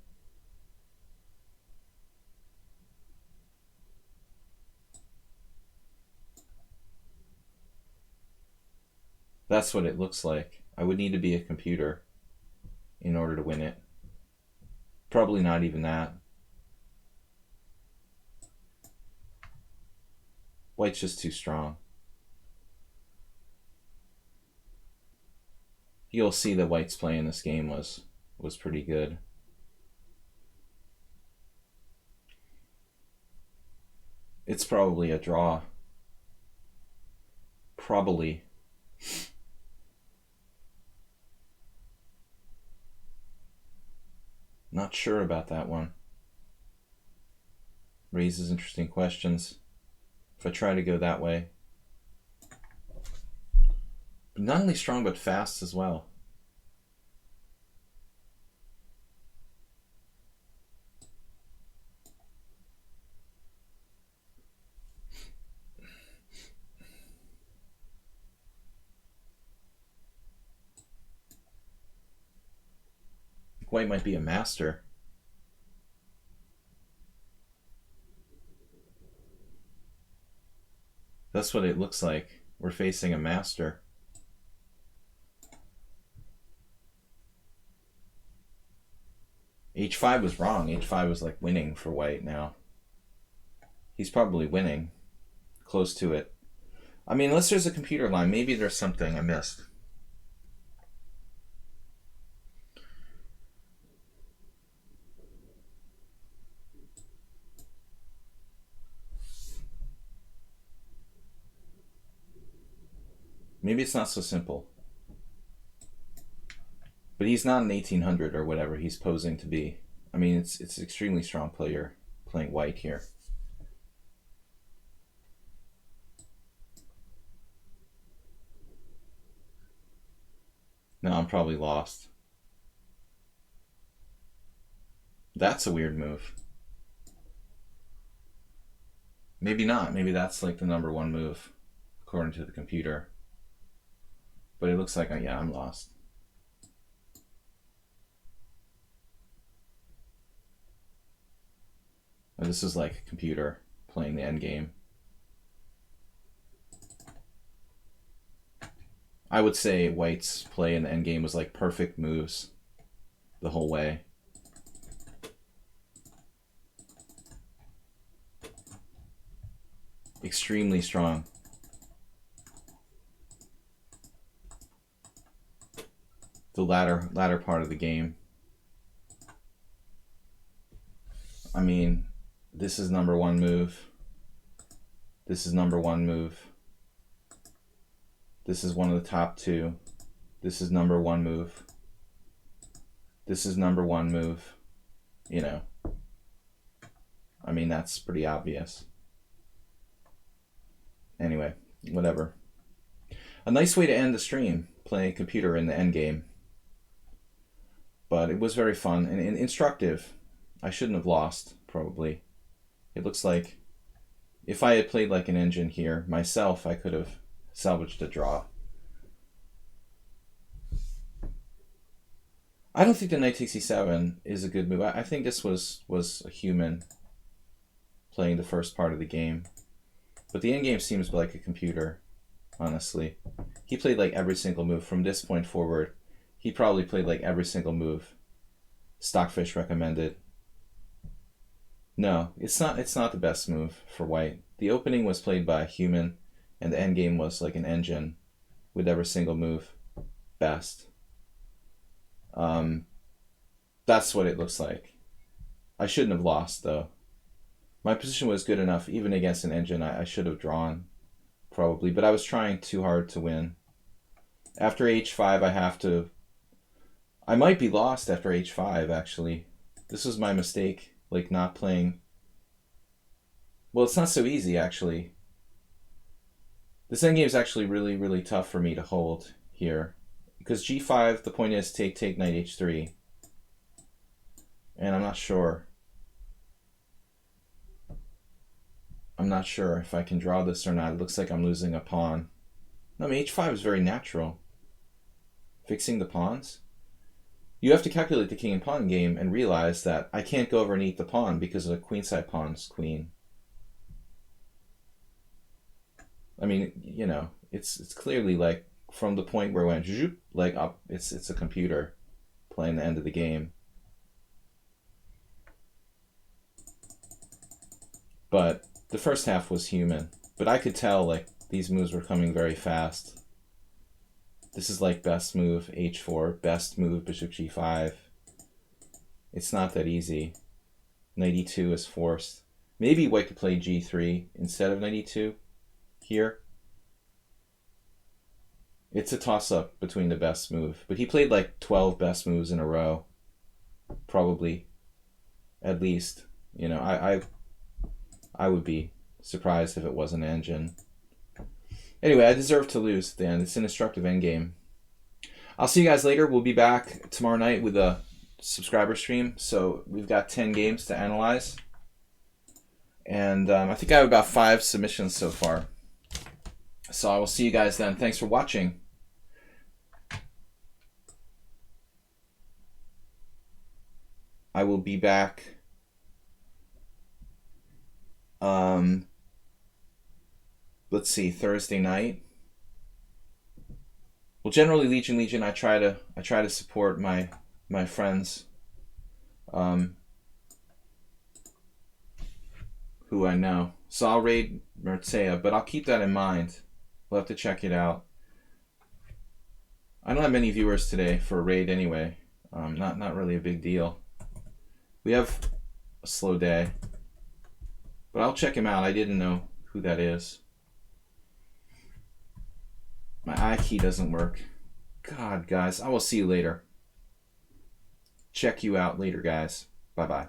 That's what it looks like. I would need to be a computer in order to win it. Probably not even that. White's just too strong. You'll see that White's play in this game was pretty good. It's probably a draw. Probably. Not sure about that one. Raises interesting questions. If I try to go that way. But not only strong, but fast as well. White might be a master. That's what it looks like. We're facing a master. H5 was wrong. H5 was like winning for White now. He's probably winning. Close to it. I mean, unless there's a computer line, maybe there's something I missed. Maybe it's not so simple. But he's not an 1800 or whatever he's posing to be. I mean, it's an extremely strong player playing White here. No, I'm probably lost. That's a weird move. Maybe not. Maybe that's like the #1 move, according to the computer. But it looks like, yeah, I'm lost. And this is like a computer playing the endgame. I would say White's play in the endgame was like perfect moves the whole way. Extremely strong. The latter part of the game. I mean, this is #1 move. This is number one move. This is one of the top two. This is number one move. This is number one move. You know, I mean, that's pretty obvious. Anyway, whatever. A nice way to end the stream, playing a computer in the endgame. But it was very fun and instructive. I shouldn't have lost, probably. It looks like if I had played like an engine here myself, I could have salvaged a draw. I don't think the knight takes e7 is a good move. I think this was a human playing the first part of the game. But the endgame seems like a computer, honestly. He played like every single move from this point forward. He probably played like every single move Stockfish recommended. No, it's not the best move for white. The opening was played by a human, and the endgame was like an engine with every single move best. That's what it looks like. I shouldn't have lost, though. My position was good enough, even against an engine. I should have drawn, probably, but I was trying too hard to win. After h5, I might be lost after h5, actually. This was my mistake, like not playing. Well, it's not so easy, actually. This endgame is actually really, really tough for me to hold here. Because g5, the point is take knight h3. And I'm not sure. I'm not sure if I can draw this or not. It looks like I'm losing a pawn. No, I mean, h5 is very natural. Fixing the pawns? You have to calculate the king and pawn game and realize that I can't go over and eat the pawn because of the queenside pawn's queen. I mean, you know, it's clearly like from the point where it went zoop, like up, it's a computer playing the end of the game. But the first half was human. But I could tell like these moves were coming very fast. This is like best move h4, best move bishop g5. It's not that easy. Knight e2 is forced. Maybe white could play g3 instead of knight e2 here. It's a toss-up between the best move. But he played like 12 best moves in a row. Probably. At least. You know, I would be surprised if it wasn't an engine. Anyway, I deserve to lose at the end. It's an instructive endgame. I'll see you guys later. We'll be back tomorrow night with a subscriber stream. So we've got 10 games to analyze. And I think I have about 5 submissions so far. So I will see you guys then. Thanks for watching. I will be back. Let's see, Thursday night. Well, generally Legion, I try to support my friends, who I know. So I'll raid Mertzea, but I'll keep that in mind. We'll have to check it out. I don't have many viewers today for a raid anyway. Not really a big deal. We have a slow day, but I'll check him out. I didn't know who that is. My I key doesn't work. God, guys, I will see you later. Check you out later, guys. Bye-bye.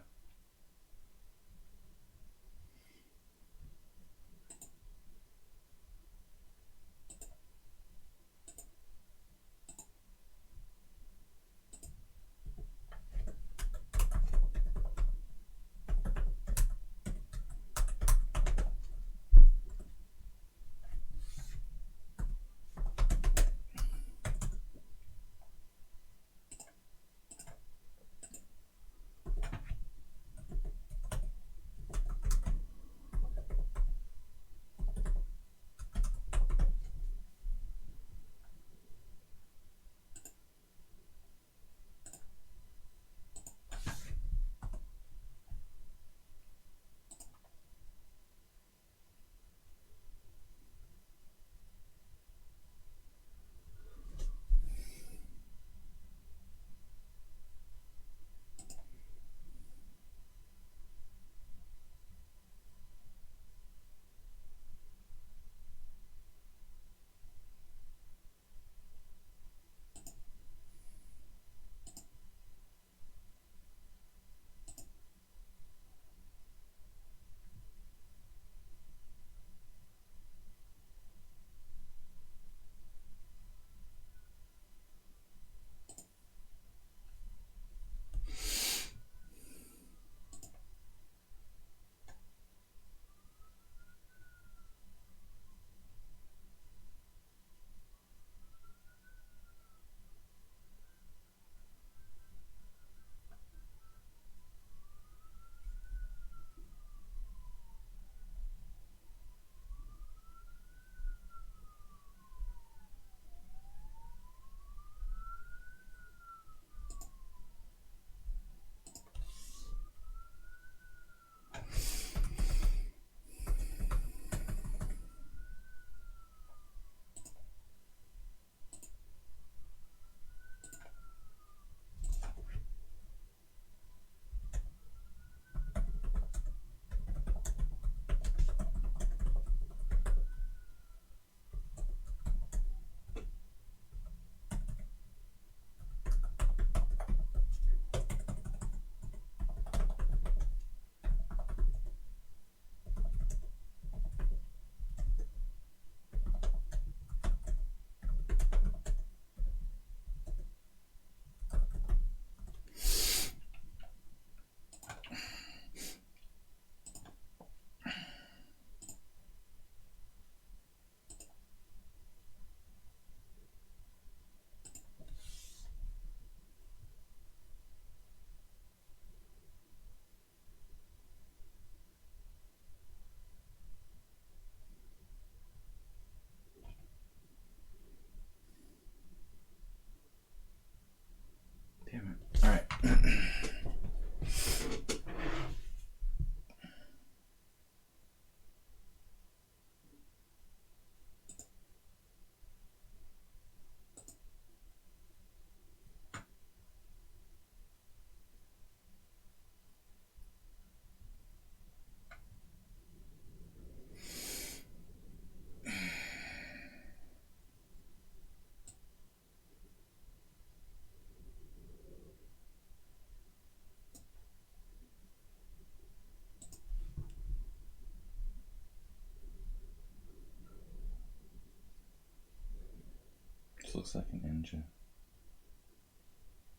This looks like an engine.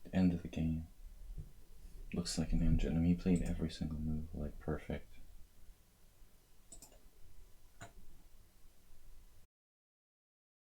The end of the game. Looks like an engine. I mean, he played every single move like perfect.